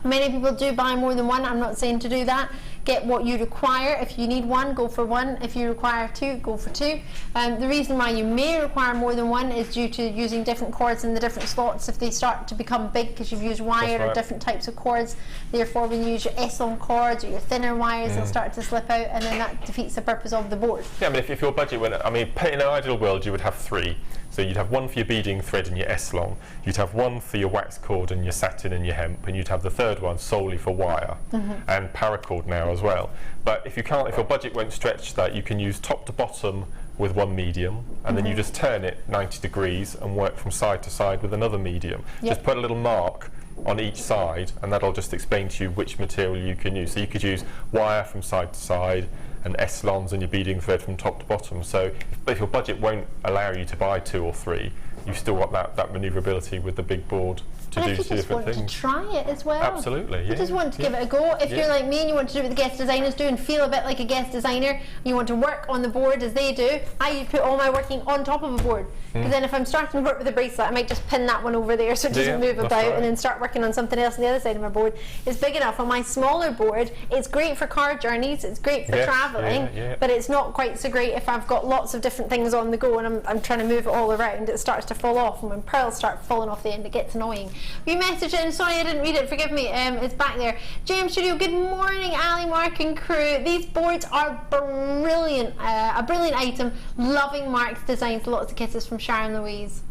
Many people do buy more than one. I'm not saying to do that. Get what you require. If you need one, go for one. If you require two, go for two. The reason why you may require more than one is due to using different cords in the different slots. If they start to become big because you've used wire or different types of cords, therefore when you use your S-on cords or your thinner wires, they'll start to slip out, and then that defeats the purpose of the board. Yeah, I mean, if your budget went, I mean, in an ideal world, you would have 3. So you'd have one for your beading thread and your S-long, you'd have one for your wax cord and your satin and your hemp, and you'd have the third one solely for wire and paracord now as well. But if you can't, if your budget won't stretch that, you can use top to bottom with one medium, and then you just turn it 90 degrees and work from side to side with another medium. Just put a little mark on each side, and that'll just explain to you which material you can use. So you could use wire from side to side, and S-longs and your beading thread from top to bottom. So if your budget won't allow you to buy 2 or 3, you've still got that manoeuvrability with the big board to do 2 different things. If you just want to try it as well. Absolutely, You just want to give it a go. If you're like me and you want to do what the guest designers do and feel a bit like a guest designer, and you want to work on the board as they do, I put all my working on top of a board. Because then if I'm starting to work with a bracelet, I might just pin that one over there so it doesn't move about, and then start working on something else on the other side of my board. It's big enough. On my smaller board, it's great for car journeys, it's great for travelling, but it's not quite so great if I've got lots of different things on the go and I'm trying to move it all around. It starts to fall off, and when pearls start falling off the end, it gets annoying. You messaged in, sorry I didn't read it, forgive me, it's back there. JM Studio, good morning Ali, Mark and crew. These boards are brilliant, a brilliant item. Loving Mark's designs, lots of kisses from Sharon Louise.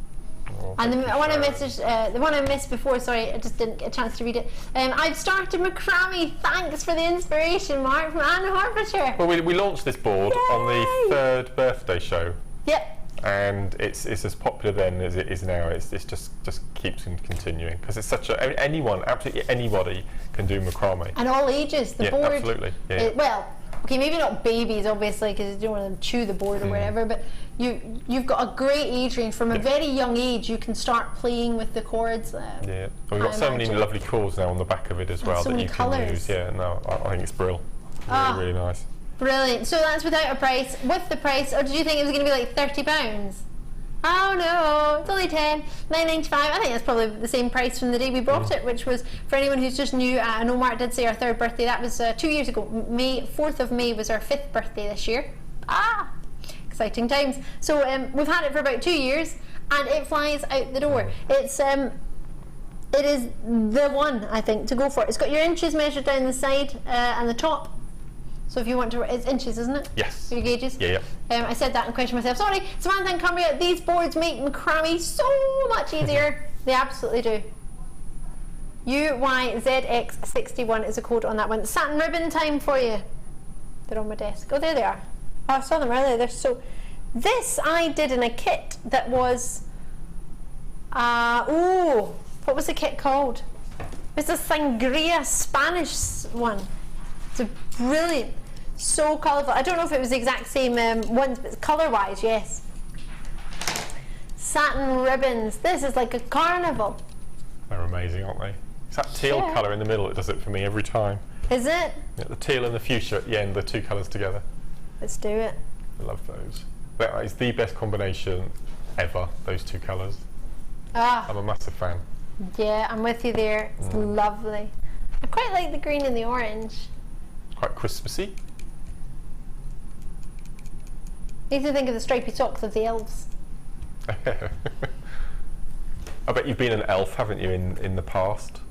And the one I messaged, the one I missed before, sorry, I just didn't get a chance to read it. I've started macrame. Thanks for the inspiration, Mark, from Anne Hertfordshire. Well, we launched this board on the 3rd birthday show. Yep. And it's as popular then as it is now. It's just keeps continuing because it's such a anyone, absolutely anybody can do macrame. And all ages. The board. Absolutely. Well, okay, maybe not babies, obviously, because you don't want them to chew the board or whatever. But you've got a great age range. From a very young age, you can start playing with the cords. We've got so many lovely cords now on the back of it as well that you can use. Yeah, no, I think it's brilliant. Really nice. Brilliant. So that's without a price. With the price, or did you think it was going to be like £30? Oh no, it's only 10, £9.95. I think that's probably the same price from the day we bought it, which was, for anyone who's just new, I know Mark did say our 3rd birthday. That was 2 years ago. 4th of May was our 5th birthday this year. Exciting times. So we've had it for about 2 years, and it flies out the door. It is the one, I think, to go for. It's got your inches measured down the side and the top. So if you want to, it's inches, isn't it? Yes. Your gauges? Yeah. I said that and questioned myself. Sorry, Samantha and Cumbria, these boards make macrame so much easier. They absolutely do. UYZX61 is a code on that one. Satin ribbon time for you. They're on my desk. Oh, there they are. Oh, I saw them earlier. They're so... This I did in a kit that was... what was the kit called? It's a Sangria Spanish one. It's a brilliant... So colourful. I don't know if it was the exact same ones, but colour-wise, yes. Satin ribbons. This is like a carnival. They're amazing, aren't they? It's that teal colour in the middle that does it for me every time. Is it? Yeah, the teal and the fuchsia at the end, the 2 colours together. Let's do it. I love those. That is the best combination ever, those 2 colours. I'm a massive fan. Yeah, I'm with you there. It's lovely. I quite like the green and the orange. Quite Christmassy. Makes me think of the stripy socks of the elves. I bet you've been an elf, haven't you, in the past?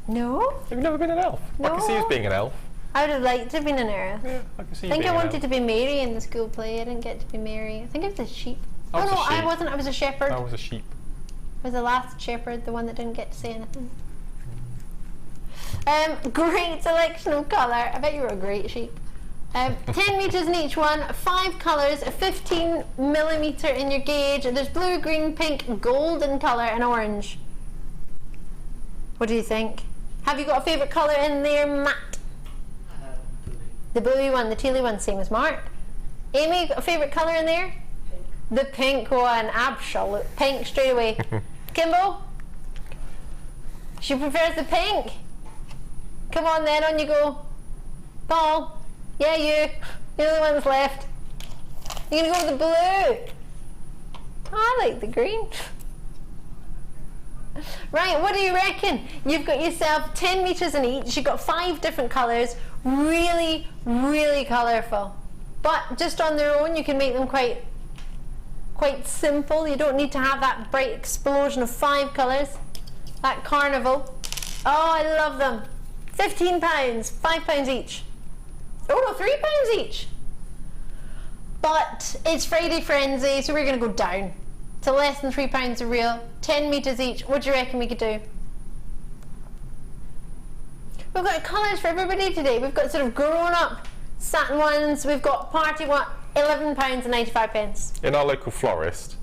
No. Have you never been an elf? No. I can see you as being an elf. I would have liked to have been an elf. Yeah, I can see you I think being I an wanted to be Mary in the school play. I didn't get to be Mary. I think it was the sheep. I was oh no, a sheep. I wasn't. I was a shepherd. I was a sheep. I was the last shepherd, the one that didn't get to say anything. Great selection of colour. I bet you were a great sheep. 10 metres in each one, 5 colours, 15mm in your gauge. There's blue, green, pink, golden colour and orange. What do you think? Have you got a favourite colour in there, Matt? The bluey one, the tealy one, same as Mark. Amy, got a favourite colour in there? Pink. The pink one, absolute pink straight away. Kimbo? She prefers the pink. Come on then, on you go. Paul? Yeah, you. You're the one that's left. You're gonna go with the blue. I like the green. Right, what do you reckon? You've got yourself 10 metres in each. You've got 5 different colours. Really, really colourful. But just on their own, you can make them quite simple. You don't need to have that bright explosion of 5 colours. That carnival. Oh, I love them. £15, £5 each. Oh no, £3 each. But it's Friday Frenzy, so we're going to go down to less than £3 a reel. 10 metres each. What do you reckon we could do? We've got colours for everybody today. We've got sort of grown-up satin ones. We've got party one, £11.95. In our local florist,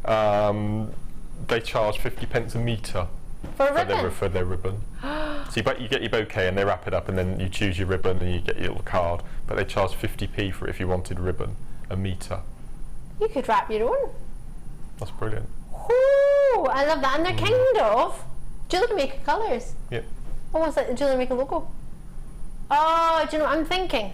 they charge 50p a metre for their ribbon. So you get your bouquet and they wrap it up, and then you choose your ribbon and you get your little card. But they charge 50p for it if you wanted ribbon, a metre. You could wrap your own. That's brilliant. Ooh, I love that. And they're kind of Jewellery Maker colours. Yep. Almost like the Jewellery Maker logo. Oh, do you know what I'm thinking?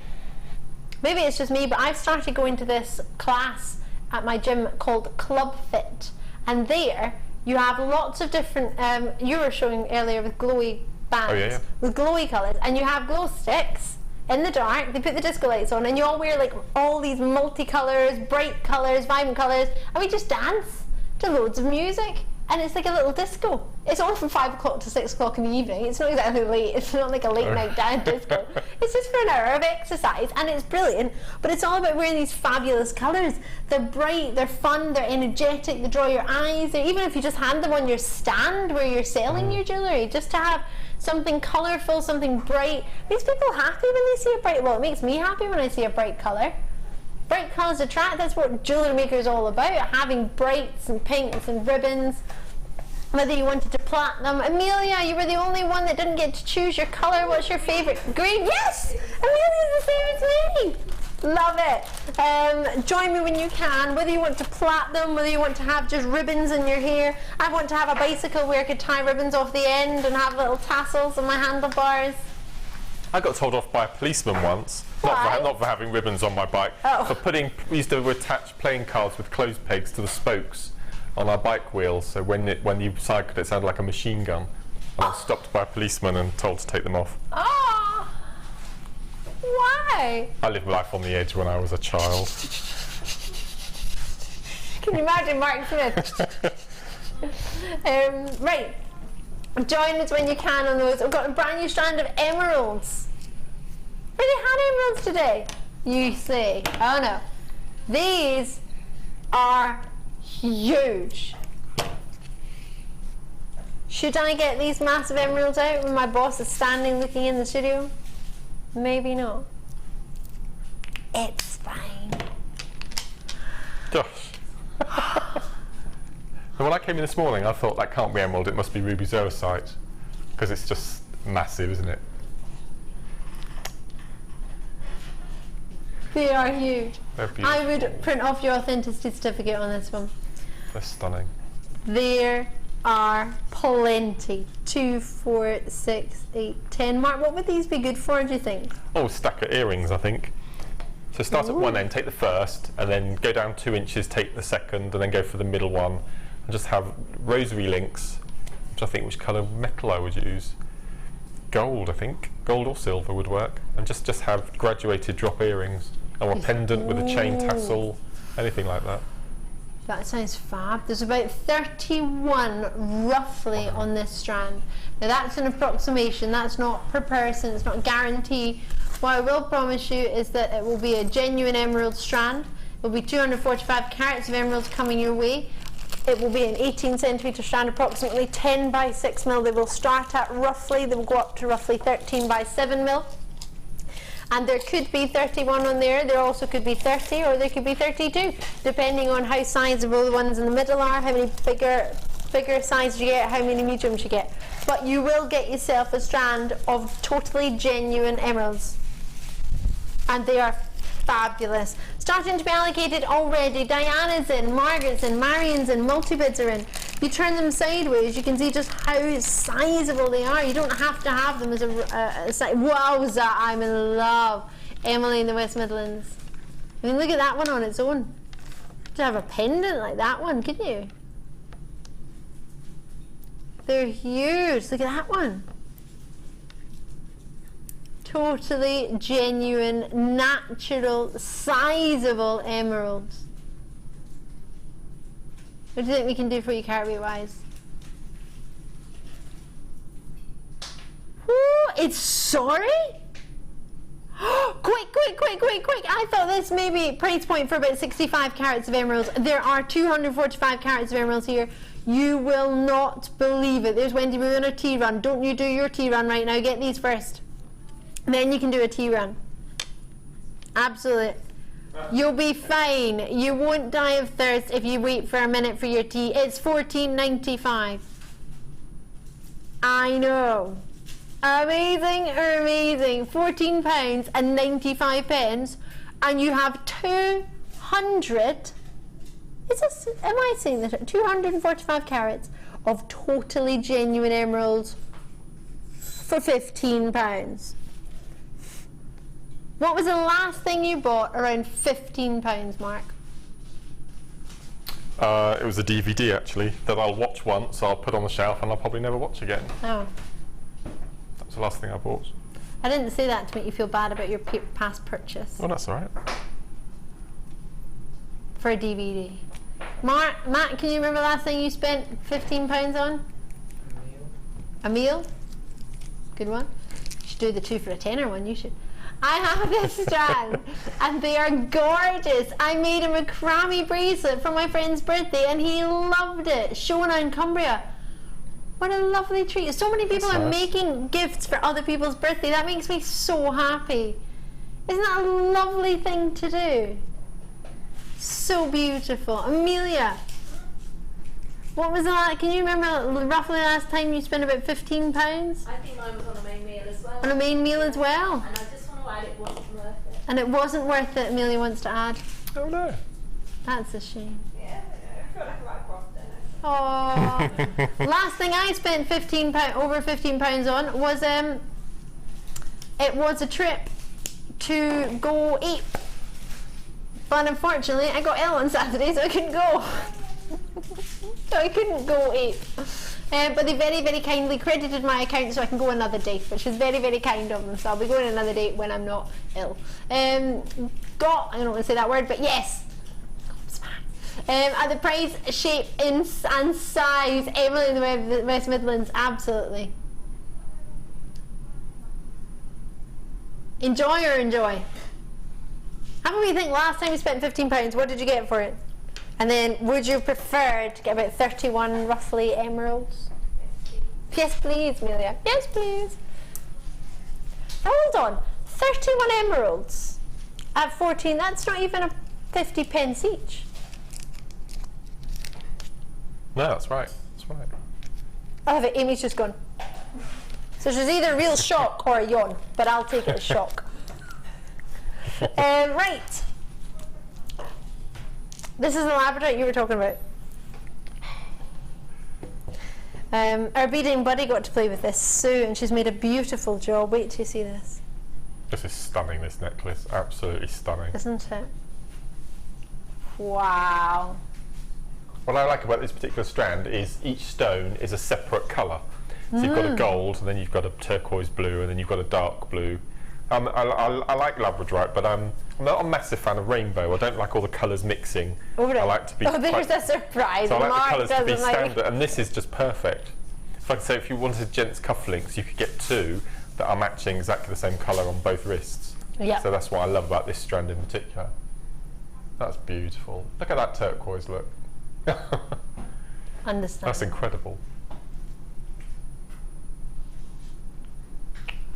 Maybe it's just me, but I've started going to this class at my gym called Club Fit. And there you have lots of different, you were showing earlier with glowy bands, with glowy colours, and you have glow sticks in the dark. They put the disco lights on and you all wear like all these multicolours, bright colours, vibrant colours, and we just dance to loads of music, and it's like a little disco. It's on from 5 o'clock to 6 o'clock in the evening. It's not exactly late, it's not like a late night dance disco. It's just for an hour of exercise, and it's brilliant, but it's all about wearing these fabulous colours. They're bright, they're fun, they're energetic, they draw your eyes. Even if you just hand them on your stand where you're selling your jewellery, just to have something colourful, something bright, makes people happy when they see a bright, well, it makes me happy when I see a bright colour. Bright colours attract, that's what Jewellery Maker is all about, having brights and pinks and ribbons. Whether you wanted to platinum. Amelia, you were the only one that didn't get to choose your colour. What's your favourite? Green? Yes! Amelia's the same as me! Love it. Join me when you can, whether you want to platinum, whether you want to have just ribbons in your hair. I want to have a bicycle where I could tie ribbons off the end and have little tassels on my handlebars. I got told off by a policeman once, not for having ribbons on my bike, for we used to attach playing cards with clothes pegs to the spokes on our bike wheels, so when you cycled it sounded like a machine gun. And I was stopped by a policeman and told to take them off. Oh! Why? I lived life on the edge when I was a child. Can you imagine Mark Smith? Right. Join us when you can on those. We've got a brand new strand of emeralds. Have they had emeralds today? You say. Oh no. These are huge. Should I get these massive emeralds out when my boss is standing looking in the studio? Maybe not. It's fine. Gosh. And when I came in this morning, I thought that can't be emerald, it must be ruby zoisite, because it's just massive, isn't it? They are huge. They're beautiful. I would print off your authenticity certificate on this one. They're stunning. There are plenty. 2, 4, 6, 8, 10. Mark, what would these be good for, do you think? Oh, stack of earrings, I think. So start at one end, take the first, and then go down 2 inches, take the second, and then go for the middle one. And just have rosary links, which colour metal I would use. Gold, I think. Gold or silver would work. And just have graduated drop earrings. Or a pendant with a chain tassel, anything like that. That sounds fab. There's about 31 roughly on this strand. Now that's an approximation, that's not per person, it's not a guarantee. What I will promise you is that it will be a genuine emerald strand. There'll be 245 carats of emeralds coming your way. It will be an 18 centimetre strand, approximately 10 by 6 mil. They will start at roughly, they will go up to roughly 13 by 7 mil. And there could be 31 on there, there also could be 30, or there could be 32, depending on how sizable the ones in the middle are, how many bigger size you get, how many mediums you get. But you will get yourself a strand of totally genuine emeralds. And they are fabulous. Starting to be allocated already. Diana's in, Margaret's in, Marion's in, multi-bids are in. You turn them sideways, you can see just how sizable they are. You don't have to have them as a wowza, I'm in love. Emily in the West Midlands. I mean, look at that one on its own. To have a pendant like that one, couldn't you? They're huge. Look at that one. Totally genuine, natural, sizable emeralds. What do you think we can do for you carat weight wise? Woo, it's sorry? Quick, quick, quick, quick, quick. I thought this may be price point for about 65 carats of emeralds. There are 245 carats of emeralds here. You will not believe it. There's Wendy, we're on a tea run. Don't you do your tea run right now. Get these first. Then you can do a tea run. Absolutely. You'll be fine. You won't die of thirst if you wait for a minute for your tea. It's $14.95. I know. Amazing, amazing. £14.95, and you have 200. Is this? Am I saying this? 245 carats of totally genuine emeralds for £15. What was the last thing you bought around £15, Mark? It was a DVD actually that I'll watch once, I'll put on the shelf, and I'll probably never watch again. Oh. That was the last thing I bought. I didn't say that to make you feel bad about your past purchase. Oh, that's all right. For a DVD. Matt, can you remember the last thing you spent £15 on? A meal? Good one. You should do the 2 for a tenner one, you should. I have this strand and they are gorgeous. I made a macrame bracelet for my friend's birthday and he loved it. Shona in Cumbria. What a lovely treat. So many people are making gifts for other people's birthday. That makes me so happy. Isn't that a lovely thing to do? So beautiful. Amelia, what was the last, can you remember roughly the last time you spent about £15? I think mine was on a main meal as well. On a main meal as well? And I just want to add it wasn't worth it. And it wasn't worth it, Amelia wants to add. Oh no. That's a shame. Yeah, I feel like a right cross dinner. Oh. Last thing I spent over £15 on was it was a trip to go eat. But unfortunately I got ill on Saturday, so I couldn't go. So I couldn't go eat. But they very, very kindly credited my account so I can go another day, which is very, very kind of them. So I'll be going another day when I'm not ill. I don't want to say that word, but yes. At the price, shape, and size, Emily in the West Midlands, absolutely. Enjoy or enjoy? How about we think last time you spent £15, what did you get for it? And then would you prefer to get about 31 roughly emeralds? Yes please, Amelia. Yes please. Hold on. 31 emeralds at 14, that's not even a 50 pence each. No, that's right. That's right. I have it. Amy's just gone. So she's either a real shock or a yawn, but I'll take it as shock. Right. This is the labradorite you were talking about. Our beading buddy got to play with this, Sue, and she's made a beautiful job. Wait till you see this. This is stunning, this necklace. Absolutely stunning. Isn't it? Wow. What I like about this particular strand is each stone is a separate colour. So you've got a gold, and then you've got a turquoise blue, and then you've got a dark blue. I like labradorite, but I'm not a massive fan of rainbow. I don't like all the colours mixing. I like to be there's a surprise. So I like Mark the colours to be standard, like... and this is just perfect. It's like, so if you wanted gents cufflinks, you could get 2 that are matching exactly the same colour on both wrists. Yep. So that's what I love about this strand in particular. That's beautiful. Look at that turquoise look. Understand. That's incredible.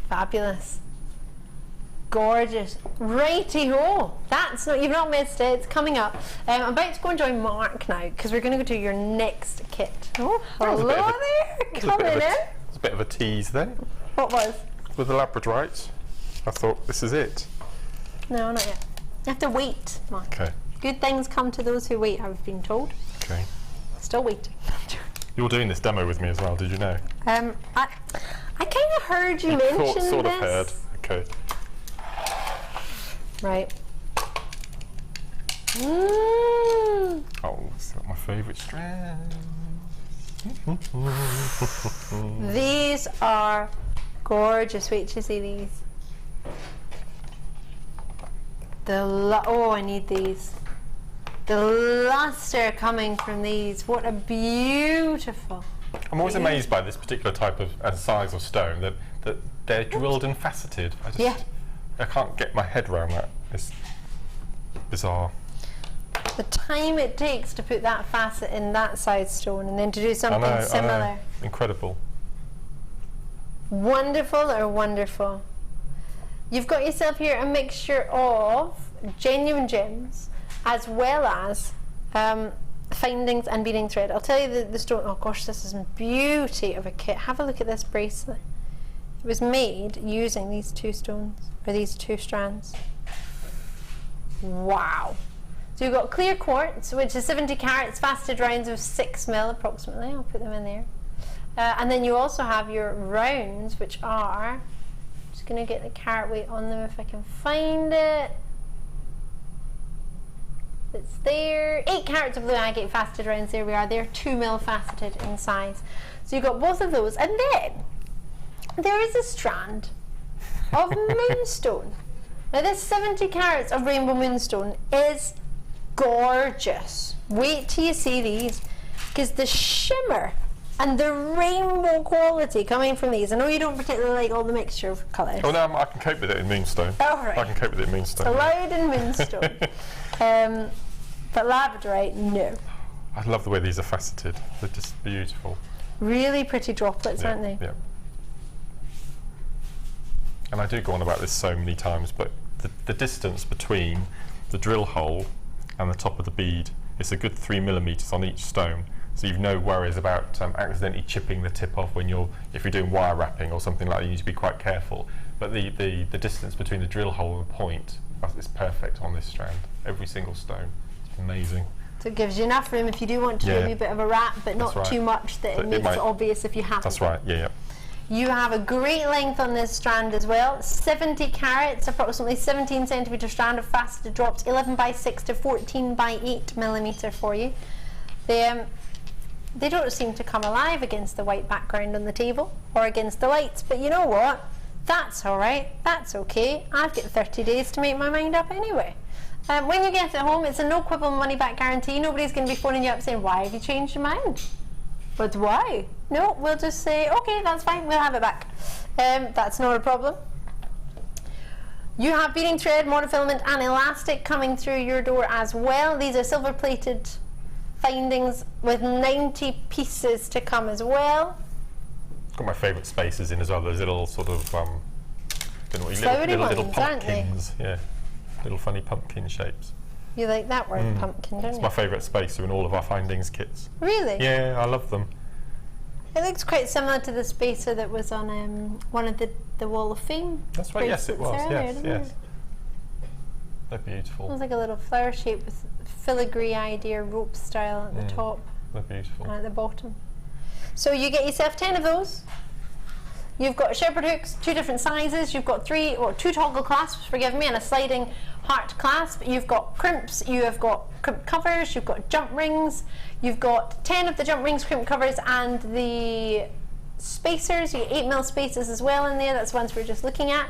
Fabulous. Gorgeous. Righty-ho. That's not, you've not missed it. It's coming up. I'm about to go and join Mark now because we're going to go to your next kit. Oh, hello there. Coming in. It's a bit of a tease then. What was? With the labradorites. I thought, this is it. No, not yet. You have to wait, Mark. Okay. Good things come to those who wait, I've been told. Okay. Still waiting. You're doing this demo with me as well, did you know? I kind of heard you mention Sort this. of heard. Okay. Right. Oh, it's my favourite strand. These are gorgeous. Wait till you see these. Oh, I need these. The luster coming from these. What a beautiful. I'm always amazed by this particular type of size of stone that they're drilled and faceted. I can't get my head around that. It's bizarre. The time it takes to put that facet in that size stone and then to do something similar. I know. Incredible. Wonderful or wonderful. You've got yourself here a mixture of genuine gems as well as findings and beading thread. I'll tell you the stone. Oh gosh, this is a beauty of a kit. Have a look at this bracelet. It was made using these two stones, or these two strands. Wow. So you've got clear quartz, which is 70 carats, faceted rounds of 6 mil approximately. I'll put them in there. And then you also have your rounds, which are, I'm just going to get the carat weight on them if I can find it. It's there. 8 carats of blue agate faceted rounds, there we are. They're 2 mil faceted in size. So you've got both of those. And then there is a strand of moonstone. Now this 70 carats of rainbow moonstone is gorgeous. Wait till you see these, because the shimmer and the rainbow quality coming from these. I know you don't particularly like all the mixture of colours. Oh no, I can cope with it in moonstone. Oh, right. I can cope with it in moonstone. Allowed in moonstone. But labradorite, no. I love the way these are faceted. They're just beautiful. Really pretty droplets, aren't they? Yeah. And I do go on about this so many times, but the distance between the drill hole and the top of the bead is a good 3 millimeters on each stone. So you've no worries about accidentally chipping the tip off if you're doing wire wrapping or something like that. You need to be quite careful. But the distance between the drill hole and the point is perfect on this strand. Every single stone. It's amazing. So it gives you enough room if you do want to do a wee bit of a wrap, but not too much that it makes it obvious if you have to. That's right, yeah. You have a great length on this strand as well. 70 carats, approximately 17 centimetre strand of faceted drops, 11 by 6 to 14 by 8 millimetre for you. They don't seem to come alive against the white background on the table or against the lights, but you know what? That's alright, that's okay. I've got 30 days to make my mind up anyway. When you get it home, it's a no quibble money back guarantee. Nobody's going to be phoning you up saying, why have you changed your mind? But why? No, we'll just say, okay, that's fine, we'll have it back. That's not a problem. You have beading thread, monofilament and elastic coming through your door as well. These are silver plated findings with 90 pieces to come as well. Got my favourite spaces in as well. Those little sort of don't know what little pumpkins, yeah, little funny pumpkin shapes. You like that word, pumpkin, don't you? It's my favourite spacer in all of our findings kits. Really? Yeah, I love them. It looks quite similar to the spacer that was on one of the Wall of Fame. That's right. Yes, it was. Earlier, Yes. They're beautiful. It was like a little flower shape with filigree idea, rope style at the top. They're beautiful. And at the bottom. So you get yourself 10 of those. You've got shepherd hooks, 2 different sizes. You've got 2 toggle clasps, forgive me, and a sliding heart clasp. You've got crimps, you have got crimp covers, you've got jump rings. You've got 10 of the jump rings, crimp covers, and the spacers. You get 8 mil spacers as well in there. That's the ones we're just looking at.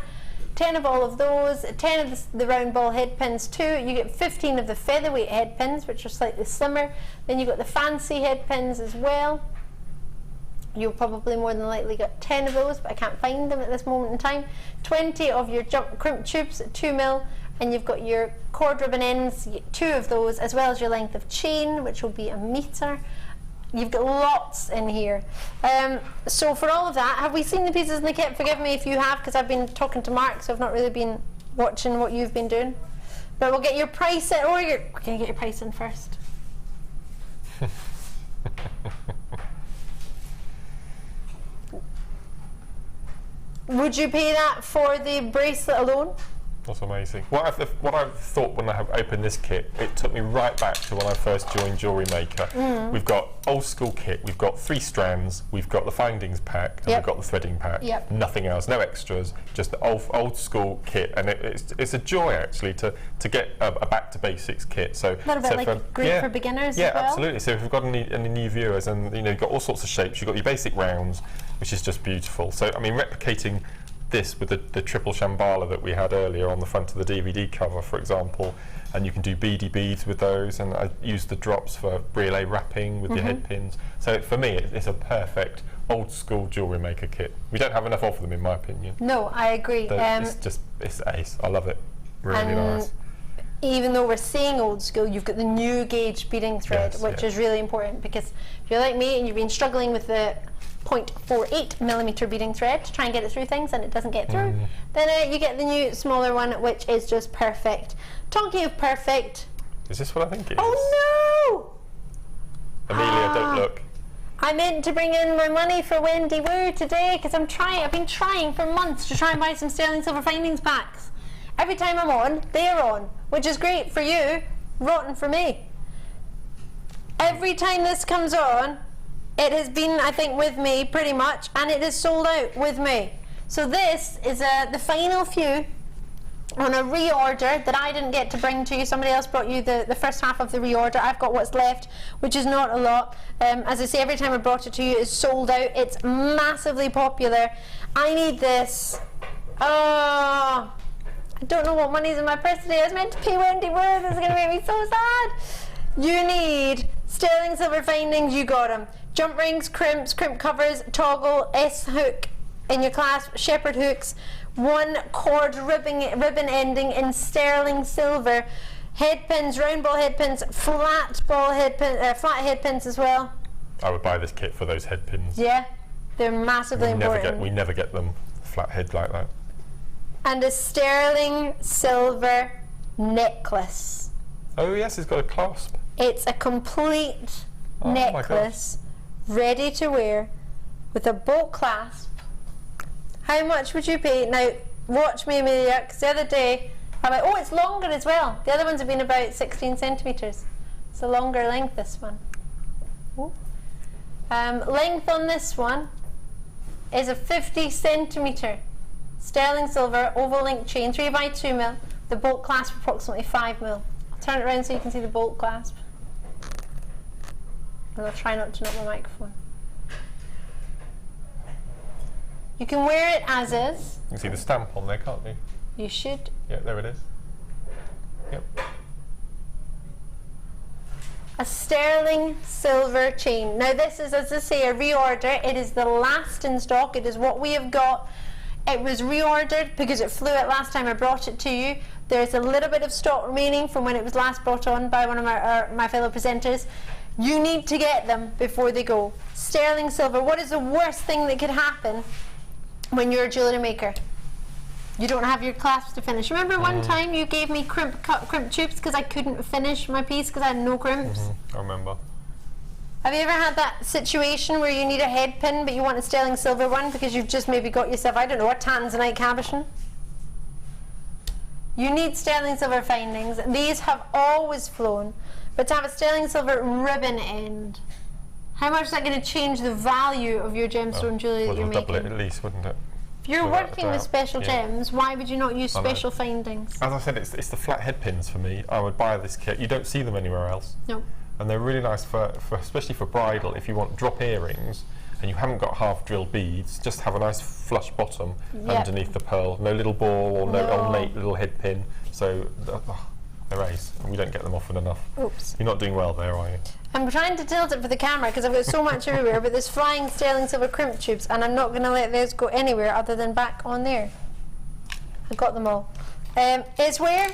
10 of all of those, 10 of the round ball head pins too. You get 15 of the featherweight head pins, which are slightly slimmer. Then you've got the fancy head pins as well. You'll probably more than likely get 10 of those, but I can't find them at this moment in time. 20 of your jump crimp tubes, 2 mil, and you've got your cord ribbon ends, you get 2 of those, as well as your length of chain, which will be 1 metre. You've got lots in here. So for all of that, have we seen the pieces in the kit? Forgive me if you have, because I've been talking to Mark, so I've not really been watching what you've been doing. But we'll get your price in, or we're going to get your price in first. Would you pay that for the bracelet alone? That's amazing. What I've thought when I have opened this kit, it took me right back to when I first joined Jewellery Maker. We've got old school kit, we've got 3 strands, we've got the findings pack, and we've got the threading pack. Nothing else, no extras, just the old school kit. And it's a joy actually to get a back to basics kit. So a little bit like great for beginners as well. Yeah, absolutely. So if you've got any new viewers, and you've got all sorts of shapes, you've got your basic rounds, which is just beautiful. So I mean, replicating this with the triple shambhala that we had earlier on the front of the DVD cover, for example, and you can do beady beads with those, and I use the drops for brile wrapping with your head pins. So for me, it's a perfect old school Jewellery Maker kit. We don't have enough of them, in my opinion. No, I agree. It's ace. I love it. Really nice. Even though we're saying old school, you've got the new gauge beading thread, which is really important, because if you're like me and you've been struggling with the 0.48mm beading thread to try and get it through things and it doesn't get through, then you get the new smaller one, which is just perfect. Talking of perfect, is this what I think it is? Oh no! Amelia, don't look. I meant to bring in my money for Wendy Woo today, because I've been trying for months to try and buy some sterling silver findings packs. Every time I'm on, they're on, which is great for you, rotten for me. Every time this comes on, it has been, I think, with me pretty much, and it is sold out with me. So this is the final few on a reorder that I didn't get to bring to you. Somebody else brought you the first half of the reorder. I've got what's left, which is not a lot. As I say, every time I brought it to you, it's sold out. It's massively popular. I need this. Oh, I don't know what money's in my purse today. I was meant to pay Wendy Woo. This is going to make me so sad. You need sterling silver findings. You got them. Jump rings, crimps, crimp covers, toggle, S-hook in your clasp, shepherd hooks, 1 cord ribbon ending in sterling silver, head pins, round ball head pins, flat head pins as well. I would buy this kit for those head pins. Yeah, they're massively important. We never get them flat head like that. And a sterling silver necklace. Oh yes, it's got a clasp. It's a complete necklace, ready to wear, with a bolt clasp. How much would you pay? Now, watch me, Amelia, because the other day, I'm like, oh, it's longer as well. The other ones have been about 16 centimetres. It's a longer length, this one. Length on this one is a 50 centimetre sterling silver oval link chain, 3x2mm, the bolt clasp approximately 5mm. I'll turn it around so you can see the bolt clasp. And I'll try not to knock my microphone. You can wear it as is. You can see the stamp on there, can't you? You should. Yeah, there it is. Yep. A sterling silver chain. Now this is, as I say, a reorder. It is the last in stock. It is what we have got. It was reordered because it flew out last time I brought it to you. There's a little bit of stock remaining from when it was last brought on by one of my fellow presenters. You need to get them before they go. Sterling silver. What is the worst thing that could happen when you're a jewellery maker? You don't have your clasps to finish. Remember one time you gave me crimp tubes because I couldn't finish my piece because I had no crimps? I remember. Have you ever had that situation where you need a head pin but you want a sterling silver one because you've just maybe got yourself, I don't know, a tanzanite cabochon? You need sterling silver findings. These have always flown, but to have a sterling silver ribbon end, how much is that going to change the value of your gemstone jewellery that you're making? Double it at least, wouldn't it? If you're working with special gems, why would you not use special findings? As I said, it's the flat head pins for me. I would buy this kit. You don't see them anywhere else. No. And they're really nice for especially for bridal. If you want drop earrings and you haven't got half drilled beads, just have a nice flush bottom underneath the pearl. No little ball or no ornate little head pin. So they're ace. And we don't get them often enough. Oops. You're not doing well there, are you? I'm trying to tilt it for the camera because I've got so much everywhere, but there's flying sterling silver crimp tubes and I'm not going to let those go anywhere other than back on there. I've got them all. It's where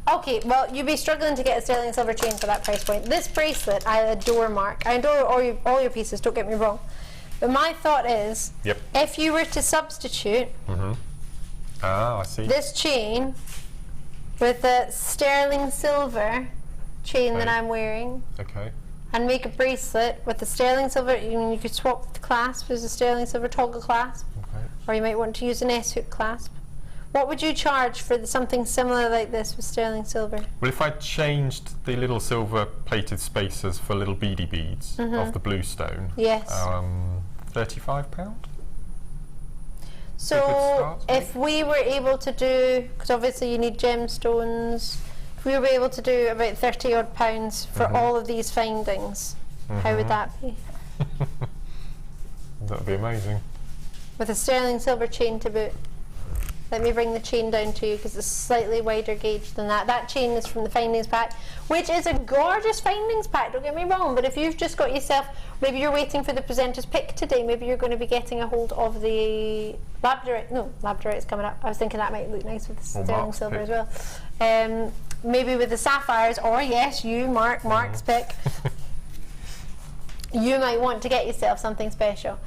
Okay, well, you'd be struggling to get a sterling silver chain for that price point. This bracelet, I adore, Mark. I adore all your pieces, don't get me wrong. But my thought is, if you were to substitute I see. this chain with the sterling silver chain that I'm wearing, and make a bracelet with the sterling silver, you could swap the clasp as a sterling silver toggle clasp, or you might want to use an S-hook clasp. What would you charge for something similar like this with sterling silver? Well, if I changed the little silver plated spacers for little beady beads of the blue stone, £35. So if we were able to do, because obviously you need gemstones, if we were able to do about £30 odd for all of these findings, how would that be? That would be amazing. With a sterling silver chain to boot. Let me bring the chain down to you because it's slightly wider gauge than that. That chain is from the findings pack, which is a gorgeous findings pack, don't get me wrong, but if you've just got yourself, maybe you're waiting for the presenter's pick today, maybe you're going to be getting a hold of the labradorite. No, labradorite's coming up. I was thinking that might look nice with the sterling silver as well. Maybe with the sapphires, or yes, you, Mark's pick. You might want to get yourself something special.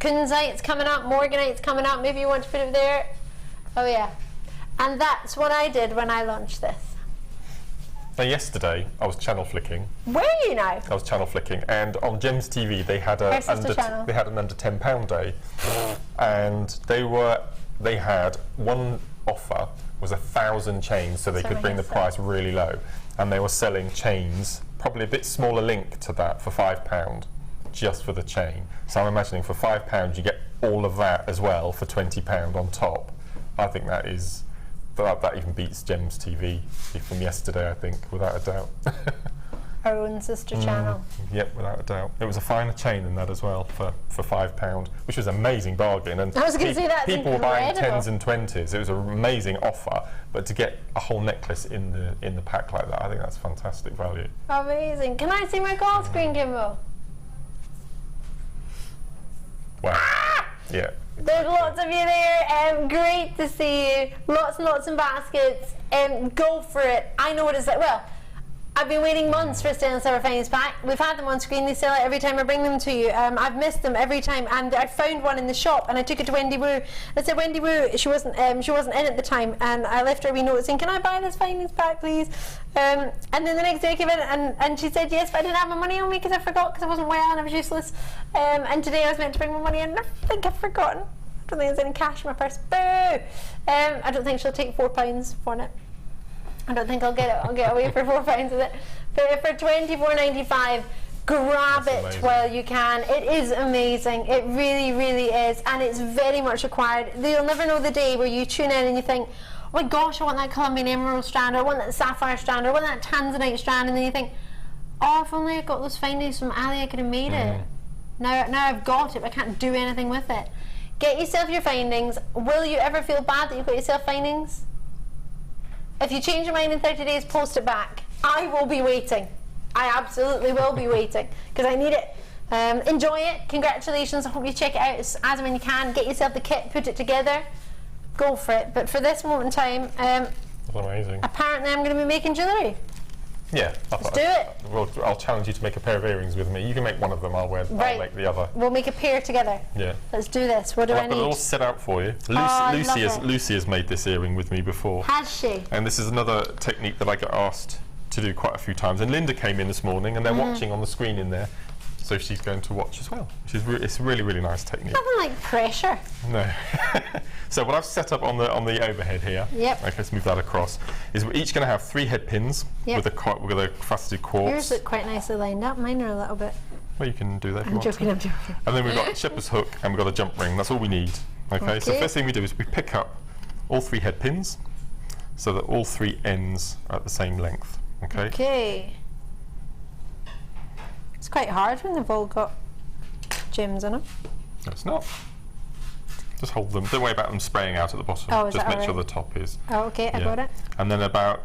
Kunzite's coming up, Morganite's coming up, maybe you want to put it there. Oh yeah. And that's what I did when I launched this. Now yesterday I was channel flicking. Were you now? I was channel flicking, and on Gems TV they had an under £10 day, and they had one offer was 1,000 chains, so they could bring the price really low, and they were selling chains, probably a bit smaller link to that, for £5. Just for the chain. So I'm imagining for £5 you get all of that as well for £20 on top. I think that is, that even beats Gems TV from yesterday, I think, without a doubt. Our own sister channel. Yep, without a doubt. It was a finer chain than that as well for £5, which was an amazing bargain. And I was going to say that's people were buying 10s and 20s. It was an amazing offer, but to get a whole necklace in the pack like that, I think that's fantastic value. Amazing. Can I see my call screen, Kimbo? Wow. Yeah. There's lots of you there. Great to see you. Lots and lots of baskets. Go for it. I know what it's like. Well, I've been waiting months for a sterling silver findings pack. We've had them on screen. They sell it every time I bring them to you. I've missed them every time, and I found one in the shop, and I took it to Wendy Wu. I said, Wendy Wu, she wasn't in at the time, and I left her a wee note saying, can I buy this findings pack, please? And then the next day I came in, and she said yes, but I didn't have my money on me because I forgot, because I wasn't well and I was useless. And today I was meant to bring my money in, and I think I've forgotten. I don't think there's any cash in my purse. Boo! I don't think she'll take £4 for it. I don't think I'll get away for £4 with it. But for £24.95, grab it while you can. It is amazing. It really, really is, and it's very much required. You'll never know the day where you tune in and you think, oh my gosh, I want that Colombian emerald strand, or I want that sapphire strand, or I want that tanzanite strand, and then you think, oh, if only I got those findings from Ali, I could have made it. Now I've got it, but I can't do anything with it. Get yourself your findings. Will you ever feel bad that you've got yourself findings? If you change your mind in 30 days, post it back. I will be waiting. I absolutely will be waiting, because I need it. Enjoy it. Congratulations. I hope you check it out as and when you can. Get yourself the kit, put it together, go for it. But for this moment in time, amazing. Apparently I'm going to be making jewellery. Yeah. Let's do it. Well, I'll challenge you to make a pair of earrings with me. You can make one of them, I'll make the other. We'll make a pair together. Yeah. Let's do this. What do I need? I've got it all set out for you. Lucy has made this earring with me before. Has she? And this is another technique that I get asked to do quite a few times. And Linda came in this morning, and they're watching on the screen in there. So she's going to watch as well. It's a really, really nice technique. Nothing like pressure. No. So what I've set up on the overhead here, okay, let's move that across, is we're each going to have 3 head pins with a faceted quartz. Yours look quite nicely lined up. Mine are a little bit. Well, you can do that if you want to. I'm joking. And then we've got a shepherd's hook, and we've got a jump ring. That's all we need. Okay. So the first thing we do is we pick up all 3 head pins, so that all 3 ends are at the same length. Okay. Okay. It's quite hard when they've all got gems in them. No, it's not. Just hold them. Don't worry about them spraying out at the bottom. Oh, is just that make sure right? the top is. Oh, okay, I got it. And then about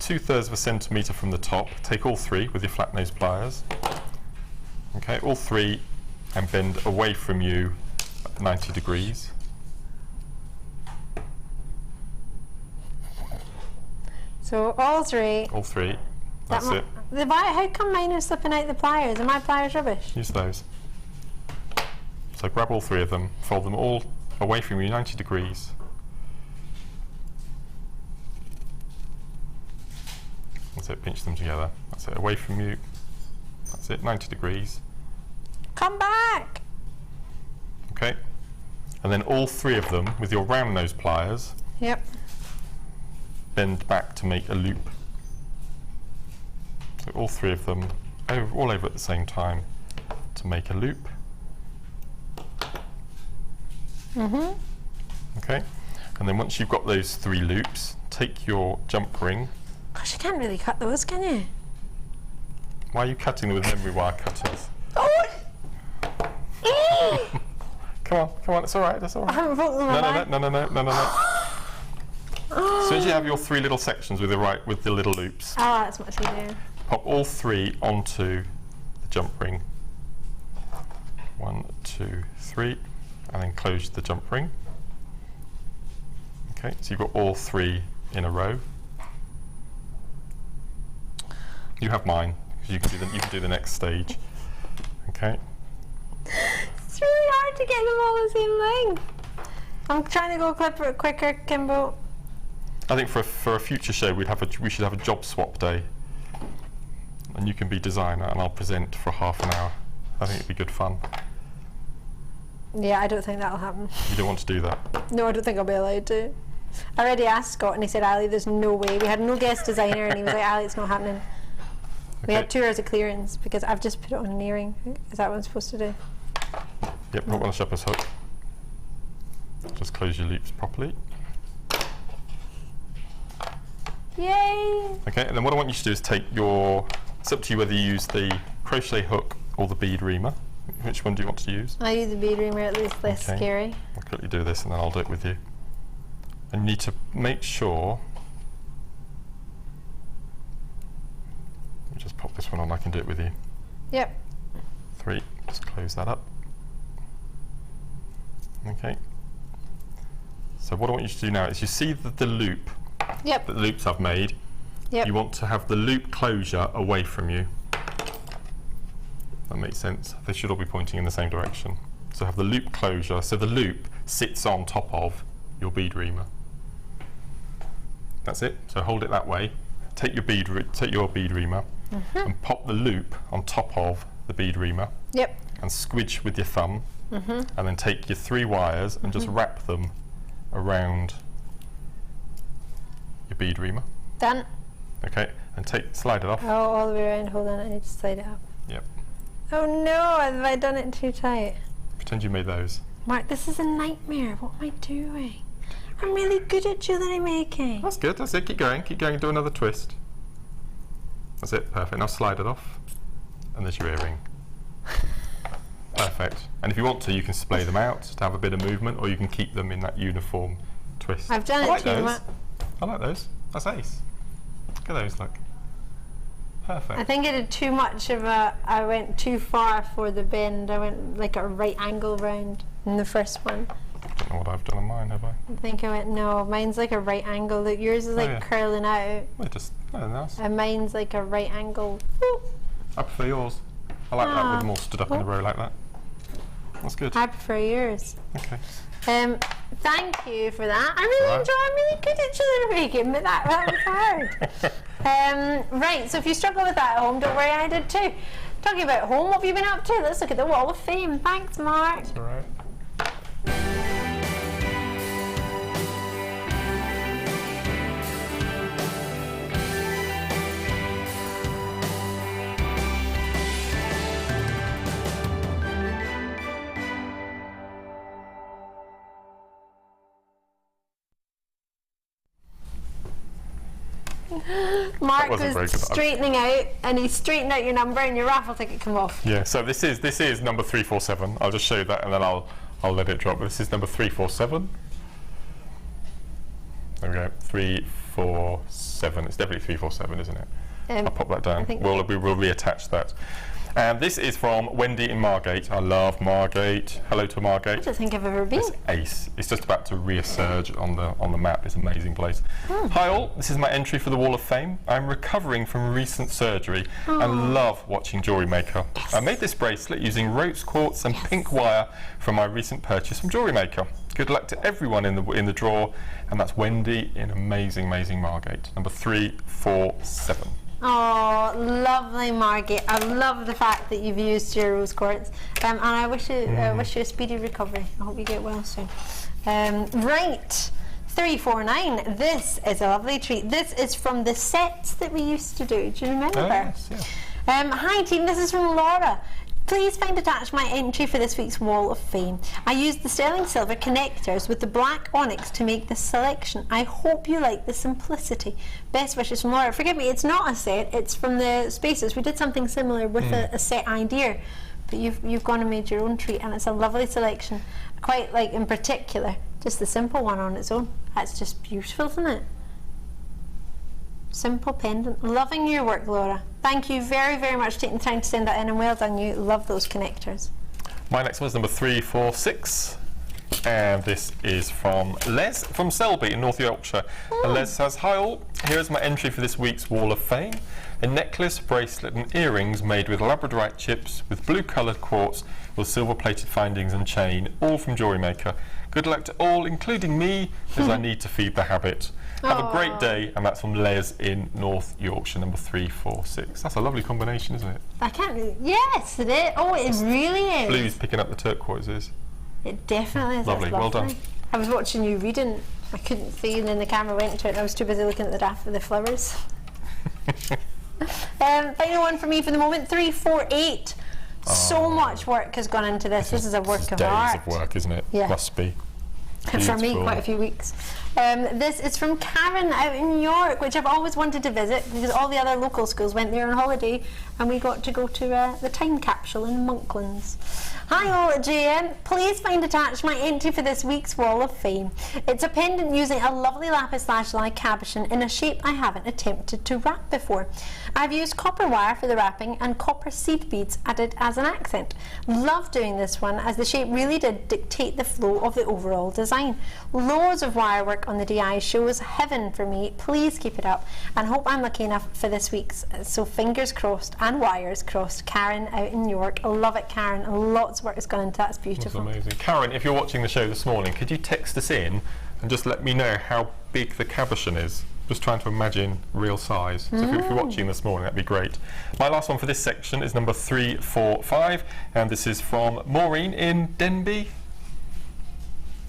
2/3 of a centimetre from the top, take all 3 with your flat nose pliers. Okay, all 3, and bend away from you at 90 degrees. So all three. All three. That's it. How come mine are slipping out the pliers? Are my pliers rubbish? Use those. So grab all three of them, fold them all away from you 90 degrees. That's it, pinch them together. That's it, away from you. That's it, 90 degrees. Come back! Okay. And then all three of them, with your round nose pliers, Yep. bend back to make a loop. So all three of them, all over at the same time, to make a loop. Okay. And then once you've got those three loops, take your jump ring. Gosh, you can't really cut those, can you? Why are you cutting them with memory wire cutters? Oh! Come on, it's all right, that's all I right. haven't broken them back. No. As soon as you have your three little sections with the little loops, Oh, that's much easier. pop all three onto the jump ring. 1, 2, 3, and then close the jump ring. Okay, so you've got all three in a row. You have mine, because you can do the next stage. Okay. It's really hard to get them all the same length. I'm trying to go quicker, Kimbo. I think for a future show we should have a job swap day, and you can be designer and I'll present for half an hour. I think it'd be good fun. Yeah, I don't think that'll happen. You don't want to do that? No, I don't think I'll be allowed to. I already asked Scott and he said, Ali, there's no way. We had no guest designer and he was like, Ali, it's not happening. We had 2 hours of clearance because I've just put it on an earring. Is that what I'm supposed to do? Yep, put on a shepherd's hook. Just close your loops properly. Yay! Okay, and then what I want you to do is take your, it's up to you whether you use the crochet hook or the bead reamer. Which one do you want to use? I use the bead reamer, at least less scary. I'll quickly do this and then I'll do it with you. And you need to make sure, let me just pop this one on, I can do it with you. Yep. 3, just close that up. Okay. So what I want you to do now is you see the loop, Yep. the loops I've made. Yep. You want to have the loop closure away from you. That makes sense. They should all be pointing in the same direction. So have the loop closure, so the loop sits on top of your bead reamer. That's it. So hold it that way. Take your bead reamer and pop the loop on top of the bead reamer. Yep. And squidge with your thumb. And then take your 3 wires and just wrap them around your bead reamer. Done. Okay, and slide it off. Oh, all the way around. Hold on, I need to slide it up. Yep. Oh no, have I done it too tight? Pretend you made those. Mark, this is a nightmare. What am I doing? I'm really good at jewellery making. That's good, that's it. Keep going, and do another twist. That's it, perfect. Now slide it off. And there's your earring. Perfect. And if you want to, you can splay them out to have a bit of movement, or you can keep them in that uniform twist. I've done it too much. I like those. That's ace. Look at those, look. Perfect. I think I did too much of I went too far for the bend. I went like a right angle round in the first one. I don't know what I've done on mine, have I? I think I went, no, mine's like a right angle. Look, yours is like curling out. Well, just, nice. And mine's like a right angle. Woo. I prefer yours. I like that with them all stood up in a row like that. That's good. I prefer yours. Okay. Thank you for that. I'm really good at jewellery making, but that was hard. Right, so if you struggle with that at home, don't worry, I did too. Talking about home, what have you been up to? Let's look at the Wall of Fame. Thanks, Mark. That's all right. Mark was straightening out, and he straightened out your number, and your raffle ticket come off. Yeah. So this is number 347. I'll just show you that, and then I'll let it drop. But this is number 347. There we go. 347. It's definitely 347, isn't it? I'll pop that down. we will reattach that. And this is from Wendy in Margate. I love Margate. Hello to Margate. I don't think I've ever been. It's ace. It's just about to resurge on the map. It's an amazing place. Hi all, this is my entry for the Wall of Fame. I'm recovering from recent surgery and love watching Jewellery Maker. Yes. I made this bracelet using rose quartz and pink wire from my recent purchase from Jewellery Maker. Good luck to everyone in the draw, and that's Wendy in amazing Margate. Number 347. Oh, lovely, Margate. I love the fact that you've used your rose quartz, and I wish you a speedy recovery. I hope you get well soon. Right, 349. This is a lovely treat. This is from the sets that we used to do. Do you remember? Oh, yes, yeah. Hi team, this is from Laura. Please find attached my entry for this week's Wall of Fame. I used the sterling silver connectors with the black onyx to make this selection. I hope you like the simplicity. Best wishes from Laura. Forgive me, it's not a set, it's from the spaces. We did something similar with a set idea, but you've gone and made your own treat, and it's a lovely selection. I quite like, in particular, just the simple one on its own. That's just beautiful, isn't it? Simple pendant. Loving your work, Laura. Thank you very much for taking the time to send that in, and well done, you. Love those connectors. My next one is number 346, and this is from Les from Selby in North Yorkshire. And Les says, hi all, here is my entry for this week's Wall of Fame. A necklace, bracelet and earrings made with labradorite chips with blue coloured quartz with silver plated findings and chain, all from Jewellery Maker. Good luck to all, including me, as I need to feed the habit. Have a great day, and that's from Les in North Yorkshire, number 346. That's a lovely combination, isn't it? I can't. Yes, it is. Oh, it really is. Blue's picking up the turquoises. It definitely is. Lovely, well done. I was watching you reading. I couldn't see, and then the camera went to it, and I was too busy looking at the draft of the flowers. Final one for me for the moment, 348. So much work has gone into this. This is a work of art. Days of work, isn't it? Yeah. Must be. For me, quite a few weeks. This is from Karen out in York, which I've always wanted to visit because all the other local schools went there on holiday, and we got to go to the time capsule in Monklands. Hi all at JM, please find attached my entry for this week's Wall of Fame. It's a pendant using a lovely lapis lazuli cabochon in a shape I haven't attempted to wrap before. I've used copper wire for the wrapping and copper seed beads added as an accent. Love doing this one as the shape really did dictate the flow of the overall design. Loads of wire work on the DI shows heaven for me. Please keep it up, and hope I'm lucky enough for this week's. So fingers crossed and wires crossed. Karen out in York. I love it, Karen. Lots of work has gone into that. It's beautiful. That's amazing. Karen, if you're watching the show this morning, could you text us in and just let me know how big the cabochon is? Just trying to imagine real size. So if you're watching this morning, that'd be great. My last one for this section is number 345, and this is from Maureen in Denby.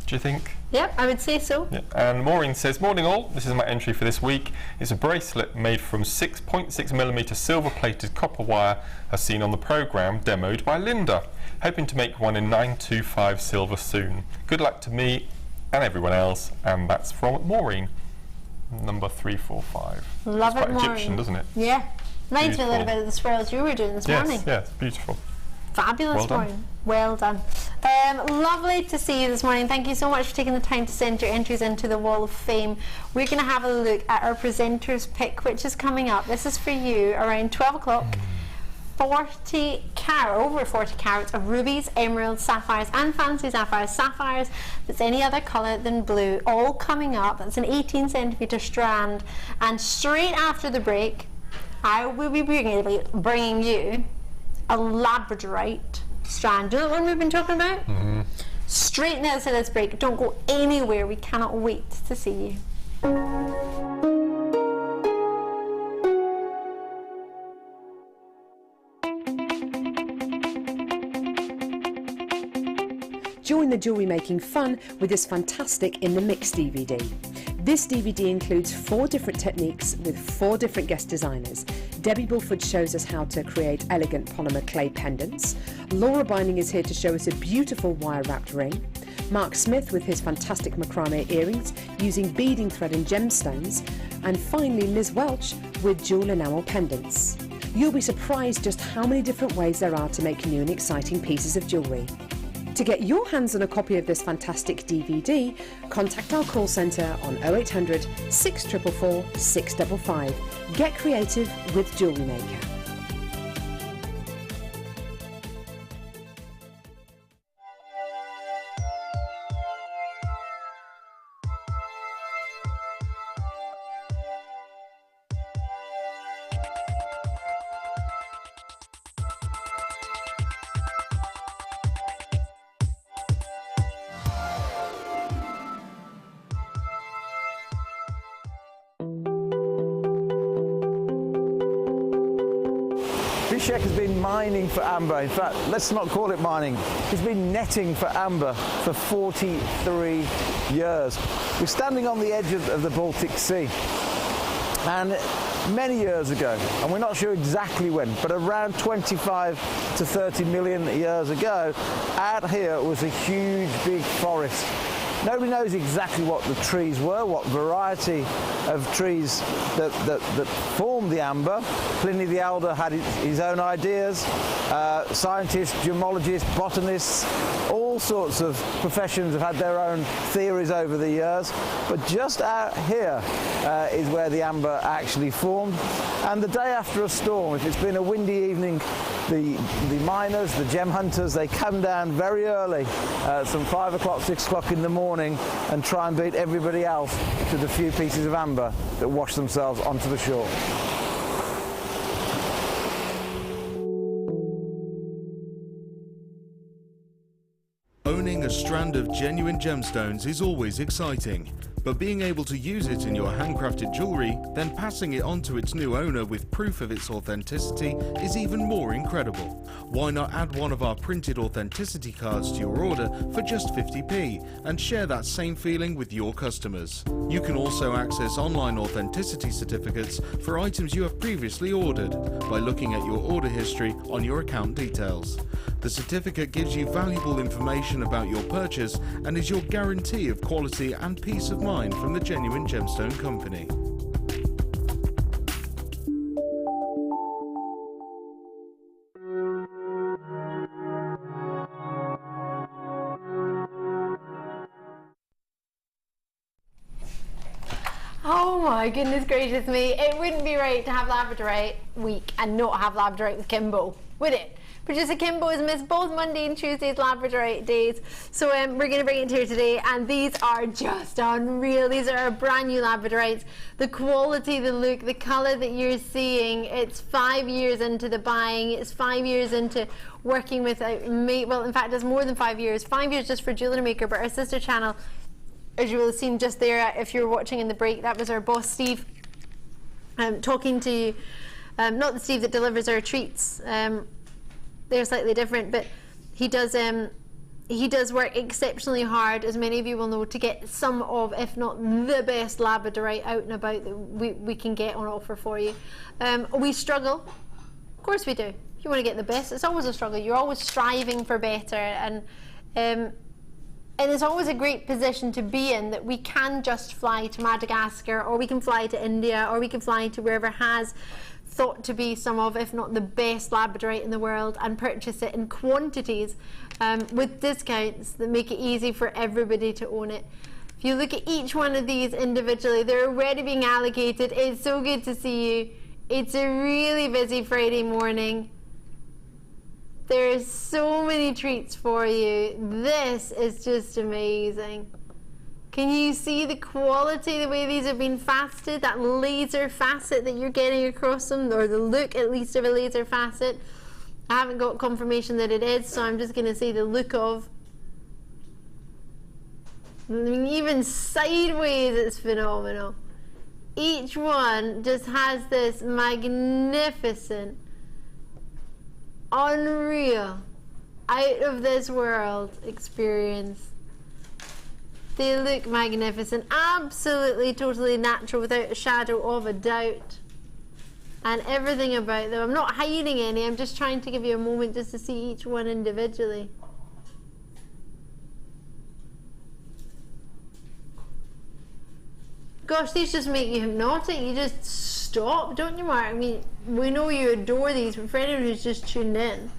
Do you think? Yep, I would say so. Yeah. And Maureen says, morning all, this is my entry for this week. It's a bracelet made from 6.6mm silver plated copper wire as seen on the programme demoed by Linda. Hoping to make one in 925 silver soon. Good luck to me and everyone else, and that's from Maureen, number 345. Love it's it, quite Maureen. Egyptian, doesn't it? Yeah. Reminds me a little Beautiful. bit of the swirls you were doing this morning. Yes, beautiful. Fabulous, Well done. Maureen. Well done. Lovely to see you this morning. Thank you so much for taking the time to send your entries into the Wall of Fame. We're going to have a look at our presenter's pick, which is coming up. This is for you around 12 o'clock. 40 carat, over 40 carats of rubies, emeralds, sapphires and fancy sapphires. Sapphires that's any other colour than blue, all coming up. That's an 18cm strand, and straight after the break I will be bringing you a labradorite strand. Do you know the one we've been talking about? Straight in the other side of this break. Don't go anywhere, we cannot wait to see you. Join the jewellery making fun with this fantastic In the Mix DVD. This DVD includes 4 different techniques with 4 different guest designers. Debbie Bulford shows us how to create elegant polymer clay pendants. Laura Binding is here to show us a beautiful wire-wrapped ring. Mark Smith with his fantastic macrame earrings using beading thread and gemstones. And finally Liz Welch with jewel enamel pendants. You'll be surprised just how many different ways there are to make new and exciting pieces of jewellery. To get your hands on a copy of this fantastic DVD, contact our call centre on 0800 644 655. Get creative with Jewellery Maker. Vishek has been mining for amber. In fact, let's not call it mining. He's been netting for amber for 43 years. We're standing on the edge of the Baltic Sea. And many years ago, and we're not sure exactly when, but around 25 to 30 million years ago, out here was a huge big forest. Nobody knows exactly what the trees were, what variety of trees that formed the amber. Pliny the Elder had his own ideas. Scientists, gemologists, botanists, all sorts of professions have had their own theories over the years. But just out here is where the amber actually formed. And the day after a storm, if it's been a windy evening, the miners, the gem hunters, they come down very early, some 5 o'clock, 6 o'clock in the morning, and try and beat everybody else to the few pieces of amber that wash themselves onto the shore. Owning a strand of genuine gemstones is always exciting, but being able to use it in your handcrafted jewellery, then passing it on to its new owner with proof of its authenticity is even more incredible. Why not add one of our printed authenticity cards to your order for just 50p and share that same feeling with your customers? You can also access online authenticity certificates for items you have previously ordered by looking at your order history on your account details. The certificate gives you valuable information about your purchase and is your guarantee of quality and peace of mind from the Genuine Gemstone Company. Oh my goodness gracious me, it wouldn't be right to have Labradorite week and not have Labradorite with Kimbo, would it? Producer Kimbo has missed both Monday and Tuesday's Labradorite days, so we're going to bring it here today, and these are just unreal. These are our brand new Labradorites. The quality, the look, the colour that you're seeing, it's 5 years into the buying, it's 5 years into working with, well in fact it's more than 5 years, 5 years just for Jewellery Maker, but our sister channel, as you will have seen just there, if you were watching in the break, that was our boss Steve talking to, not the Steve that delivers our treats, they're slightly different, but he does work exceptionally hard, as many of you will know, to get some of, if not the best Labradorite out and about that we can get on offer for you. We struggle, of course we do. If you want to get the best, it's always a struggle. You're always striving for better, and it's always a great position to be in, that we can just fly to Madagascar, or we can fly to India, or we can fly to wherever has thought to be some of, if not the best Labradorite in the world, and purchase it in quantities with discounts that make it easy for everybody to own it. If you look at each one of these individually, they're already being allocated. It's so good to see you. It's a really busy Friday morning. There's so many treats for you. This is just amazing. Can you see the quality, the way these have been faceted, that laser facet that you're getting across them, or the look at least of a laser facet? I haven't got confirmation that it is, so I'm just going to say the look of. I mean, even sideways it's phenomenal. Each one just has this magnificent, unreal, out of this world experience. They look magnificent, absolutely, totally natural, without a shadow of a doubt. And everything about them, I'm not hiding any, I'm just trying to give you a moment just to see each one individually. Gosh, these just make you hypnotic. You just stop, don't you, Mark? I mean, we know you adore these, but for anyone who's just tuned in,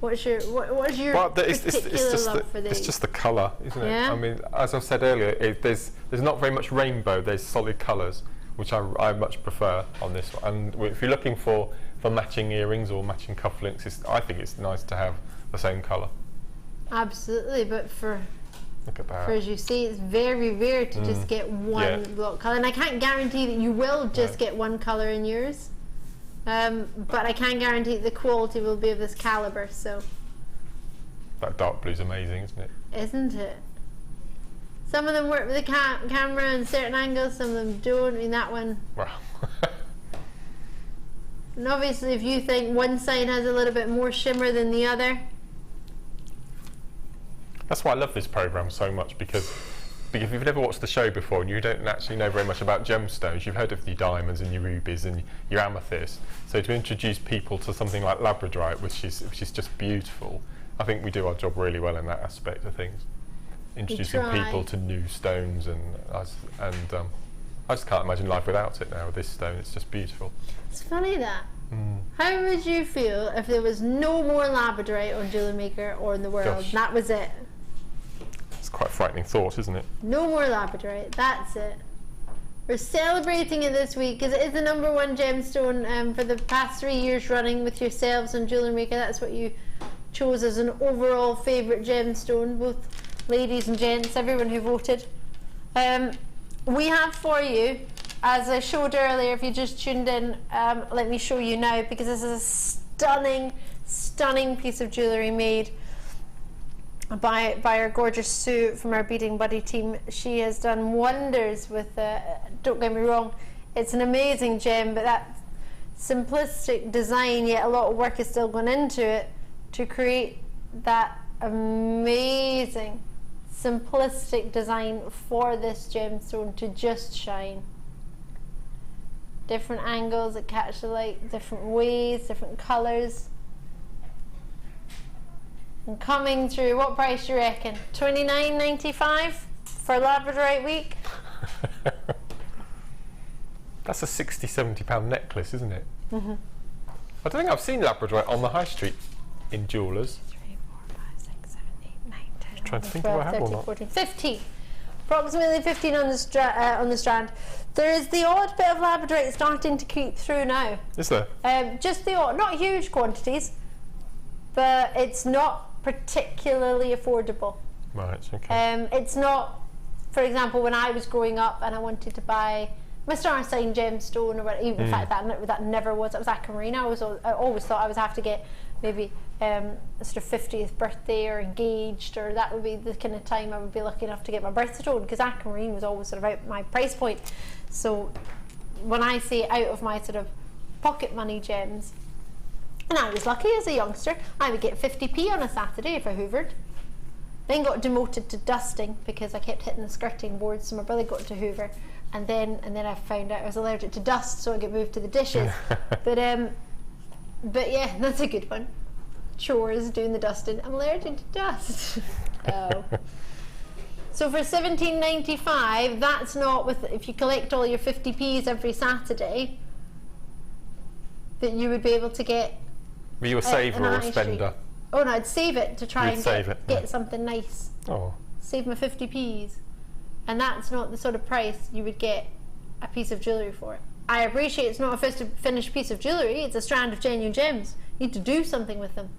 what's your particular love for these? It's just the colour, isn't it? Yeah. I mean, as I've said earlier, there's not very much rainbow. There's solid colours, which I much prefer on this one. And if you're looking for matching earrings or matching cufflinks, I think it's nice to have the same colour. Absolutely, but look at that. For, as you see, it's very rare to just get one block colour, and I can't guarantee that you will just get one colour in yours. But I can guarantee that the quality will be of this calibre. So that dark blue's amazing, isn't it? Isn't it? Some of them work with the camera in certain angles, some of them don't. I mean, that one. Wow. And obviously if you think one side has a little bit more shimmer than the other. That's why I love this programme so much, because if you've never watched the show before and you don't actually know very much about gemstones, you've heard of your diamonds and your rubies and your amethyst. So to introduce people to something like labradorite, which is just beautiful, I think we do our job really well in that aspect of things. Introducing people to new stones, and I just can't imagine life without it now with this stone. It's just beautiful. It's funny that. How would you feel if there was no more labradorite on Jewellery Maker or in the world? Gosh. That was it. It's quite a frightening thought, isn't it? No more labradorite. That's it. We're celebrating it this week because it is the #1 gemstone for the past 3 years running with yourselves on Jewellery Maker. That's what you chose as an overall favourite gemstone, both ladies and gents, everyone who voted. We have for you, as I showed earlier, if you just tuned in, let me show you now, because this is a stunning, stunning piece of jewellery made by our gorgeous Sue from our Beading Buddy team. She has done wonders with don't get me wrong, it's an amazing gem, but that simplistic design, yet a lot of work is still gone into it to create that amazing simplistic design for this gemstone to just shine. Different angles that catch the light, different ways, different colours. And coming through, what price do you reckon? $29.95 for Labradorite week? That's a £60–70 necklace, isn't it? I don't think I've seen Labradorite on the high street in jewellers. 3, 4, 5, 6, 7, 8, 9, 10, Trying to think 12, if I have 13, or not. 14, 15. Approximately 15 on the strand. There is the odd bit of Labradorite starting to creep through now. Is there? Just the odd, not huge quantities, but it's not particularly affordable. Right, okay. It's not, for example, when I was growing up and I wanted to buy my star sign gemstone, or what, even in fact that never was. It was aquamarine. I always thought I would have to get maybe a sort of 50th birthday or engaged, or that would be the kind of time I would be lucky enough to get my birthstone, because aquamarine was always sort of out my price point. So when I say out of my sort of pocket money gems, and I was lucky as a youngster, I would get 50p on a Saturday if I hoovered. Then got demoted to dusting because I kept hitting the skirting board, so my brother got to hoover, and then I found out I was allergic to dust, so I got moved to the dishes. But yeah, that's a good one. Chores, doing the dusting. I'm allergic to dust. Oh. So for $17.95, that's not with, if you collect all your 50p's every Saturday, that you would be able to get. Were you a saver or a spender? Oh no, I'd save it to try You'd and get yeah. something nice. Oh. Save my 50p's. And that's not the sort of price you would get a piece of jewellery for it. I appreciate it's not a finished piece of jewellery, it's a strand of genuine gems. You need to do something with them.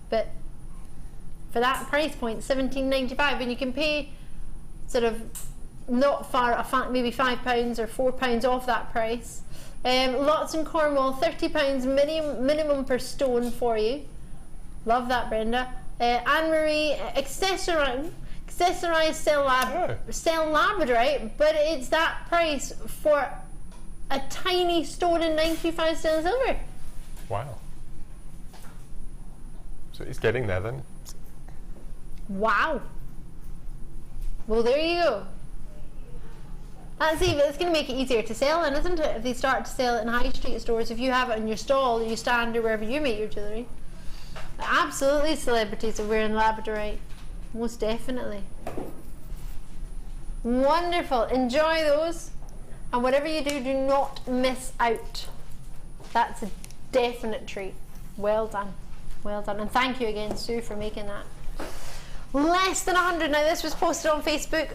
But for that price point, $17.95, and you can pay sort of not far, maybe £5 or £4 off that price. Lots in Cornwall, £30 minimum per stone for you. Love that, Brenda. Anne-Marie, accessorise, sell Labradorite, but it's that price for a tiny stone in 95 sterling silver. Wow. So it's getting there then. Wow. Well, there you go. That's going to make it easier to sell, then, isn't it? If they start to sell it in high street stores, if you have it in your stall, or you stand, or wherever you make your jewellery. Absolutely, celebrities are wearing Labradorite. Most definitely. Wonderful. Enjoy those. And whatever you do, do not miss out. That's a definite treat. Well done. Well done. And thank you again, Sue, for making that. Less than 100. Now, this was posted on Facebook.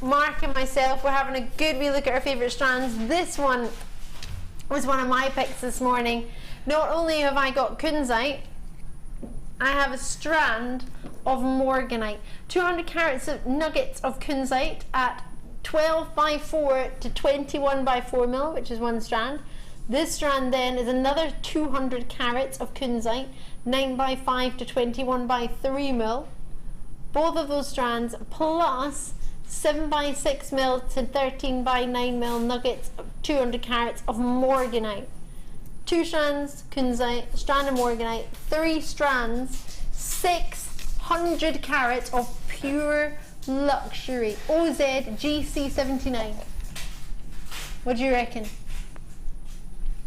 Mark and myself were having a good wee look at our favourite strands. This one was one of my picks this morning. Not only have I got kunzite, I have a strand of morganite. 200 carats of nuggets of kunzite at 12 by 4 to 21 by 4 mil, which is one strand. This strand then is another 200 carats of kunzite, 9 by 5 to 21 by 3 mil. Both of those strands plus 7 by 6 mil to 13 by 9 mil nuggets of 200 carats of morganite. 2 strands kunzite, strand of morganite, 3 strands, 600 carats of pure luxury OZ GC79. What do you reckon?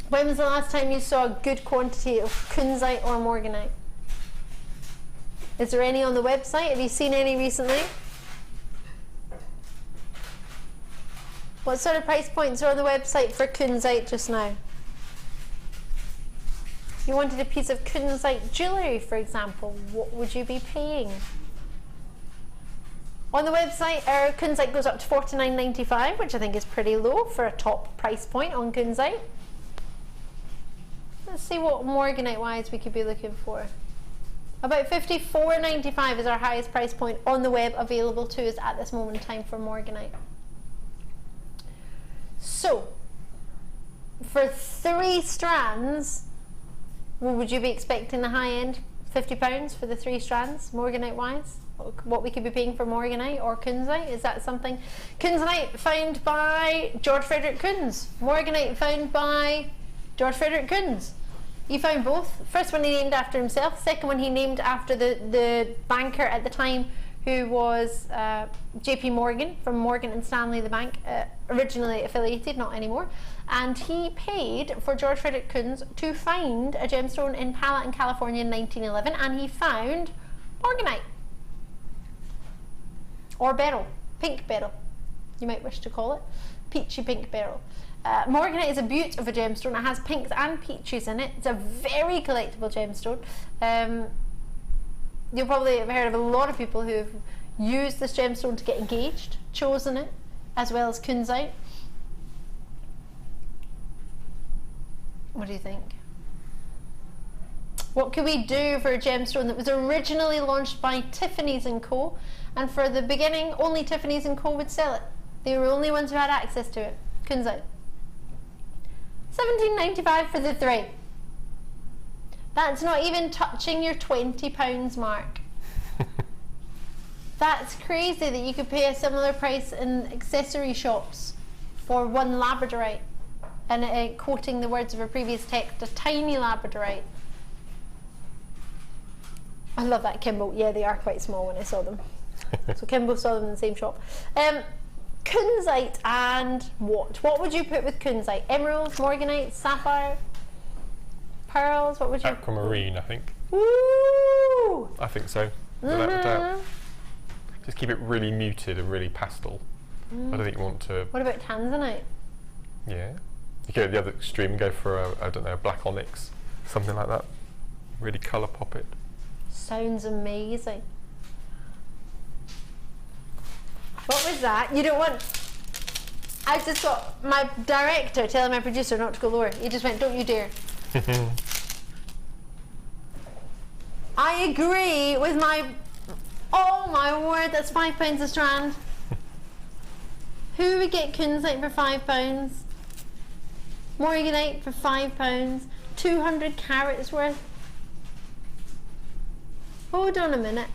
When was the last time you saw a good quantity of kunzite or morganite? Is there any on the website? Have you seen any recently? What sort of price points are on the website for kunzite just now? If you wanted a piece of kunzite jewellery, for example, what would you be paying? On the website, our kunzite goes up to $49.95, which I think is pretty low for a top price point on kunzite. Let's see what morganite wise we could be looking for. About $54.95 is our highest price point on the web available to us at this moment in time for morganite. So, for 3 strands, what would you be expecting the high end? £50 for the 3 strands, morganite wise? What we could be paying for morganite or kunzite? Is that something? Kunzite found by George Frederick Kunz. Morganite found by George Frederick Kunz. He found both. First one he named after himself. Second one he named after the banker at the time, who was JP Morgan from Morgan & Stanley, the bank, originally affiliated, not anymore. And he paid for George Frederick Kunz to find a gemstone in Pala in California in 1911, and he found morganite. Or beryl, pink beryl, you might wish to call it, peachy pink beryl. Morganite is a beaut of a gemstone. It has pinks and peaches in it. It's a very collectible gemstone. You'll probably have heard of a lot of people who have used this gemstone to get engaged, chosen it, as well as kunzite. What do you think? What could we do for a gemstone that was originally launched by Tiffany's & Co, and for the beginning only Tiffany's & Co would sell it? They were the only ones who had access to it. Kunzite. $17.95 for the 3. That's not even touching your £20 mark. That's crazy that you could pay a similar price in accessory shops for 1 labradorite. And quoting the words of a previous text, a tiny labradorite. I love that, Kimbo. Yeah, they are quite small when I saw them. So Kimbo saw them in the same shop. Kunzite and what? What would you put with kunzite? Emeralds, morganite, sapphire, pearls? What would you? Aquamarine, I think. Woo! I think so. Without a doubt. Just keep it really muted and really pastel. I don't think you want to. What about tanzanite? Yeah. You go to the other extreme and go for I don't know, a black onyx, something like that. Really colour pop it. Sounds amazing. What was that? You don't want... I just got my director telling my producer not to go lower. He just went, don't you dare. I agree with my... Oh my word, that's £5 a strand. Who would get kunzite for £5? Morganite for £5? 200 carats worth? Hold on a minute.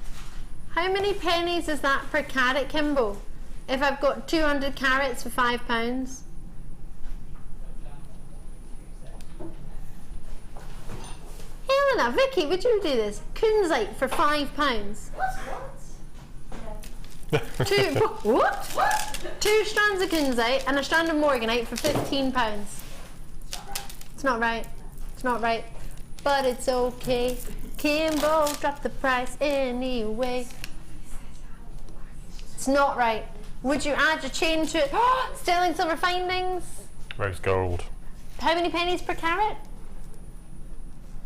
How many pennies is that per carat, Kimbo? If I've got 200 carats for £5? Helena, Vicky, would you do this? Kunzite for £5. What? 2 strands of kunzite and a strand of morganite for £15. It's not right. It's not right. But it's okay. Kimbo dropped the price anyway. It's not right. Would you add your chain to it? Sterling silver findings. Rose gold. How many pennies per carat?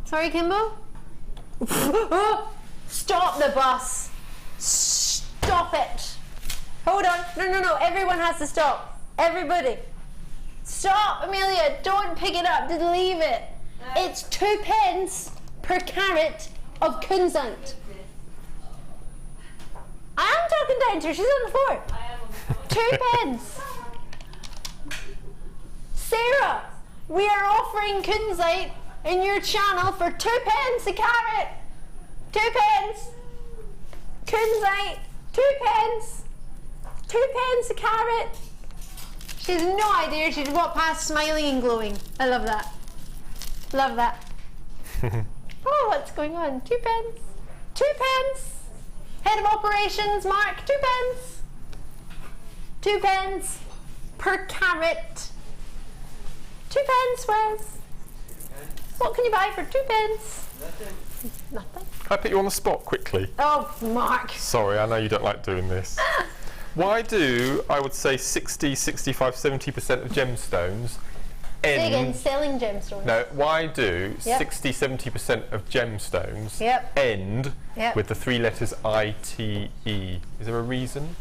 Sorry, Kimbo? Stop the bus. Stop it. Hold on. No. Everyone has to stop. Everybody. Stop, Amelia. Don't pick it up. Just leave it. It's 2 pence per carat of kunzite. I am talking down to her. She's on the floor. 2 pence. Sarah, we are offering kunzite in your channel for 2 pence a carat. 2 pence. Kunzite. 2 pence. 2 pence a carat. She has no idea. She just walked past smiling and glowing. I love that. Love that. Oh, what's going on? 2 pence. 2 pence. Head of operations, Mark. 2 pence. 2 pence per carat. 2 pence, Wes. What can you buy for 2 pence? Nothing. Can I put you on the spot quickly? Oh, Mark. Sorry, I know you don't like doing this. Why do, I would say, 60, 65, 70% of gemstones Say again, end... selling gemstones. No, why do Yep. 60, 70% of gemstones Yep. end Yep. with the 3 letters I-T-E? Is there a reason?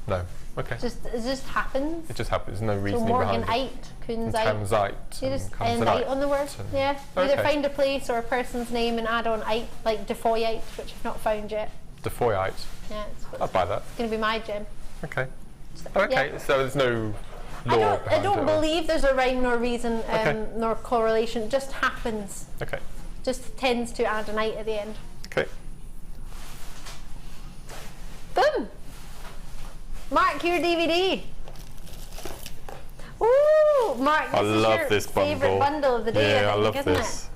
No. Okay. It just happens. It just happens. There's no So reasoning behind it. Morganite, And Kunzite. Tanzite. You and just end Kanzanite "ite" on the word. and- Yeah. Either Okay. find a place or a person's name and add on "ite," like Defoyite, which I've not found yet. Defoyite. Yeah, I'd buy that. it's going to be my gem. Okay. Okay, Yeah. so there's no I law don't behind it, or- believe there's a rhyme nor reason Okay. nor correlation. It just happens. Okay. Just tends to add an "ite" at the end. Okay. Boom! Mark your DVD. Ooh, Mark, this I is love your this bundle. favourite bundle of the day, Yeah, I think, love isn't this.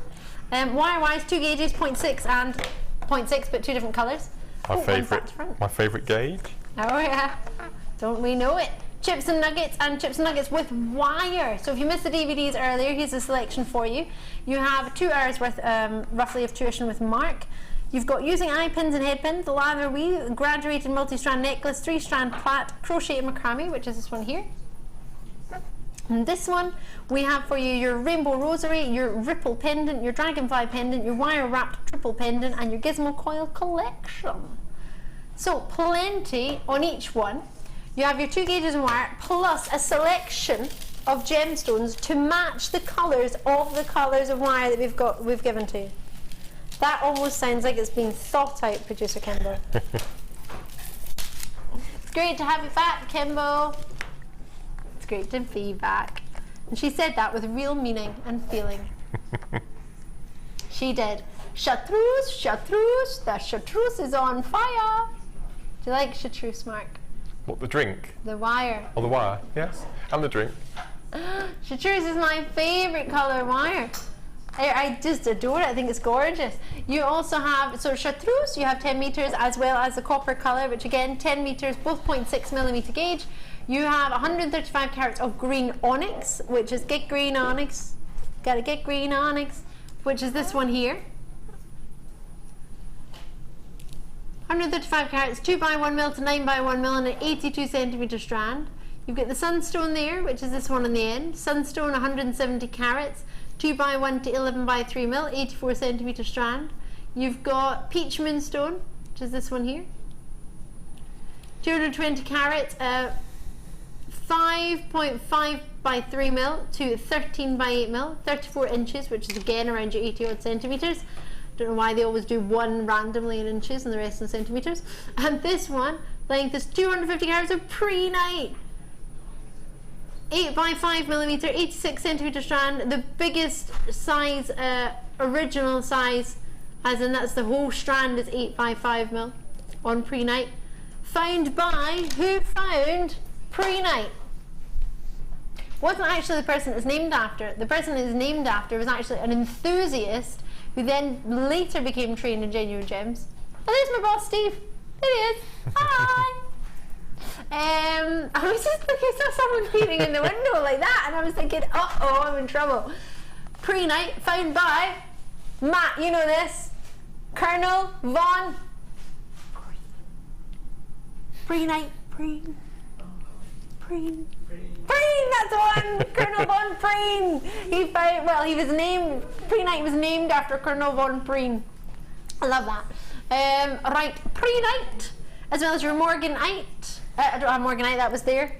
it? Wire-wise, 2 gauges, 0.6 and 0.6, but 2 different colours. My Ooh, favourite. front. My favourite gauge. Oh yeah, don't we know it? Chips and nuggets with wire. So if you missed the DVDs earlier, here's a selection for you. You have 2 hours worth, roughly, of tuition with Mark. You've got using eye pins and head pins, the lather weave, graduated multi-strand necklace, 3-strand plait, crochet and macrame, which is this one here. And this one, we have for you your rainbow rosary, your ripple pendant, your dragonfly pendant, your wire wrapped triple pendant, and your gizmo coil collection. So plenty on each one. You have your 2 gauges and wire, plus a selection of gemstones to match the colours of wire that we've given to you. That almost sounds like it's been thought out, producer Kimbo. It's great to have you back, Kimbo. It's great to be back. And she said that with real meaning and feeling. She did. Chartreuse, chartreuse, the chartreuse is on fire. Do you like chartreuse, Mark? What, the drink? The wire. Or the wire? Yes. And the drink. Chartreuse is my favourite colour wire. I just adore it. I think it's gorgeous. You also have, so chartreuse, you have 10 metres as well as the copper colour, which again, 10 metres, both 0.6mm gauge. You have 135 carats of green onyx, which is get green onyx. Gotta get green onyx, which is this one here. 135 carats, 2x1mm to 9x1mm, and an 82cm strand. You've got the sunstone there, which is this one on the end. Sunstone, 170 carats, 2x1 to 11x3mm, 84cm strand. You've got peach moonstone, which is this one here. 220 carats, 5.5x3mm to 13x8mm, 34 inches, which is again around your 80 odd centimetres. Don't know why they always do one randomly in inches and the rest in centimetres. And this one, length is 250 carats of pre-night. 8x5mm, 86cm strand. The biggest size, original size, as in that's the whole strand, is 8x5mm on pre-night. Found by, who found pre-night? Wasn't actually the person it's named after. The person it's named after was actually an enthusiast who then later became trained in genuine gems. Oh, there's my boss, Steve. There he is. Hi. I was just looking, I saw someone peeping in the window like that, and I was thinking, uh-oh, I'm in trouble. Pre-night, found by Matt, you know this, Colonel Von Pre-night, Preen, that's the one! Colonel Von Preen! He found, well, he was named, Pre-night was named after Colonel Von Preen. I love that. Right, Pre-night, as well as your Morganite. I don't have Morganite, that was there.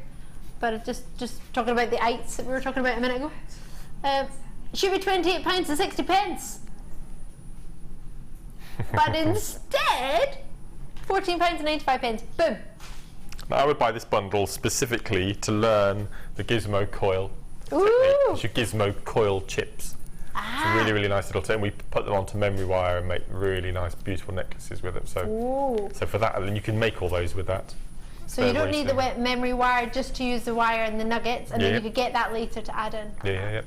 But just talking about the ites that we were talking about a minute ago. Should be £28 and 60 pence. But instead, £14 and 95 pence. Boom. Now, I would buy this bundle specifically to learn the gizmo coil technique. Ooh. It's your gizmo coil chips. It's a really, really nice little tip. We put them onto memory wire and make really nice, beautiful necklaces with it. So, Ooh. so for that, and you can make all those with that. So you don't need the wet memory wire, just to use the wire and the nuggets, and then you could get that later to add in. Yeah.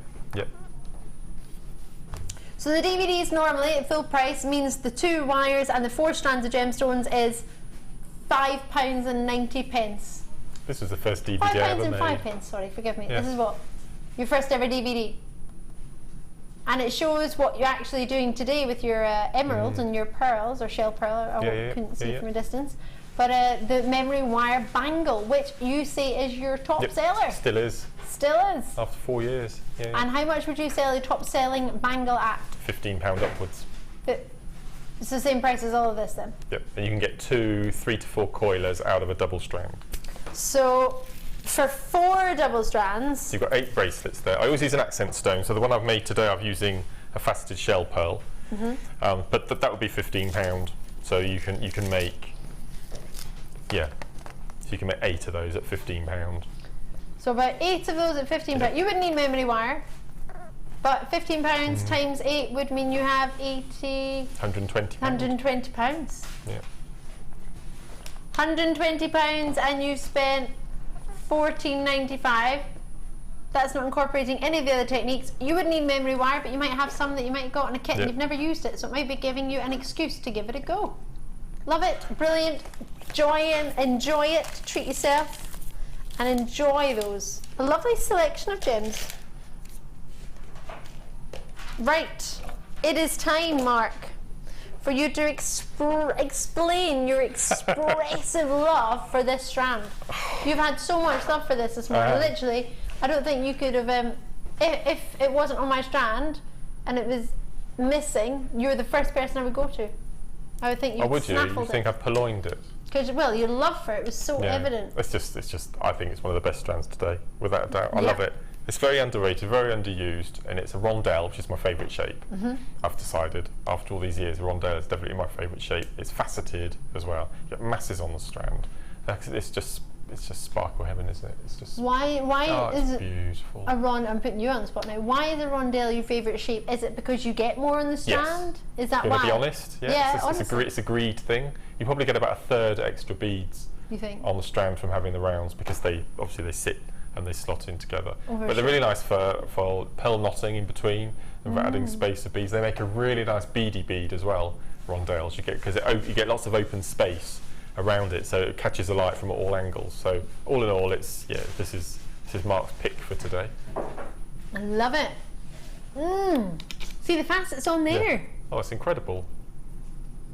So the DVDs normally at full price means the 2 wires and the 4 strands of gemstones is £5.90. This was the first DVD I ever made. £5.05, sorry, forgive me. Yeah. This is what? Your first ever DVD. And it shows what you're actually doing today with your emeralds and your pearls, or shell pearl, I couldn't see from a distance. But the memory wire bangle, which you say is your top seller. Still is. Still is. After 4 years. Yeah. And how much would you sell your top selling bangle at? £15 upwards. It's the same price as all of this then? Yep, and you can get 2 3 to 4 coilers out of a double strand. So for 4 double strands, So you've got 8 bracelets there. I always use an accent stone, so the one I've made today I'm using a faceted shell pearl. But that would be £15. So you can make, so you can make 8 of those at £15. so about 8 of those at £15. You wouldn't need memory wire, but £15 times 8 would mean you have 80, £120. £120. Yeah. £120 and you've spent $14.95. That's not incorporating any of the other techniques. You would need memory wire, but you might have some that you might have got in a kit and you've never used it, so it might be giving you an excuse to give it a go. Love it, brilliant, enjoy it, treat yourself and enjoy those. A lovely selection of gems. Right, it is time, Mark, for you to explain your expressive love for this strand. You've had so much love for this morning. Literally, I don't think you could have, if it wasn't on my strand and it was missing, you're the first person I would go to. I would think you'd would you? You think I've purloined it? Because, well, your love for it was so evident. It's just, I think it's one of the best strands today, without a doubt. I love it. It's very underrated, very underused, and it's a rondelle, which is my favourite shape. I've decided, after all these years, a rondelle is definitely my favourite shape. It's faceted as well. You get masses on the strand. It's just sparkle heaven, isn't it? It's just why is it beautiful. I'm putting you on the spot now. Why is a rondelle your favourite shape? Is it because you get more on the strand? Yes. Is that why? why? To be honest, it's a greed thing. You probably get about 1/3 extra beads on the strand from having the rounds, because they sit and they slot in together. But they're really nice for pearl knotting in between and for adding space of beads. They make a really nice beady bead as well, rondelles. You get, because you get lots of open space around it, so it catches the light from all angles. So all in all, this is Mark's pick for today. I love it. See the facets on there. Yeah. Oh, it's incredible.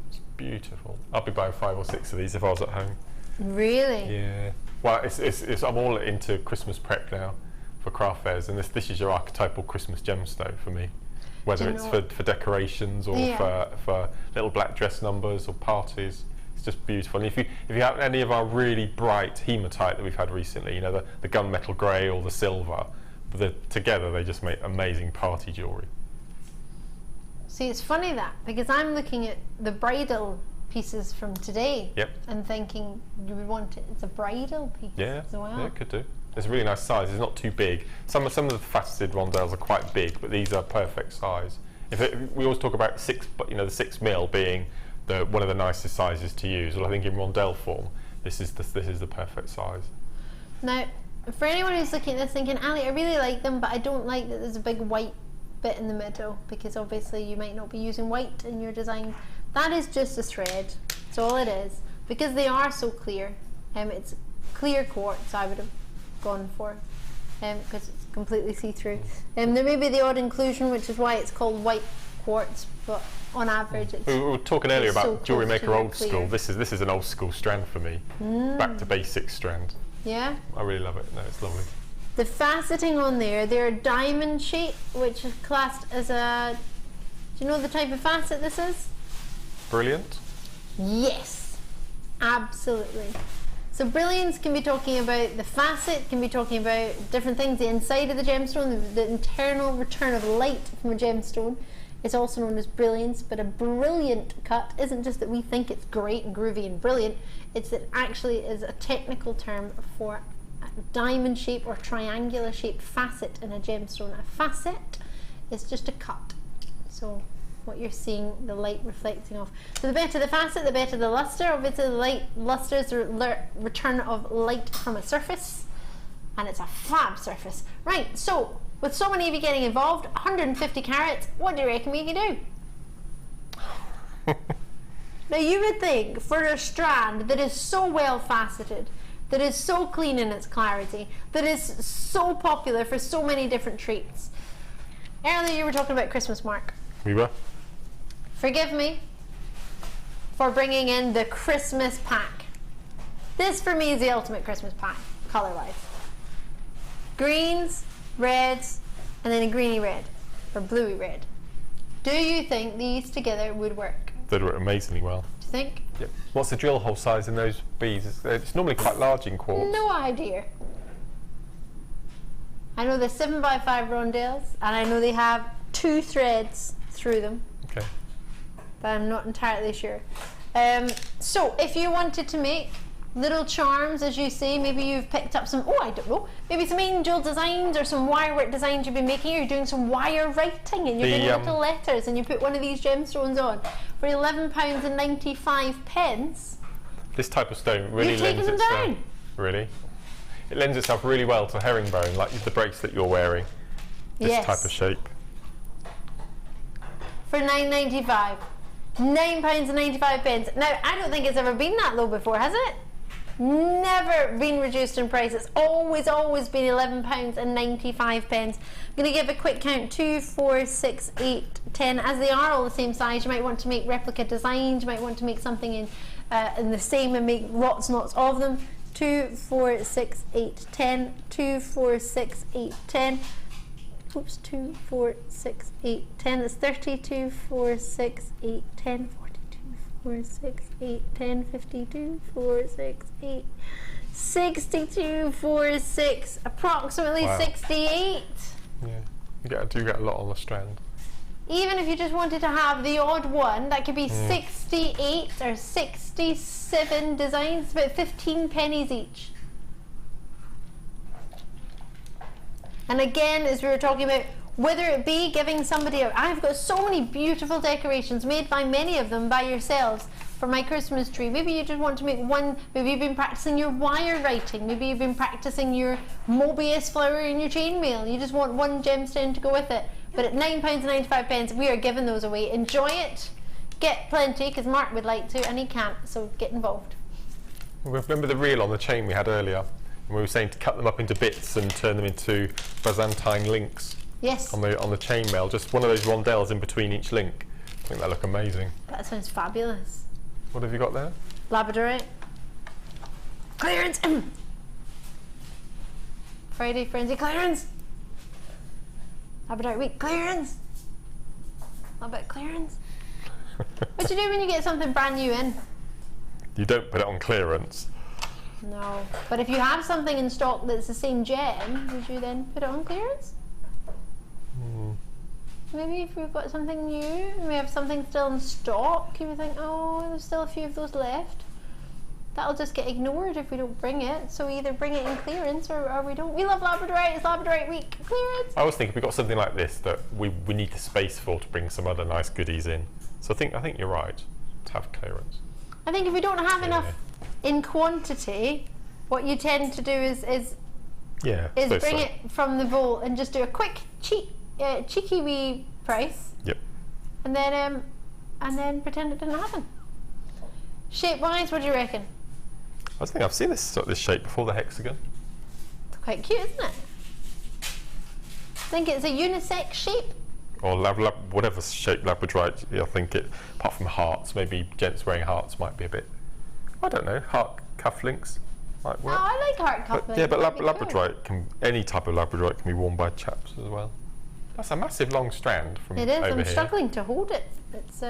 It's beautiful. I'd be buying 5 or 6 of these if I was at home. Really? Yeah. Well, I'm all into Christmas prep now for craft fairs, and this is your archetypal Christmas gemstone for me. Whether it's for decorations or for little black dress numbers or parties. It's just beautiful. And if you have any of our really bright hematite that we've had recently, the gunmetal grey or the silver, together they just make amazing party jewellery. See, it's funny because I'm looking at the bridal pieces from today and thinking you would want it. It's a bridal piece as well. Yeah, it could do. It's a really nice size. It's not too big. Some of the faceted rondelles are quite big, but these are perfect size. We always talk about the 6mm being one of the nicest sizes to use. Well, I think in rondelle form, this is the perfect size. Now, for anyone who's looking at this thinking, Ali, I really like them, but I don't like that there's a big white bit in the middle, because obviously you might not be using white in your design. That is just a thread. That's all it is. Because they are so clear. It's clear quartz I would have gone for, because it's completely see-through. There may be the odd inclusion, which is why it's called white quartz, but on average it's... We were talking earlier about Jewellery Maker old clear. school. This is an old school strand for me. Back to basics strand. Yeah? I really love it. No, it's lovely. The faceting on there, they're a diamond shape, which is classed as a... Do you know the type of facet this is? Brilliant. Yes, absolutely. So brilliance can be talking about the facet, can be talking about different things, the inside of the gemstone, the internal return of light from a gemstone. It's also known as brilliance, but a brilliant cut isn't just that we think it's great and groovy and brilliant, it's that actually is a technical term for a diamond shape or triangular shaped facet in a gemstone. A facet is just a cut. So what you're seeing the light reflecting off. So the better the facet, the better the luster. Obviously the luster is the return of light from a surface, and it's a fab surface. Right, so With so many of you getting involved, 150 carats, what do you reckon we can do? Now you would think for a strand that is so well faceted, that is so clean in its clarity, that is so popular for so many different treats. Earlier you were talking about Christmas, Mark. We were. Forgive me for bringing in the Christmas pack. This for me is the ultimate Christmas pack, colour-wise. Greens, reds, and then a greeny red, or bluey red. Do you think these together would work? They'd work amazingly well. Do you think? Yep. What's the drill hole size in those beads? It's normally quite large in quartz. No idea. I know they're 7x5 rondelles, and I know they have 2 threads through them. Okay. But I'm not entirely sure. So if you wanted to make little charms, as you say, maybe you've picked up some, oh, I don't know, maybe some angel designs or some wire work designs you've been making, you're doing some wire writing and you're doing little letters, and you put one of these gemstones on for £11.95. This type of stone really You've taken lends them itself. down. Really? It lends itself really well to herringbone, like the bracelet you're wearing. This Yes. type of shape. For £9.95. £9.95. Now, I don't think it's ever been that low before, has it? Never been reduced in price. It's always been £11.95. I'm going to give a quick count: 2, 4, 6, 8, 10. As they are all the same size, you might want to make replica designs. You might want to make something in the same and make lots and lots of them. 2, 4, 6, 8, 10. 2, 4, 6, 8, 10. Oops, 2, 4, 6, 8, 10. That's 30. 2, 4, 6, 8, 10. 42, 4, 6, 8, 10. 52, 4, 6, 8. 62, 4, 6. Approximately Wow. 68. Yeah. You do get a lot on the strand. Even if you just wanted to have the odd one, that could be 68 or 67 designs, about 15 pennies each. And again, as we were talking about, whether it be giving somebody I've got so many beautiful decorations made by many of them by yourselves for my Christmas tree. Maybe you just want to make one, maybe you've been practicing your wire writing, maybe you've been practicing your Mobius flower in your chainmail. You just want one gemstone to go with it. But at £9.95, we are giving those away. Enjoy it, get plenty, because Mark would like to and he can't, so get involved. Remember the reel on the chain we had earlier? And we were saying to cut them up into bits and turn them into Byzantine links. Yes. On the chainmail, just one of those rondelles in between each link. I think that look amazing. That sounds fabulous. What have you got there? Labradorite. Clearance! Friday Frenzy clearance! Labradorite week clearance! A bit clearance. What do you do when you get something brand new in? You don't put it on clearance. No. But if you have something in stock that's the same gem, would you then put it on clearance? Maybe if we've got something new and we have something still in stock, you would think, oh, there's still a few of those left. That'll just get ignored if we don't bring it. So we either bring it in clearance or we don't. We love Labradorite. It's Labradorite week. Clearance. I was thinking if we've got something like this that we need the space for to bring some other nice goodies in. So I think you're right to have clearance. I think if we don't have enough in quantity, what you tend to do is bring it from the vault and just do a quick cheeky wee price. Yep. And then pretend it didn't happen. Shape wise, what do you reckon? I was thinking I've seen this shape before, the hexagon. It's quite cute, isn't it? I think it's a unisex shape. Or whatever shape labradorite. I think it, apart from hearts, maybe gents wearing hearts might be a bit. I don't know. Heart cufflinks might work. Oh, I like heart cufflinks. Yeah, but labradorite labradorite any type of labradorite can be worn by chaps as well. That's a massive long strand from It is. over I'm here. struggling to hold it. It's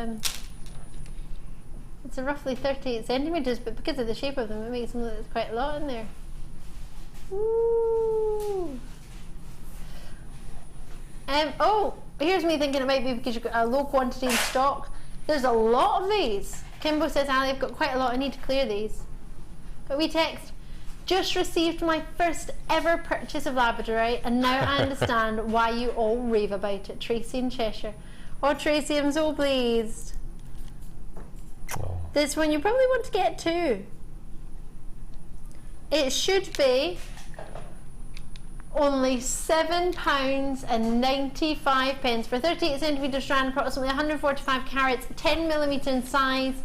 a roughly 38 centimetres, but because of the shape of them, it makes them look like there's quite a lot in there. Ooh. Oh, here's me thinking it might be because you've got a low quantity in stock. There's a lot of these. Kimbo says, Ali, I've got quite a lot. I need to clear these. But we text, just received my first ever purchase of labradorite, and now I understand why you all rave about it. Tracy in Cheshire. Oh, Tracy, I'm so pleased. Oh. This one you probably want to get too. It should be only £7.95 for 38cm strand, approximately 145 carats, 10mm in size.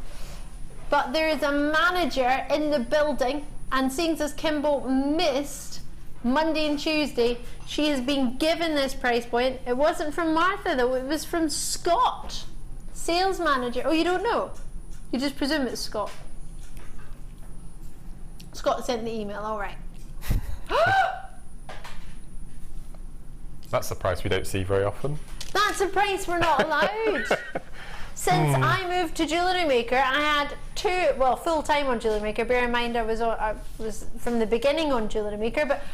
But there is a manager in the building, and seeing as Kimbo missed Monday and Tuesday, she has been given this price point. It wasn't from Martha though, it was from Scott, sales manager. Oh, you don't know? You just presume it's Scott. Scott sent the email, alright. That's the price we don't see very often. That's a price we're not allowed. Since I moved to Jewellery Maker, I had full time on Jewellery Maker. Bear in mind I was from the beginning on Jewellery Maker, but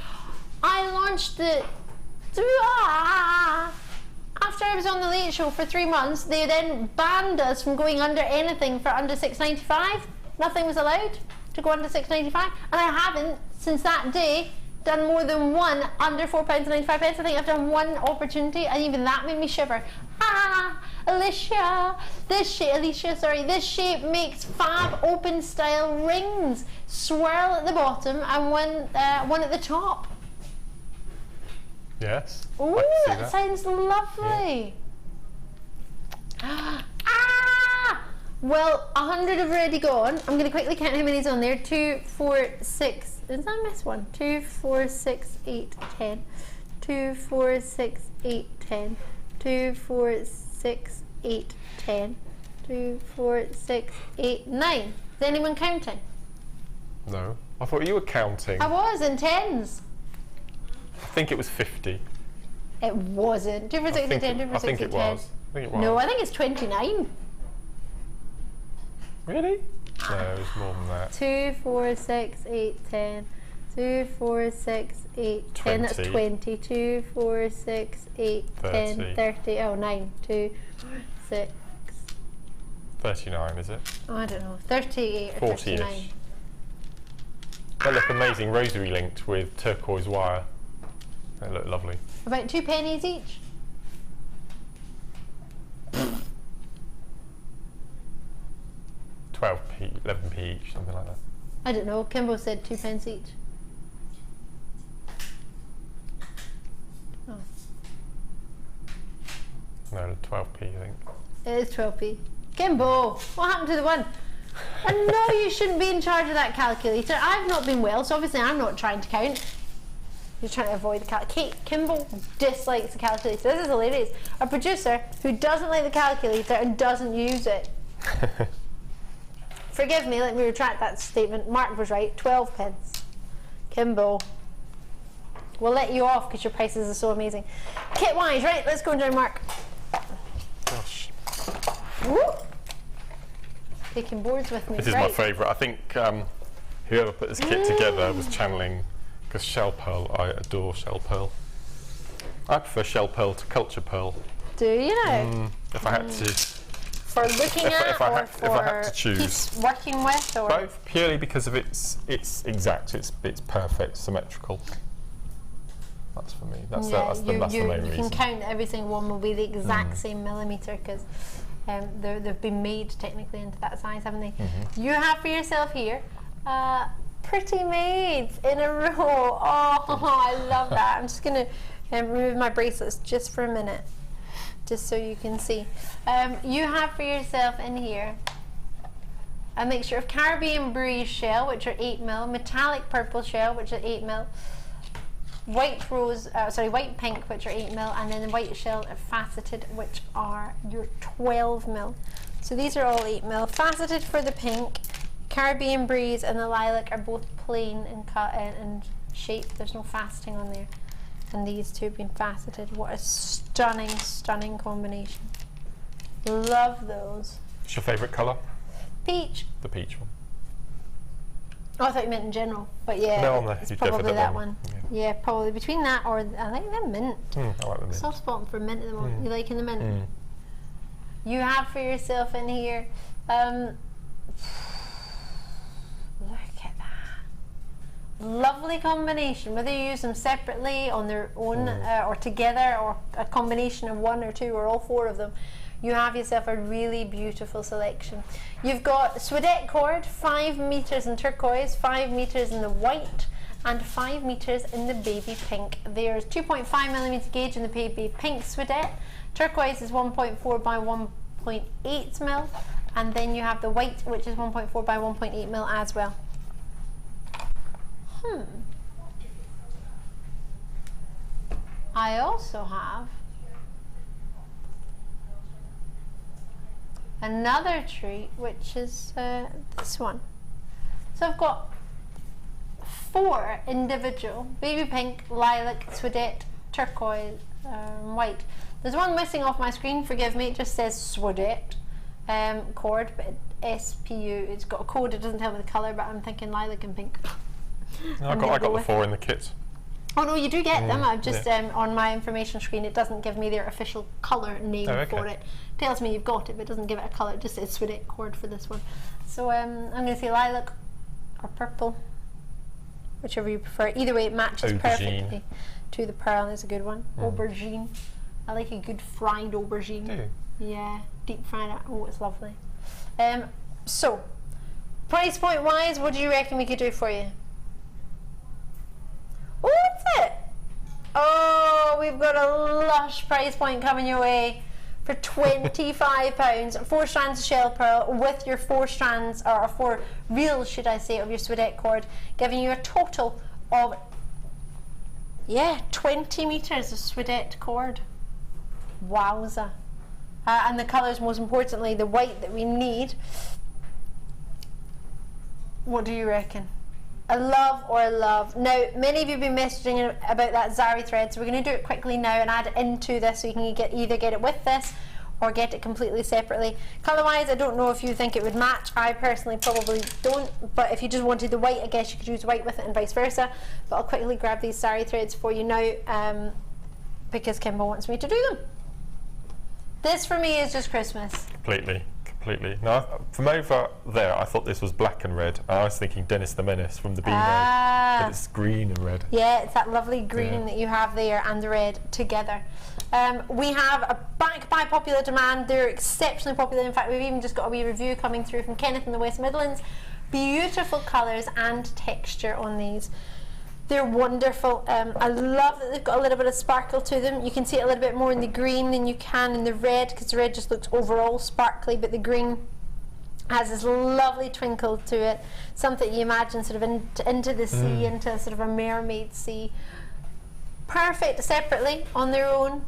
I launched the after I was on the Late Show for 3 months. They then banned us from going under anything for under £6.95. Nothing was allowed to go under £6.95, and I haven't since that day done more than one under £4.95. I think I've done one opportunity, and even that made me shiver. Alicia, this shape makes fab open style rings, swirl at the bottom and one at the top. Yes. Ooh, that sounds lovely. Yeah. Well, 100 have already gone. I'm going to quickly count how many's on there. 2, 4, 6. Did I miss one? 2, 4, 6, 8, 10. 2, 4, 6, 8, 10. 2, 4, 6, 8, 10. 2, 4, 6, 8, 9. Is anyone counting? No. I thought you were counting. I was in tens. I think it was 50. It wasn't. 2, 4, 6, 8, 10. 2, 4, 6, 8, 10. I think it was. No, I think it's 29. Really? No, it was more than that. 2, 4, 6, 8, 10. 2, 4, 6, 8, 10. That's 20. 2, 4, 6, 8, 10, 30. Oh, 9. 2, 6. 39, is it? Oh, I don't know. 38 or 40-ish. 39. They look amazing, rosary linked with turquoise wire. They look lovely. About 2 pennies each. £12p, 11p each, something like that. I don't know. Kimbo said 2 pence each. Oh. No, 12p, I think. It is 12p. Kimbo, what happened to the one? I know you shouldn't be in charge of that calculator. I've not been well, so obviously I'm not trying to count. You're trying to avoid the calculator. Kimbo dislikes the calculator. This is hilarious. A producer who doesn't like the calculator and doesn't use it. Forgive me, let me retract that statement. Mark was right, 12 pence. Kimbo. We'll let you off because your prices are so amazing. Kit-wise, right, let's go and join Mark. Gosh. Woo! Taking boards with me. This is my favourite. I think whoever put this kit together was channeling, because shell pearl, I adore shell pearl. I prefer shell pearl to culture pearl. Do you know? If I had to. For looking at if I or had, for if I had to choose. working with, or both, purely because of it's exact, it's perfect, symmetrical. That's for me. That's the main reason. You can count every single one will be the exact same millimetre, because they've been made technically into that size, haven't they? You have for yourself here pretty maids in a row. Oh, I love that. I'm just going to remove my bracelets just for a minute, just so you can see. You have for yourself in here a mixture of Caribbean breeze shell, which are 8mm, metallic purple shell, which are 8mm, white pink, which are 8mm, and then the white shell faceted, which are your 12mm. So these are all 8mm. Faceted for the pink, Caribbean breeze and the lilac are both plain in cut and shape. There's no faceting on there. And these two have been faceted. What a stunning, stunning combination. Love those. What's your favourite colour? Peach. The peach one. Oh, I thought you meant in general, but yeah, no, it's probably that one. Yeah, probably between that or I like the mint. I like the mint. Soft spot for mint at the moment. You liking the mint? You have for yourself in here. Look at that. Lovely combination. Whether you use them separately on their own or together, or a combination of 1 or 2 or all 4 of them, you have yourself a really beautiful selection. You've got Swedet cord, 5 meters in turquoise, 5 meters in the white, and 5 meters in the baby pink. There's 2.5mm gauge in the baby pink suedette. Turquoise is 1.4 by 1.8 mil, and then you have the white, which is 1.4 by 1.8 mil as well. I also have another treat, which is this one. So I've got 4 individual baby pink, lilac, suedette, turquoise, white. There's one missing off my screen, forgive me, it just says suedette cord, but SPU, it's got a code, it doesn't tell me the colour, but I'm thinking lilac and pink. No, I got the 4 in the kit. Oh no, you do get them. I've just on my information screen, it doesn't give me their official colour name for it. Tells me you've got it, but it doesn't give it a colour. It just says suedette cord for this one. So I'm going to say lilac or purple, whichever you prefer. Either way, it matches perfectly to the pearl. Is a good one. Aubergine. I like a good fried aubergine. Do you? Yeah, deep fried. Oh, it's lovely. So, price point wise, what do you reckon we could do for you? Oh, what's it? Oh, we've got a lush price point coming your way for £25. 4 strands of shell pearl with your 4 strands, or 4 reels, should I say, of your suedette cord, giving you a total of 20 meters of suedette cord. Wowza. And the colours, most importantly, the white that we need. What do you reckon? A love or a love. Now, many of you have been messaging about that Zari thread, so we're going to do it quickly now and add it into this, so you can either get it with this or get it completely separately. Colour wise, I don't know if you think it would match. I personally probably don't, but if you just wanted the white, I guess you could use white with it and vice versa. But I'll quickly grab these Zari threads for you now, because Kimbo wants me to do them. This for me is just Christmas. Completely. No, from over there, I thought this was black and red. I was thinking Dennis the Menace from the B-Road, but it's green and red. Yeah, it's that lovely green that you have there and the red together. We have a back by popular demand. They're exceptionally popular. In fact, we've even just got a wee review coming through from Kenneth in the West Midlands. Beautiful colours and texture on these. They're wonderful. I love that they've got a little bit of sparkle to them. You can see it a little bit more in the green than you can in the red, because the red just looks overall sparkly, but the green has this lovely twinkle to it. Something you imagine sort of into the sea, into sort of a mermaid sea. Perfect separately on their own.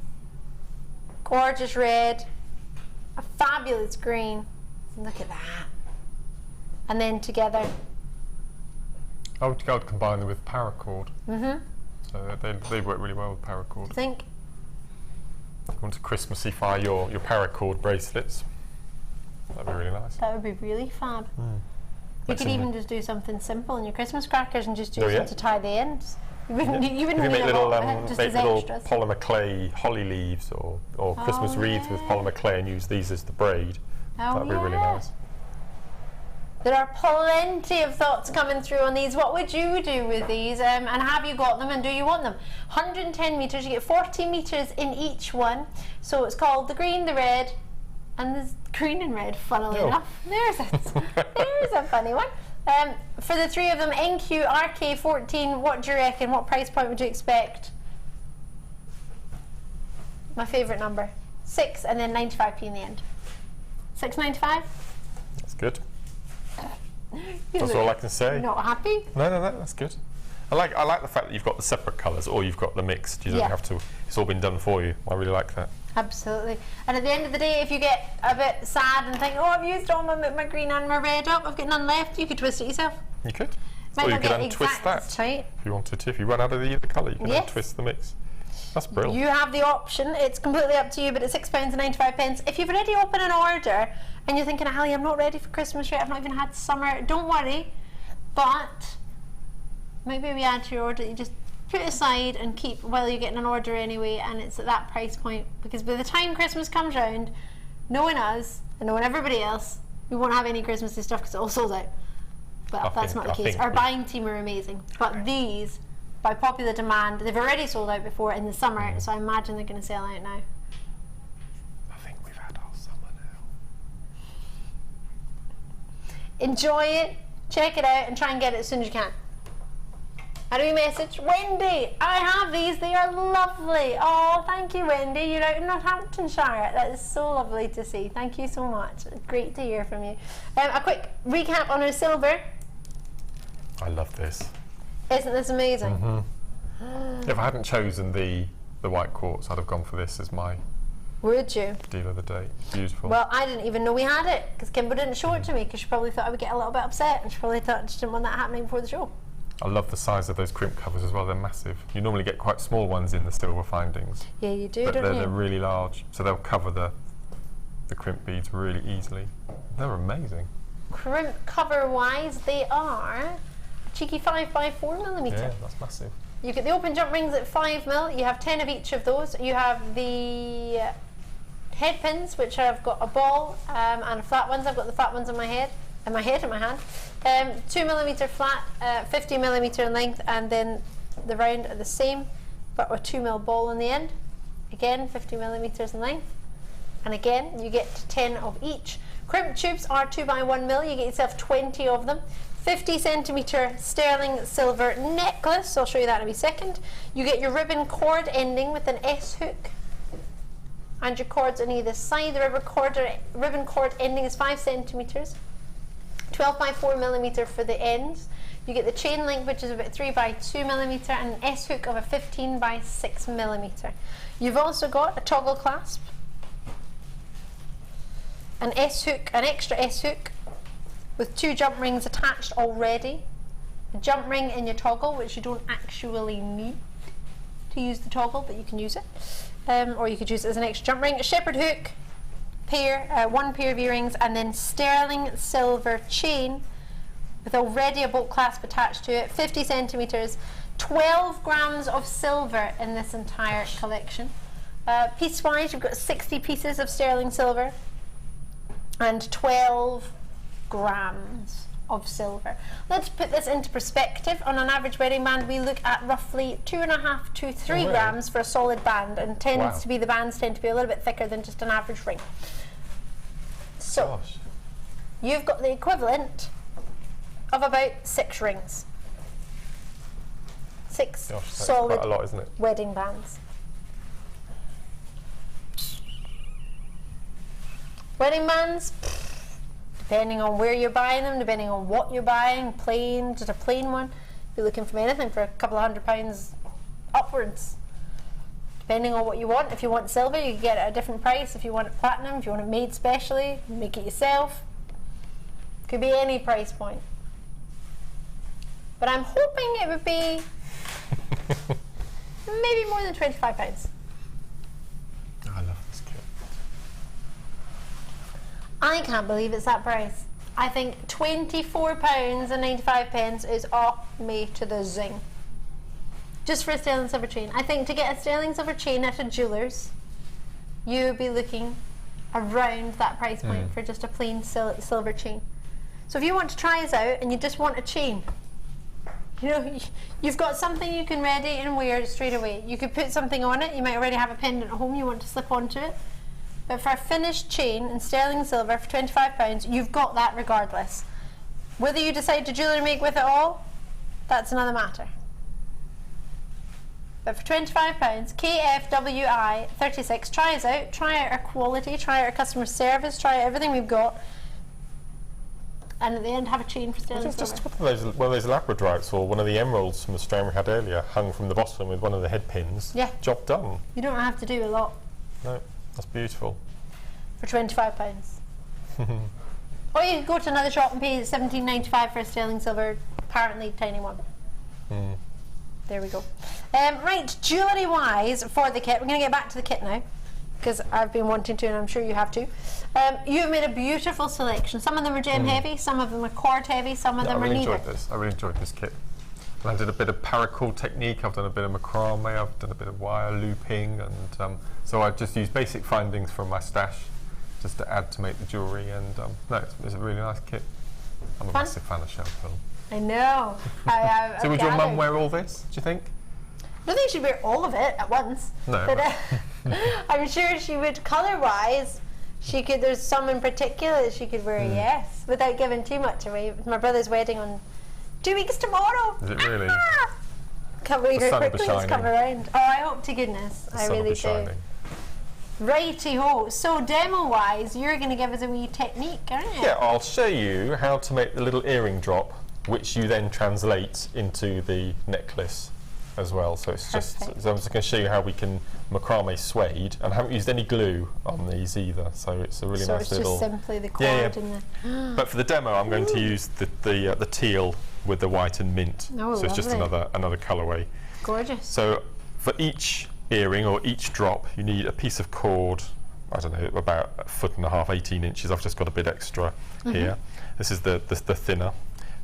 Gorgeous red. A fabulous green. Look at that. And then together. I would combine them with paracord. So they work really well with paracord. I think. If you want to Christmasify your paracord bracelets, that'd be really nice. That would be really fab. You could even just do something simple in your Christmas crackers and just use it to tie the ends. You wouldn't need make little, just make as little extras. polymer clay holly leaves or Christmas wreaths with polymer clay and use these as the braid. That'd be really nice. There are plenty of thoughts coming through on these. What would you do with these? And have you got them and do you want them? 110 metres, you get 40 metres in each one. So it's called the green, the red, and the green and red, funnily enough. There's a funny one. For the 3 of them, NQ, RK, 14, what do you reckon? What price point would you expect? My favourite number. 6 and then 95p in the end. 6.95? That's good. That's all I can say. Not happy? No, that's good. I like the fact that you've got the separate colours or you've got the mixed. You don't have to, it's all been done for you. I really like that. Absolutely. And at the end of the day, if you get a bit sad and think, oh, I've used all my green and my red up, I've got none left, you could twist it yourself. You could. Might or you not could get untwist that tight. if you wanted to. If you run out of the colour, you can untwist the mix. That's brilliant. You have the option. It's completely up to you, but it's £6.95. If you've already opened an order and you're thinking, Ali, I'm not ready for Christmas yet, I've not even had summer, don't worry. But maybe we add to your order that you just put aside and keep while you're getting an order anyway, and it's at that price point. Because by the time Christmas comes round, knowing us and knowing everybody else, we won't have any Christmassy stuff because it all sold out. But that's not the case. Our buying team are amazing. But these, by popular demand, they've already sold out before in the summer, so I imagine they're going to sell out now. I think we've had our summer now. Enjoy it, check it out, and try and get it as soon as you can. And we message Wendy, I have these, they are lovely. Oh, thank you, Wendy. You're out in Northamptonshire. That is so lovely to see. Thank you so much. Great to hear from you. A quick recap on our silver. I love this. Isn't this amazing? Mm-hmm. If I hadn't chosen the white quartz, I'd have gone for this as my Would you? deal of the day. Beautiful. Well, I didn't even know we had it because Kimber didn't show it to me because she probably thought I would get a little bit upset and she probably thought she didn't want that happening before the show. I love the size of those crimp covers as well. They're massive. You normally get quite small ones in the silver findings. Yeah, you do, but don't you? they're really large, so they'll cover the crimp beads really easily. They're amazing. Crimp cover wise, they are a cheeky 5 by 4 millimeter. Yeah, that's massive. You get the open jump rings at 5 mil. You have 10 of each of those. You have the head pins, which I've got a ball and flat ones. I've got the flat ones in my head, in my hand. 2 millimeter flat, 50 millimeter in length, and then the round are the same, but with 2 mil ball in the end. Again, 50 millimeters in length, and again you get 10 of each. Crimp tubes are 2 by 1 mil. You get yourself 20 of them. 50 centimeter sterling silver necklace. I'll show you that in a wee second. You get your ribbon cord ending with an S hook, and your cords on either side. The ribbon cord ending is 5 centimeters. 12 by 4 millimeter for the ends. You get the chain link, which is about 3 by 2 millimeter, and an S hook of a 15 by 6 millimeter. You've also got a toggle clasp, an S hook, an extra S hook with 2 jump rings attached already. A jump ring in your toggle, which you don't actually need to use the toggle, but you can use it. Or you could use it as an extra jump ring. A shepherd hook, one pair of earrings, and then sterling silver chain with already a bolt clasp attached to it. 50 centimeters, 12 grams of silver in this entire collection. Piece wise, you've got 60 pieces of sterling silver and 12 grams of silver. Let's put this into perspective. On an average wedding band, we look at roughly 2.5 to 3 grams for a solid band, and tends to be, the bands tend to be a little bit thicker than just an average ring. So you've got the equivalent of about 6 rings. 6 solid quite a lot, isn't it? wedding bands. Wedding bands, depending on where you're buying them, depending on what you're buying, plain, just a plain one, you're looking for anything for a couple of £100 upwards. Depending on what you want. If you want silver, you can get it at a different price. If you want it platinum, if you want it made specially, make it yourself. Could be any price point. But I'm hoping it would be maybe more than £25. I love this kit. I can't believe it's that price. I think £24.95 is off me to the zing. Just for a sterling silver chain. I think to get a sterling silver chain at a jeweller's, you would be looking around that price point for just a plain silver chain. So if you want to try us out and you just want a chain, you know, you've got something you can ready and wear straight away. You could put something on it. You might already have a pendant at home you want to slip onto it. But for a finished chain in sterling silver for £25, you've got that regardless. Whether you decide to jewellery make with it all, that's another matter. But for £25, KFWI 36, try us out, try out our quality, try out our customer service, try out everything we've got, and at the end have a chain for sterling silver. Just one of those labradorites or one of the emeralds from the strand we had earlier, hung from the bottom with one of the head pins. Yeah. Job done. You don't have to do a lot. No, that's beautiful. For £25. Or you could go to another shop and pay £17.95 for a sterling silver, apparently tiny one. There we go. Right, jewellery wise for the kit, we're going to get back to the kit now because I've been wanting to and I'm sure you have too. You've made a beautiful selection. Some of them are gem heavy, some of them are cord heavy, some of them are neither. I really enjoyed this kit. I did a bit of paracord technique, I've done a bit of macrame, I've done a bit of wire looping, and so I just used basic findings from my stash just to add to make the jewellery, and no, it's a really nice kit. I'm a massive fan of shell film. I know. So would your mum wear all this, do you think? I don't think she'd wear all of it at once. No. But I'm sure she would, colour-wise, she could, there's some in particular that she could wear, yes, without giving too much away. My brother's wedding on 2 weeks tomorrow. Is it really? Can't believe The how sun will be quickly it's come shining. around. Oh, I hope to goodness. The I sun will really be do. shining. Righty-ho. So demo-wise, you're going to give us a wee technique, aren't you? Yeah, I'll show you how to make the little earring drop, which you then translate into the necklace as well. So it's just, Perfect. so I'm just going to show you how we can macrame suede, and I haven't used any glue on these either, so it's a really So nice it's little. just simply the cord Yeah, and the... But for the demo, I'm going to use the teal with the white and mint. Oh, so it's just lovely. another colourway. Gorgeous. So for each earring or each drop, you need a piece of cord, I don't know, about 1.5 foot, 18 inches. I've just got a bit extra here. This is the thinner.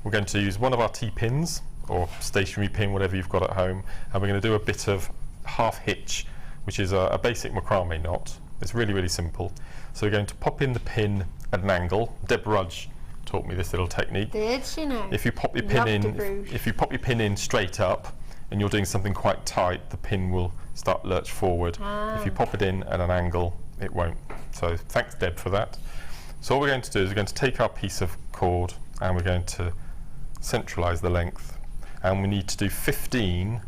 We're going to use one of our T-pins or stationary pin, whatever you've got at home, and we're going to do a bit of half hitch, which is a basic macrame knot. It's really, really simple. So we're going to pop in the pin at an angle. Deb Rudge taught me this little technique. Did she know? If you pop your Love pin to in, bruise. if you pop your pin in straight up, and you're doing something quite tight, the pin will start lurch forward. If you pop it in at an angle, it won't. So thanks, Deb, for that. So what we're going to do is we're going to take our piece of cord and we're going to centralise the length, and we need to do 15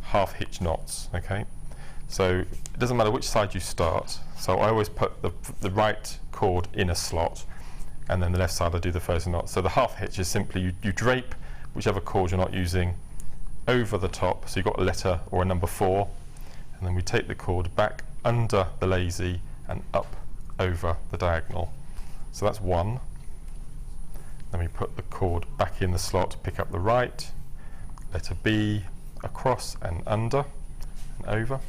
half hitch knots. Okay, so it doesn't matter which side you start. So I always put the right cord in a slot, and then the left side I do the first knot. So the half hitch is simply you drape whichever cord you're not using over the top, so you've got a letter or a number 4, and then we take the cord back under the lazy and up over the diagonal. So that's 1. Then we put the cord back in the slot, pick up the right, letter B, across and under and over.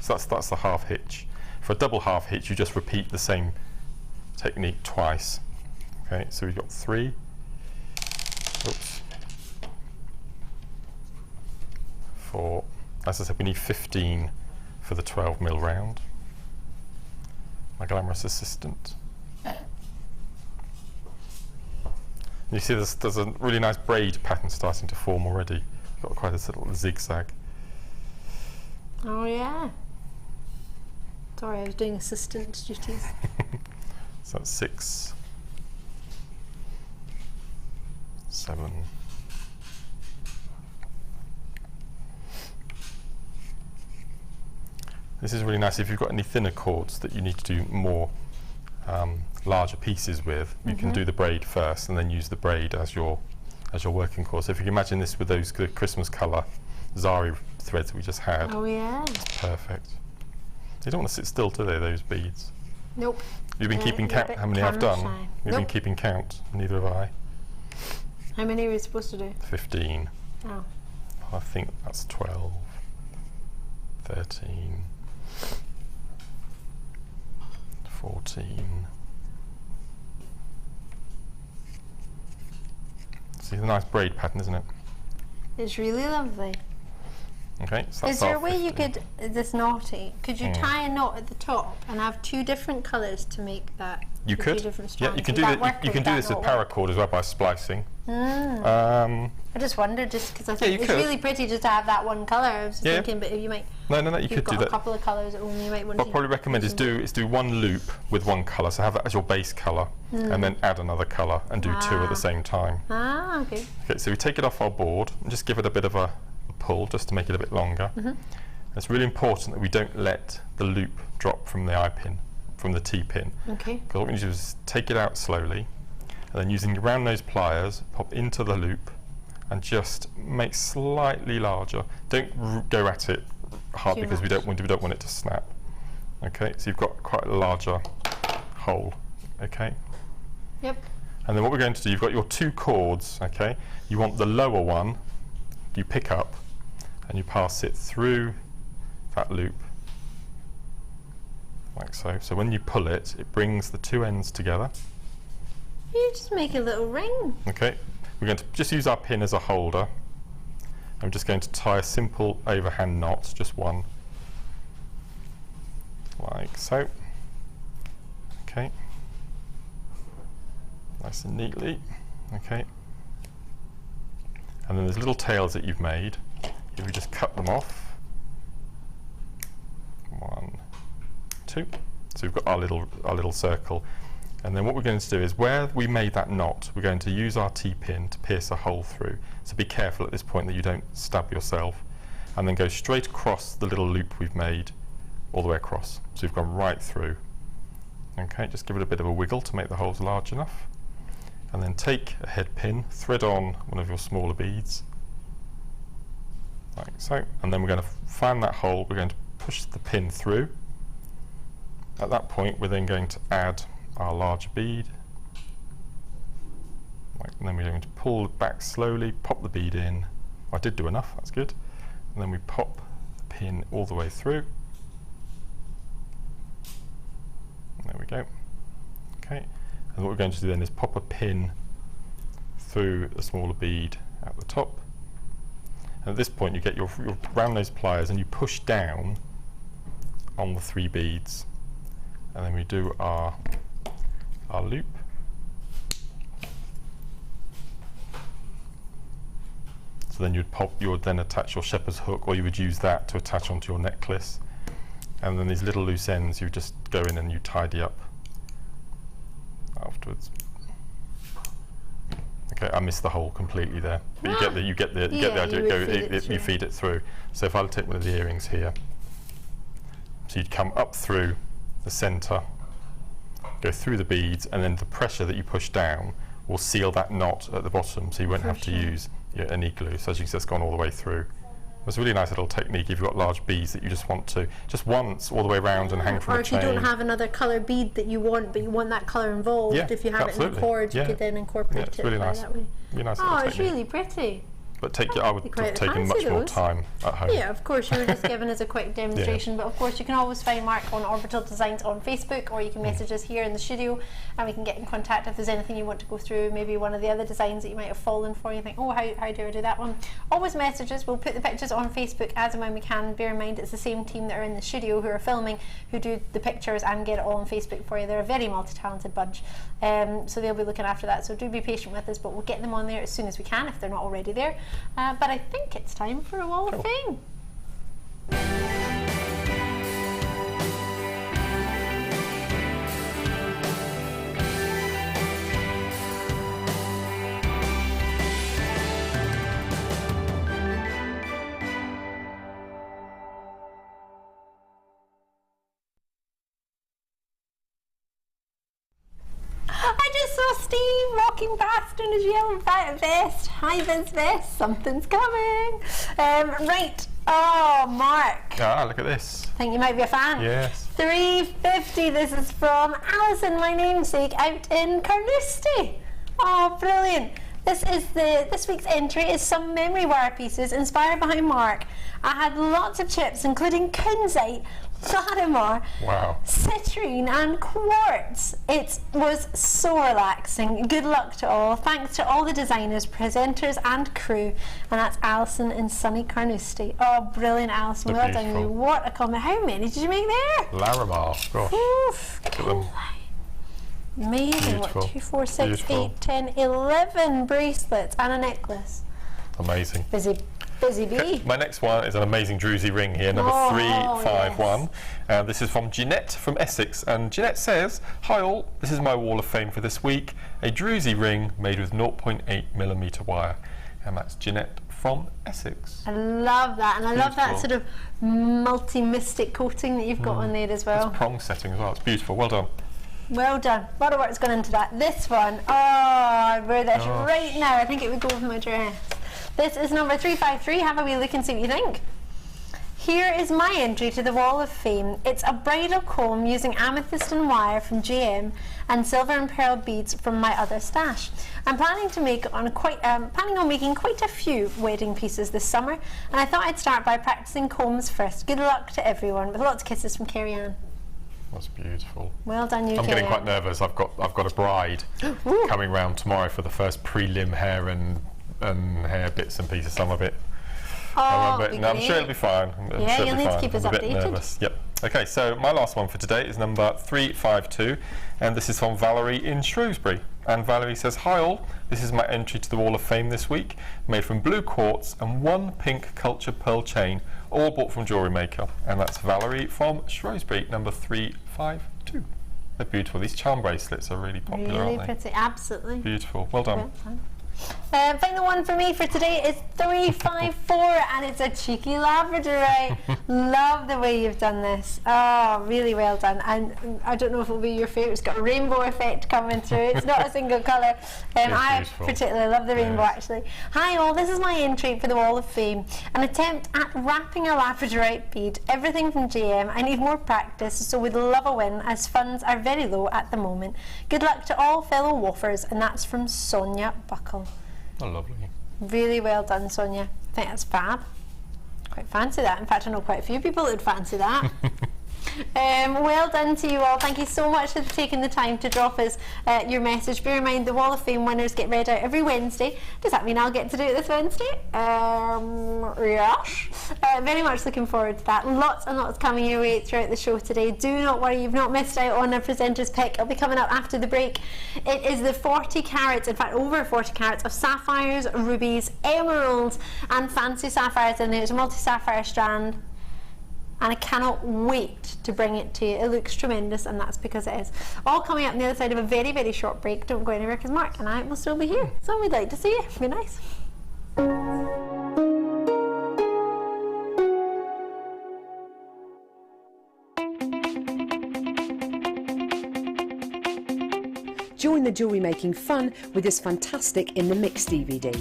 So that's the half hitch. For a double half hitch, you just repeat the same technique twice. Okay, so we've got 3. Oops. 4. As I said, we need 15 for the 12mm round. My glamorous assistant. You see there's a really nice braid pattern starting to form already. Got quite a little zigzag. Oh, yeah. Sorry, I was doing assistant duties. So that's 6, 7. This is really nice if you've got any thinner cords that you need to do more larger pieces with. You can do the braid first and then use the braid as your working cord. So if you can imagine this with those good Christmas colour Zari threads we just had, Oh, yeah. perfect. They don't want to sit still, do they, those beads? Nope. You've been keeping you're a count bit how many I've done? camera shy. You've been Nope. keeping count, neither have I. How many are we supposed to do? 15. Oh. I think that's 12, 13, 14. See the nice braid pattern, isn't it? It's really lovely. Okay, so that's Is there our a way you 15. could, this naughty, could you tie a knot at the top and have 2 different colours to make that? You the could. 2 different Yeah, strands? you can Would do that that. work You or can would do that this with not work? paracord as well by splicing. I just wondered, just because I think you it's could. really pretty just to have that one colour. I was just Yeah. thinking, but if you might, No, you you've could got do a that. couple of colours at home, you might want What to. I'd probably recommend is do 1 loop with 1 colour, so have that as your base colour, and then add another colour and do 2 at the same time. Ah, okay. Okay, so we take it off our board and just give it a bit of a pull just to make it a bit longer. It's really important that we don't let the loop drop from the eye pin, from the T-pin. Okay. Because what we need to do is take it out slowly, and then using your round nose pliers, pop into the loop and just make slightly larger. Don't go at it hard Too because we don't want it to snap. Okay, so you've got quite a larger hole. Okay, Yep. and then what we're going to do, you've got your 2 cords. Okay, you want the lower one, you pick up and you pass it through that loop like so. So when you pull it, it brings the 2 ends together. You just make a little ring. Okay, we're going to just use our pin as a holder. I'm just going to tie a simple overhand knot, just 1, like so. Okay, nice and neatly. Okay, and then there's little tails that you've made. If we just cut them off, 1, 2. So we've got our little circle. And then what we're going to do is where we made that knot, we're going to use our T-pin to pierce a hole through. So be careful at this point that you don't stab yourself. and then go straight across the little loop we've made all the way across. So we've gone right through. Okay, just give it a bit of a wiggle to make the holes large enough. And then take a head pin, thread on one of your smaller beads, like so, and then we're going to find that hole, we're going to push the pin through. At that point we're then going to add our larger bead, and then we're going to pull it back slowly, pop the bead in. I did do enough, that's good. And then we pop the pin all the way through. There we go. Okay, and what we're going to do then is pop a pin through the smaller bead at the top. And at this point you get your round nose pliers and you push down on the 3 beads. And then we do our loop. So then you would then attach your shepherd's hook, or you would use that to attach onto your necklace. And then these little loose ends, you just go in and you tidy up afterwards. Okay, I missed the hole completely there, but you get the idea. You feed it through. So if I take one of the earrings here, so you'd come up through the centre, go through the beads, and then the pressure that you push down will seal that knot at the bottom, so you won't have to use any glue. So as you can see, it's gone all the way through. It's a really nice little technique if you've got large beads that you just want to just once all the way around and hang from a chain. Or if you don't have another colour bead that you want, but you want that colour involved, if you have it in the cord, you could then incorporate it really nice. that way. Really nice Oh, it's really pretty. But I would have taken much more time at home. Yeah, of course, you were just giving us a quick demonstration, but of course you can always find Mark on Orbital Designs on Facebook, or you can message us here in the studio and we can get in contact if there's anything you want to go through, maybe one of the other designs that you might have fallen for, you think, oh, how do I do that one? Always message us. We'll put the pictures on Facebook as and when we can. Bear in mind it's the same team that are in the studio who are filming, who do the pictures and get it all on Facebook for you. They're a very multi-talented bunch, so they'll be looking after that, so do be patient with us, but we'll get them on there as soon as we can if they're not already there. But I think it's time for a Wall of Fame. I just saw Steve walking past in his yellow vest, high-vis vest. Something's coming. Right. Oh, Mark. Ah, look at this. I think you might be a fan. Yes. $3.50. This is from Alison, my namesake, out in Carnoustie. Oh, brilliant. This week's entry is some memory wire pieces inspired by Mark. I had lots of chips, including kunzite, Larimar, citrine and quartz. It was so relaxing. Good luck to all. Thanks to all the designers, presenters and crew. And that's Alison in sunny Carnoustie. Oh, brilliant, Alison. Well done you. What a comment. How many did you make there? Larimar. Gosh. Oof. Look at them. Amazing. Beautiful. What, 2, 4, 6, Beautiful. 8, 10, 11 bracelets and a necklace. Amazing. Busy bee. Okay, my next one is an amazing druzy ring here, number 351. Yes. This is from Jeanette from Essex, and Jeanette says, "Hi all, this is my Wall of Fame for this week, a druzy ring made with 0.8mm wire." And that's Jeanette from Essex. I love that, and I love that sort of multi-mystic coating that you've got on there as well. It's prong setting as well, it's beautiful, well done. Well done. A lot of work's gone into that. This one, oh, I'd wear this right now. I think it would go with my dress. This is number 353. Have a wee look and see what you think. Here is my entry to the Wall of Fame. It's a bridal comb using amethyst and wire from JM and silver and pearl beads from my other stash. I'm planning to make planning on making quite a few wedding pieces this summer, and I thought I'd start by practicing combs first. Good luck to everyone. With lots of kisses from Carrie Ann. That's beautiful. Well done, you. I'm getting quite nervous. I've got a bride coming round tomorrow for the first prelim hair and hair bits and pieces. Some of it. Oh, I'm sure it'll be fine. Yeah, you'll need to keep us I'm a updated. bit nervous. Yep. Okay, so my last one for today is number 352, and this is from Valerie in Shrewsbury. And Valerie says, "Hi all, this is my entry to the Wall of Fame this week, made from blue quartz and one pink culture pearl chain, all bought from Jewellery Maker." And that's Valerie from Shrewsbury, number 352. They're beautiful. These charm bracelets are really popular, aren't they? Really pretty, absolutely. Beautiful. Well done. Final one for me for today is 354, and it's a cheeky labradorite. Love the way you've done this. Oh, really well done. And I don't know if it'll be your favourite. It's got a rainbow effect coming through. It's not a single colour. I particularly love the rainbow, actually. Hi all, this is my entry for the Wall of Fame. An attempt at wrapping a labradorite bead. Everything from JM. I need more practice, so we'd love a win, as funds are very low at the moment. Good luck to all fellow woofers, and that's from Sonia Buckle. Oh, lovely. Really well done, Sonia. I think that's fab. Quite fancy that. In fact, I know quite a few people that would fancy that. Well done to you all. Thank you so much for taking the time to drop us your message. Bear in mind, the Wall of Fame winners get read out every Wednesday. Does that mean I'll get to do it this Wednesday? Yes. Very much looking forward to that. Lots and lots coming your way throughout the show today. Do not worry, you've not missed out on a presenter's pick. It'll be coming up after the break. It is the 40 carats, in fact over 40 carats of sapphires, rubies, emeralds and fancy sapphires in there. There's a multi-sapphire strand. And I cannot wait to bring it to you. It looks tremendous, and that's because it is. All coming up on the other side of a very, very short break. Don't go anywhere, because Mark and I will still be here. So we'd like to see you. Be nice. Join the jewellery making fun with this fantastic In the Mix DVD.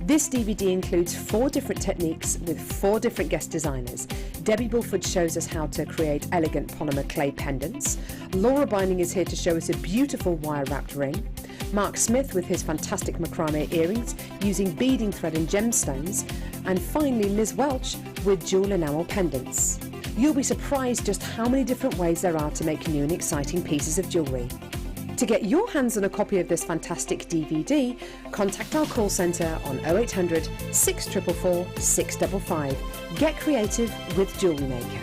This DVD includes 4 different techniques with 4 different guest designers. Debbie Bulford shows us how to create elegant polymer clay pendants. Laura Binding is here to show us a beautiful wire-wrapped ring. Mark Smith with his fantastic macrame earrings using beading thread and gemstones. And finally Liz Welch with jewel enamel pendants. You'll be surprised just how many different ways there are to make new and exciting pieces of jewellery. To get your hands on a copy of this fantastic DVD, contact our call centre on 0800 644 655. Get creative with Jewellery Maker.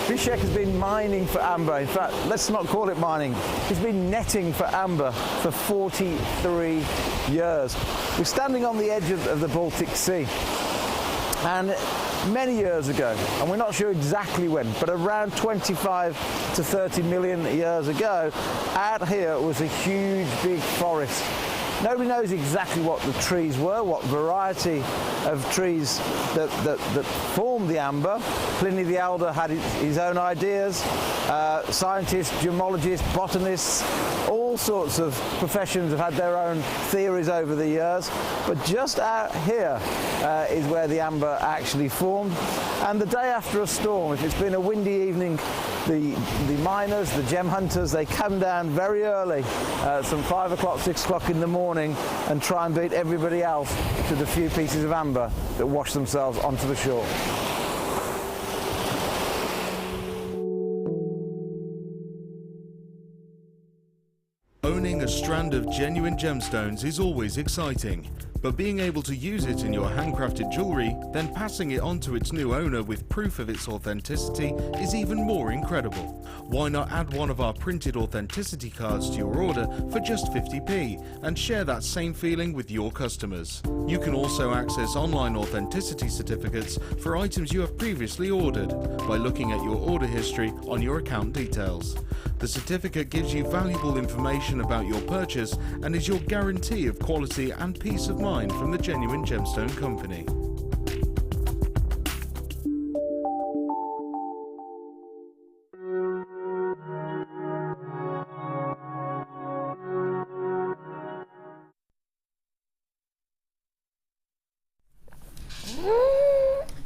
Bishek has been mining for amber. In fact, let's not call it mining. He's been netting for amber for 43 years. We're standing on the edge of the Baltic Sea. And many years ago, and we're not sure exactly when, but around 25 to 30 million years ago, out here was a huge, big forest. Nobody knows exactly what the trees were, what variety of trees that formed the amber. Pliny the Elder had his own ideas. Scientists, gemologists, botanists, all sorts of professions have had their own theories over the years. But just out here is where the amber actually formed. And the day after a storm, if it's been a windy evening, the miners, the gem hunters, they come down very early, some 5 o'clock, 6 o'clock in the morning, and try and beat everybody else to the few pieces of amber that wash themselves onto the shore. Owning a strand of genuine gemstones is always exciting, but being able to use it in your handcrafted jewellery, then passing it on to its new owner with proof of its authenticity is even more incredible. Why not add one of our printed authenticity cards to your order for just 50p and share that same feeling with your customers? You can also access online authenticity certificates for items you have previously ordered by looking at your order history on your account details. The certificate gives you valuable information about your purchase and is your guarantee of quality and peace of mind from the Genuine Gemstone Company.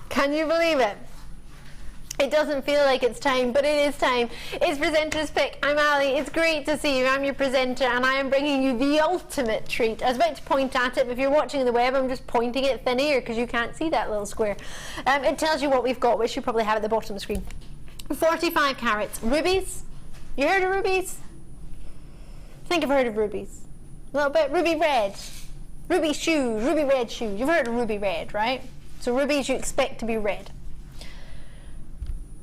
Can you believe it? It doesn't feel like it's time, but it is time. It's Presenter's Pick. I'm Ali. It's great to see you. I'm your presenter, and I am bringing you the ultimate treat. I was about to point at it, but if you're watching the web, I'm just pointing it thin air because you can't see that little square. It tells you what we've got, which you probably have at the bottom of the screen. 45 carats. Rubies. You heard of rubies? I think I've heard of rubies. A little bit. Ruby red. Ruby shoes, ruby red shoes. You've heard of ruby red, right? So rubies you expect to be red.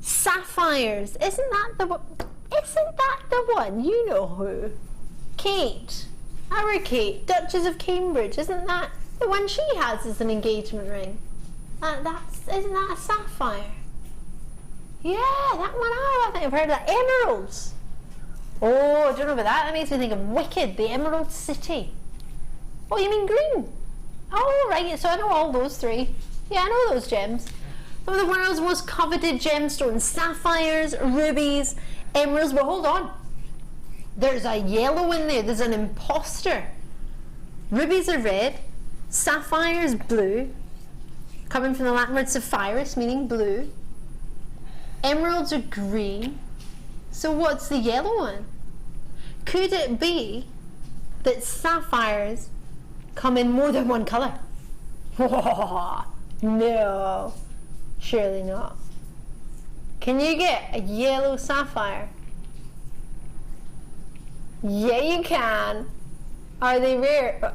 Sapphires, isn't that the one? Isn't that the one? You know who? Kate, our Kate, Duchess of Cambridge. Isn't that the one she has as an engagement ring? Isn't that a sapphire? Yeah, that one. I think I've heard of that. Emeralds. Oh, I don't know about that. That makes me think of Wicked, the Emerald City. Oh, you mean green? Oh, right. So I know all those three. Yeah, I know those gems. Some of the world's most coveted gemstones: sapphires, rubies, emeralds. But hold on. There's a yellow in there. There's an imposter. Rubies are red. Sapphires blue. Coming from the Latin word sapphirus, meaning blue. Emeralds are green. So what's the yellow one? Could it be that sapphires come in more than one colour? No, surely not. Can you get a yellow sapphire? Yeah, you can. Are they rare?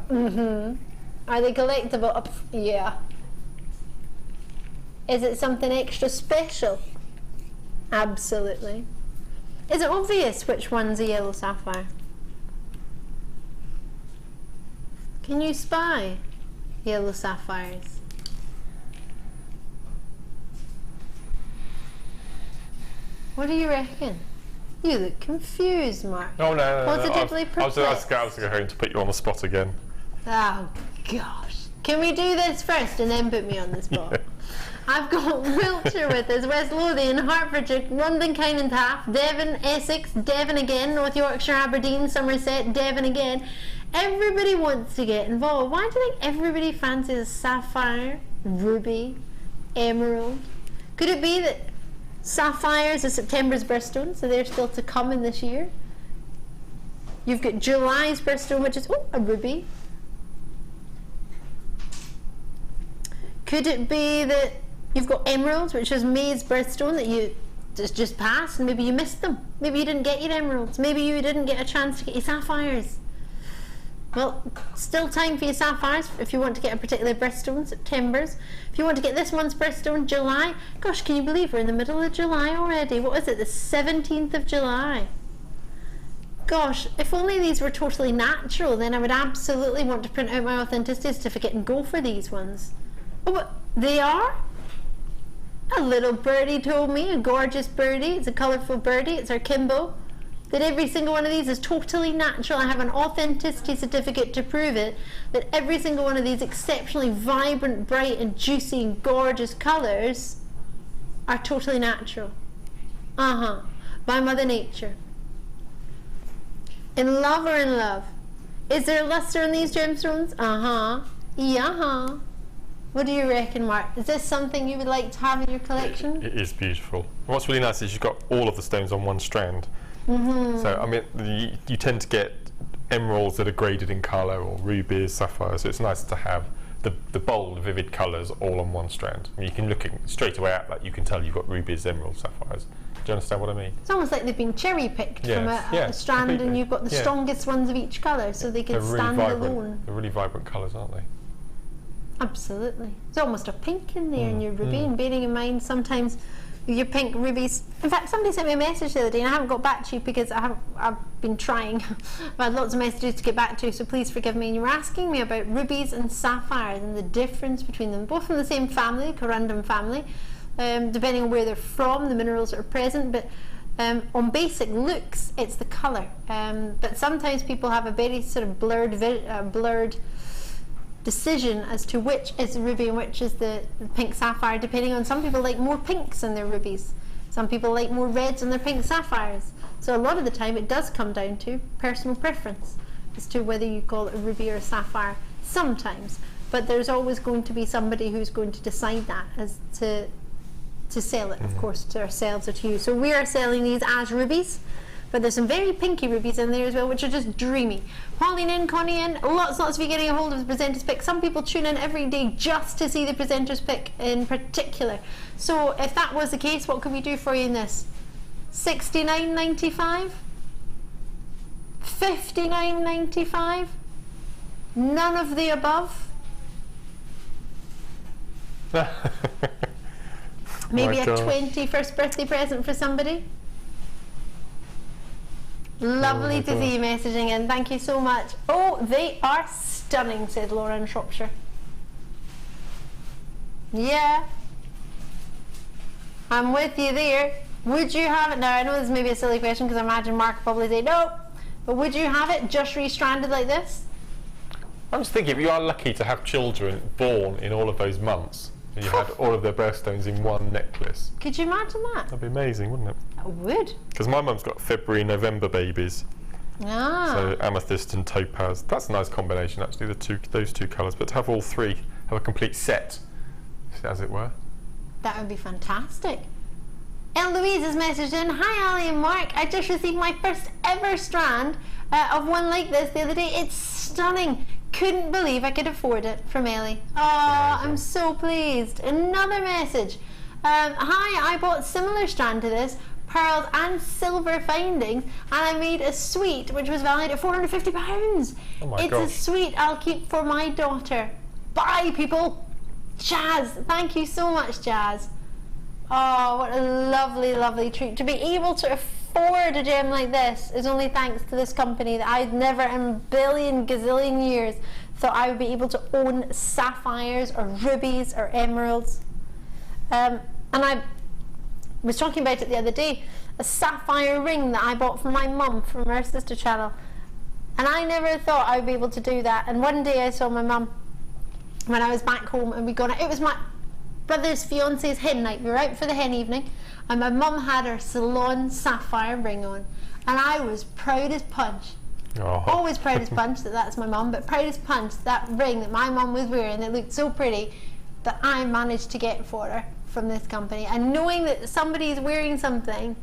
Are they collectible? Yeah. Is it something extra special? Absolutely. Is it obvious which one's a yellow sapphire? Can you spy yellow sapphires? What do you reckon? You look confused, Mark. Oh no, Positively I was perplexed. going to put you on the spot again. Oh gosh. Can we do this first and then put me on the spot? I've got Wiltshire with us, West Lothian, Hertfordshire, London, Kyne Taff, Devon, Essex, Devon again, North Yorkshire, Aberdeen, Somerset, Devon again. Everybody wants to get involved. Why do you think everybody fancies sapphire, ruby, emerald? Could it be that sapphires are September's birthstone, so they're still to come in this year? You've got July's birthstone, which is a ruby. Could it be that you've got emeralds, which is May's birthstone that you just passed, and maybe you missed them? Maybe you didn't get your emeralds. Maybe you didn't get a chance to get your sapphires. Well, still time for your sapphires if you want to get a particular birthstone, September's. If you want to get this month's birthstone, July. Gosh, can you believe we're in the middle of July already? What is it, the 17th of July? Gosh, if only these were totally natural, then I would absolutely want to print out my authenticity certificate and go for these ones. Oh, but they are? A little birdie told me, a gorgeous birdie, it's a colourful birdie, it's our Kimbo, that every single one of these is totally natural. I have an authenticity certificate to prove it, that every single one of these exceptionally vibrant, bright and juicy and gorgeous colours are totally natural. By Mother Nature. In love or in love? Is there luster in these gemstones? Yeah. What do you reckon, Mark? Is this something you would like to have in your collection? It is beautiful. What's really nice is you've got all of the stones on one strand. So, I mean, you tend to get emeralds that are graded in colour, or rubies, sapphires, so it's nice to have the bold, vivid colours all on one strand. I mean, you can look straight away at that, you can tell you've got rubies, emeralds, sapphires. Do you understand what I mean? It's almost like they've been cherry-picked from a strand, completely. And you've got the strongest ones of each colour, so they can stand alone. They're really vibrant colours, aren't they? Absolutely. There's almost a pink in there in your ruby, and bearing in mind sometimes your pink rubies. In fact, somebody sent me a message the other day, and I haven't got back to you because I've been trying. I've had lots of messages to get back to, so please forgive me. And you were asking me about rubies and sapphires and the difference between them, both from the same family, corundum family, depending on where they're from, the minerals that are present, but on basic looks, it's the colour. But sometimes people have a very sort of blurred decision as to which is the ruby and which is the pink sapphire, depending on, some people like more pinks in their rubies, some people like more reds in their pink sapphires. So a lot of the time it does come down to personal preference as to whether you call it a ruby or a sapphire sometimes, but there's always going to be somebody who's going to decide that as to sell it, of course, to ourselves or to you. So we are selling these as rubies, but there's some very pinky rubies in there as well, which are just dreamy. Pauline in, Connie in, lots of you getting a hold of the presenter's pick. Some people tune in every day just to see the presenter's pick in particular. So if that was the case, what could we do for you in this? $69.95? $59.95? None of the above? Maybe a 21st birthday present for somebody? Lovely to see you messaging in. Thank you so much. Oh, they are stunning, says Laura in Shropshire. Yeah. I'm with you there. Would you have it? Now, I know this may be a silly question because I imagine Mark will probably say no. But would you have it just restranded like this? I was thinking, if you are lucky to have children born in all of those months, and you had all of their birthstones in one necklace. Could you imagine that? That'd be amazing, wouldn't it? I would. Because my mum's got February, November babies. Ah. So amethyst and topaz. That's a nice combination, actually, those two colours. But to have all three, have a complete set, as it were. That would be fantastic. Louise has messaged in, hi Ali and Mark, I just received my first ever strand of one like this the other day. It's stunning. Couldn't believe I could afford it, from Ellie. Oh, I'm so pleased. Another message. Hi, I bought similar strand to this, pearls and silver findings, and I made a suite which was valued at £450. Oh my It's gosh. a suite I'll keep for my daughter. Bye, people. Jazz, thank you so much, Jazz. Oh, what a lovely, lovely treat. To be able to afford a gem like this is only thanks to this company that I'd never in a billion gazillion years thought I would be able to own sapphires or rubies or emeralds. And I was talking about it the other day, a sapphire ring that I bought for my mum from her sister channel. And I never thought I would be able to do that. And one day I saw my mum when I was back home and we got it. It was my brother's fiance's hen night. We were out for the hen evening and my mum had her salon sapphire ring on and I was proud as punch. Oh. Always proud as punch that that's my mum, but proud as punch that ring that my mum was wearing that looked so pretty that I managed to get for her from this company. And knowing that somebody's wearing something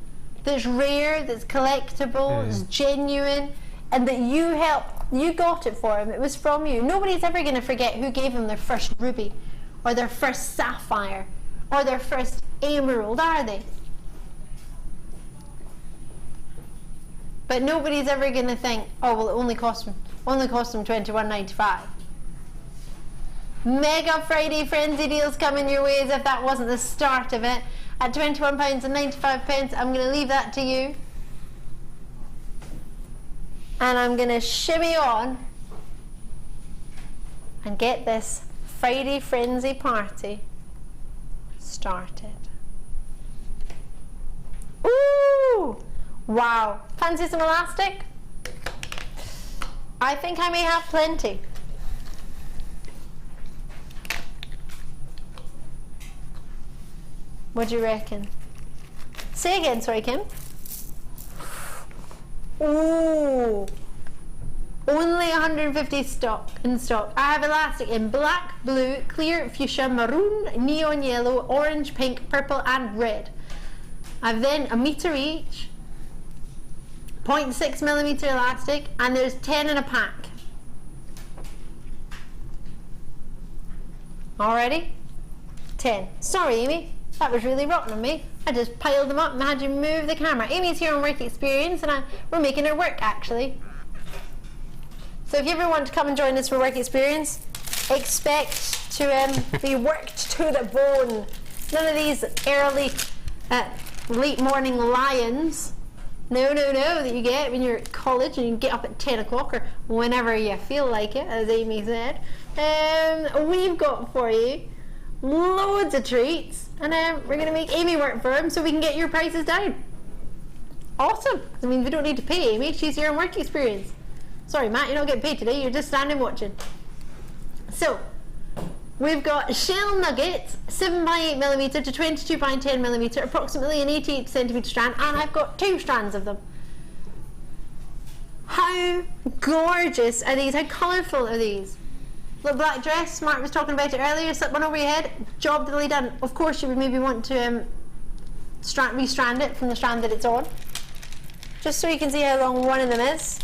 that's rare, that's collectible, that's genuine, and that you got it for him, it was from you. Nobody's ever going to forget who gave him their first ruby or their first sapphire or their first emerald, are they? But nobody's ever going to think, oh well, it only cost them $21.95. Mega Friday frenzy deals coming your way as if that wasn't the start of it. At £21.95, I'm going to leave that to you. And I'm going to shimmy on and get this Friday frenzy party started. Ooh! Wow. Fancy some elastic? I think I may have plenty. What do you reckon? Say again, sorry, Kim. Ooh. Only 150 in stock. I have elastic in black, blue, clear, fuchsia, maroon, neon yellow, orange, pink, purple and red. I've then a metre each, 0.6mm elastic, and there's 10 in a pack. Already? 10. Sorry, Amy. That was really rotten of me. I just piled them up and had you move the camera. Amy's here on Work Experience and we're making her work actually. So if you ever want to come and join us for Work Experience, expect to be worked to the bone. None of these early, late morning lions. No, that you get when you're at college and you get up at 10 o'clock or whenever you feel like it, as Amy said. We've got for you loads of treats and we're going to make Amy work for them so we can get your prices down. Awesome. I mean, we don't need to pay Amy, she's here on Work Experience. Sorry Matt, you're not getting paid today, you're just standing watching. So, we've got shell nuggets, 7x8mm to 22x10mm, approximately an 88cm strand, and I've got 2 strands of them. How gorgeous are these? How colourful are these? The black dress, Mark was talking about it earlier, slip one over your head, job delay done. Of course you would maybe want to restrand it from the strand that it's on. Just so you can see how long one of them is.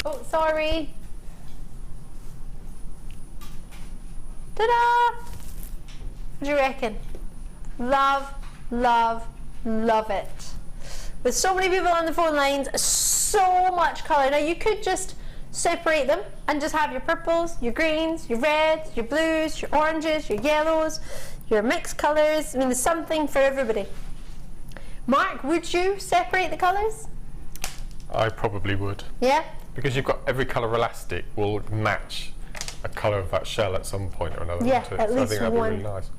Oh, sorry. Ta-da! What do you reckon? Love, love, love it. With so many people on the phone lines, so much colour. Now you could just separate them and just have your purples, your greens, your reds, your blues, your oranges, your yellows, your mixed colours. I mean, there's something for everybody. Mark, would you separate the colours? I probably would. Yeah? Because you've got every colour elastic will match a colour of that shell at some point or another. Yeah, won't it? at So I least think that'd be one. really nice.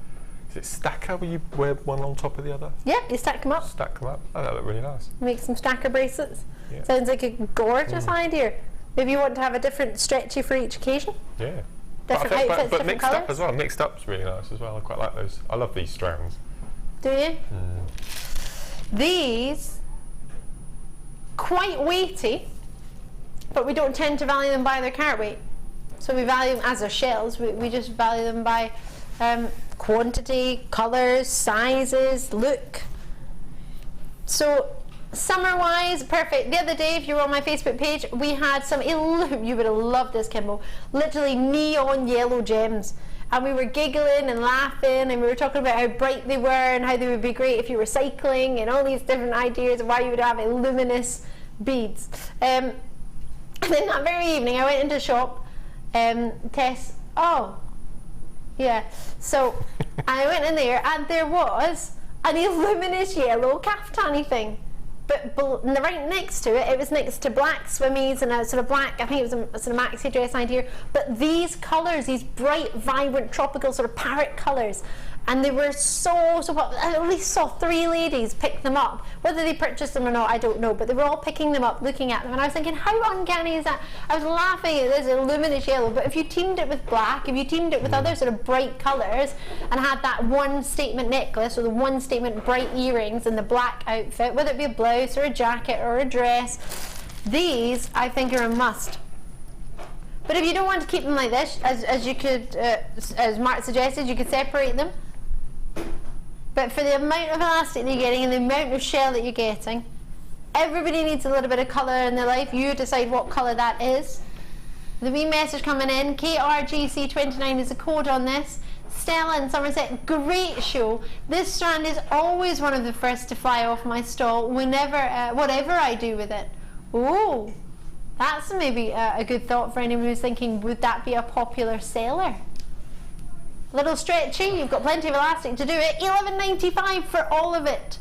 Is it stacker where you wear one on top of the other? Yeah, you stack them up. Stack them up. Oh, that look really nice. Make some stacker bracelets. Yeah. Sounds like a gorgeous idea. Maybe you want to have a different stretchy for each occasion. Yeah. Different but outfits, but different mixed colours. up as well. Mixed up's really nice as well. I quite like those. I love these strands. Do you? These, quite weighty, but we don't tend to value them by their carat weight. So we value them as their shells. We just value them by quantity, colours, sizes, look. So summer-wise, perfect. The other day, if you were on my Facebook page, we had some, you would have loved this, Kimbo, literally neon yellow gems. And we were giggling and laughing, and we were talking about how bright they were and how they would be great if you were cycling, and all these different ideas of why you would have luminous beads. And then that very evening, I went into the shop, Tess, so I went in there, and there was an luminous yellow kaftani thing. But right next to it, it was next to black swimmies and a sort of black, I think it was a sort of maxi dress idea. But these colours, these bright, vibrant, tropical sort of parrot colours, and they were so popular. I at least saw 3 ladies pick them up. Whether they purchased them or not, I don't know, but they were all picking them up, looking at them, and I was thinking, how uncanny is that? I was laughing at this luminous yellow, but if you teamed it with black, if you teamed it with other sort of bright colours, and had that one statement necklace or the one statement bright earrings and the black outfit, whether it be a blouse or a jacket or a dress, these I think are a must. But if you don't want to keep them like this, as you could, as Mark suggested, you could separate them. But for the amount of elastic that you're getting and the amount of shell that you're getting, everybody needs a little bit of colour in their life. You decide what colour that is. The wee message coming in, KRGC29 is the code on this. Stella in Somerset, great show. This strand is always one of the first to fly off my stall whenever, whatever I do with it. Oh, that's maybe a good thought for anyone who's thinking, would that be a popular seller? Little stretchy, you've got plenty of elastic to do it. $11.95 for all of it.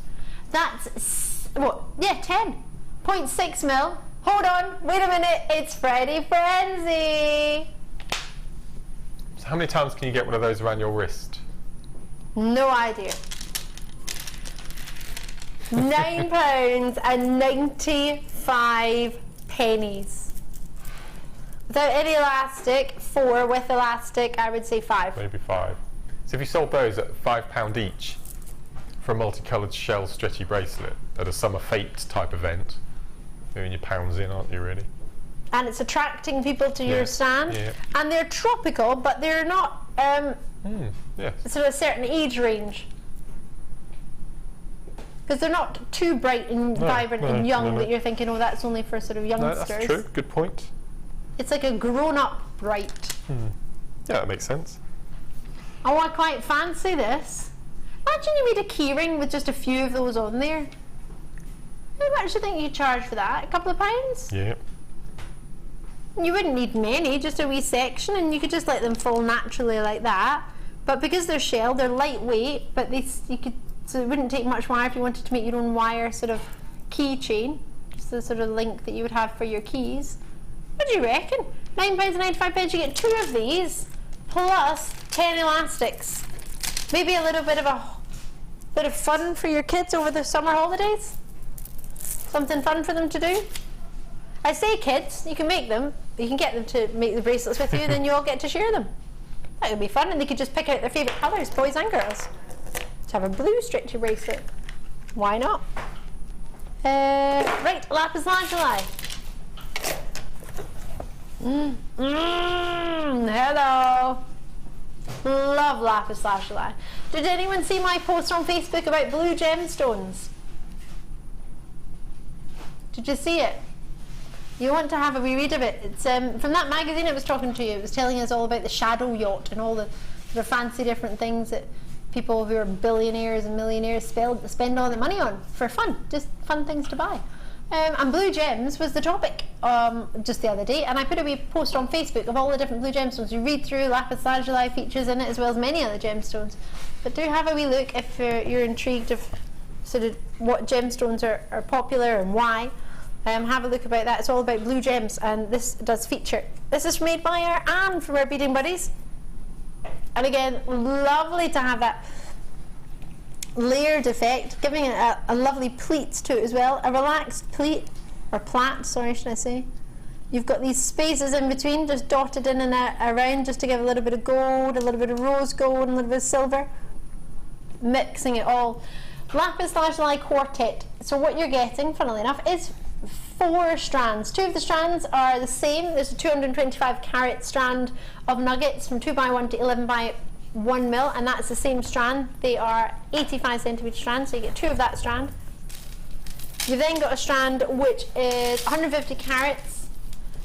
That's, what? Yeah, 10.6 mil. Hold on, wait a minute, it's Freddy Frenzy. So how many times can you get one of those around your wrist? No idea. £9.95. Without any elastic, 4. With elastic, I would say 5. Maybe 5. So if you sold those at £5 each for a multicoloured shell stretchy bracelet at a summer fete type event, you're in your pounds in, aren't you, really? And it's attracting people to your stand. Yeah. And they're tropical, but they're not Yes. sort of a certain age range. Because they're not too bright and vibrant and young that you're thinking, oh, that's only for sort of youngsters. No, that's true. Good point. It's like a grown-up bright. Yeah, that makes sense. Oh, I quite fancy this. Imagine you made a keyring with just a few of those on there. How much do you think you'd charge for that? A couple of pounds? Yeah. You wouldn't need many, just a wee section, and you could just let them fall naturally like that. But because they're shell, they're lightweight, but so it wouldn't take much wire if you wanted to make your own wire sort of keychain, just the sort of link that you would have for your keys. What do you reckon? £9.95, you get 2 of these, plus 10 elastics. Maybe a little bit of fun for your kids over the summer holidays. Something fun for them to do. I say kids, you can make them, you can get them to make the bracelets with you, then you all get to share them. That would be fun, and they could just pick out their favourite colours, boys and girls. To have a blue stretchy bracelet. Why not? Right, lapis lazuli. Hello. Love lapis lazuli. Did anyone see my post on Facebook about blue gemstones? Did you see it? You want to have a wee read of it. It's from that magazine I was talking to you. It was telling us all about the shadow yacht and all the sort of fancy different things that people who are billionaires and millionaires spend all their money on for fun, just fun things to buy. And blue gems was the topic just the other day, and I put a wee post on Facebook of all the different blue gemstones. You read through, lapis lazuli features in it as well as many other gemstones. But do have a wee look if you're intrigued of sort of what gemstones are popular and why. Have a look about that. It's all about blue gems, and this does feature. This is made by our Anne from our Beading Buddies. And again, lovely to have that layered effect, giving it a lovely pleat to it as well. A relaxed pleat, or plait, sorry, should I say. You've got these spaces in between, just dotted in and around, just to give a little bit of gold, a little bit of rose gold, and a little bit of silver. Mixing it all. Lapis lazuli quartet. So what you're getting, funnily enough, is 4 strands. 2 of the strands are the same. There's a 225 carat strand of nuggets from 2x1 to 11x1 mil, and that's the same strand. They are 85 centimetre strands, so you get 2 of that strand. You've then got a strand which is 150 carats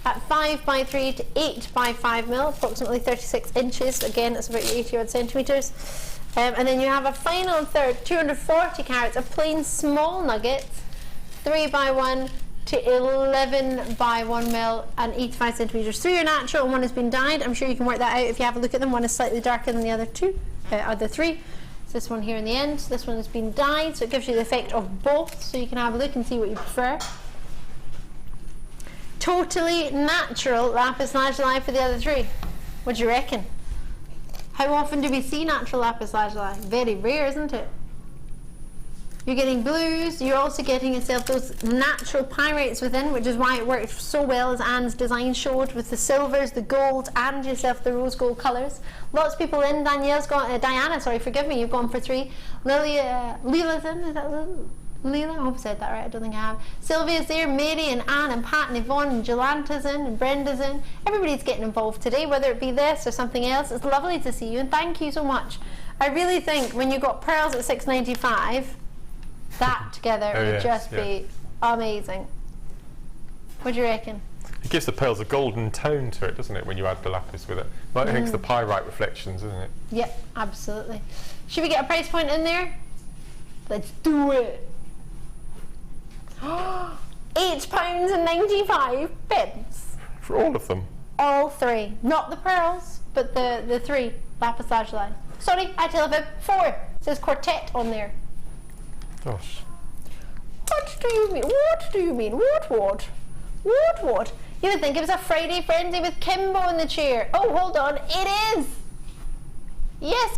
at 5x3 to 8x5 mil, approximately 36 inches. Again, that's about 80 odd centimetres. And then you have a final third, 240 carats of plain small nuggets, 3x1 to 11x1 mil and 85 centimetres. 3 are natural and 1 has been dyed. I'm sure you can work that out if you have a look at them. 1 is slightly darker than the other 3. So this one here in the end, this one has been dyed, so it gives you the effect of both, so you can have a look and see what you prefer. Totally natural lapis lazuli for the other 3. What do you reckon? How often do we see natural lapis lazuli? Very rare, isn't it? You're getting blues, you're also getting yourself those natural pyrites within, which is why it worked so well, as Anne's design showed, with the silvers, the golds, and yourself the rose gold colours. Lots of people in. Danielle's gone, Diana, sorry, forgive me, you've gone for 3. Leela's in, is that Leela? I hope I said that right, I don't think I have. Sylvia's there, Mary and Anne and Pat and Yvonne and Jolanta's in and Brenda's in. Everybody's getting involved today, whether it be this or something else. It's lovely to see you, and thank you so much. I really think when you got pearls at $6.95, that together would just be amazing. What do you reckon? It gives the pearls a golden tone to it, doesn't it, when you add the lapis with it? Like it makes the pyrite reflections, isn't it? Yep, absolutely. Should we get a price point in there? Let's do it. £8.95 for all of them. All 3, not the pearls, but the 3 lapis lazuli. Sorry, I tell a fib. 4. It says quartet on there. Gosh. What do you mean? What do you mean? What? You would think it was a Friday frenzy with Kimbo in the chair. Oh, hold on. It is. Yes.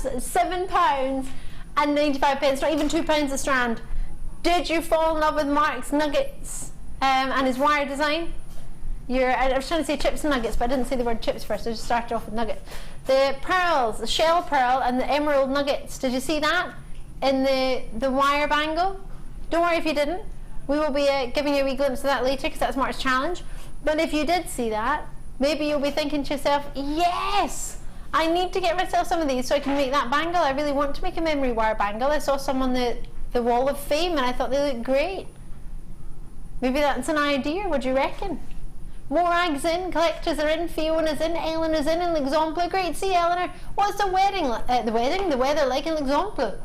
£7.95. Not even £2 a strand. Did you fall in love with Mark's nuggets and his wire design? I was trying to say chips and nuggets, but I didn't say the word chips first. I just started off with nuggets. The pearls, the shell pearl and the emerald nuggets. Did you see that in the wire bangle? Don't worry if you didn't. We will be giving you a wee glimpse of that later, because that's Mark's challenge. But if you did see that, maybe you'll be thinking to yourself, yes, I need to get myself some of these so I can make that bangle. I really want to make a memory wire bangle. I saw some on the wall of fame and I thought they looked great. Maybe that's an idea. What do you reckon? Morag's in, collectors are in, Fiona's in, Eleanor's in L'Exemple. Great to see Eleanor. What's the weather like in L'Exemple?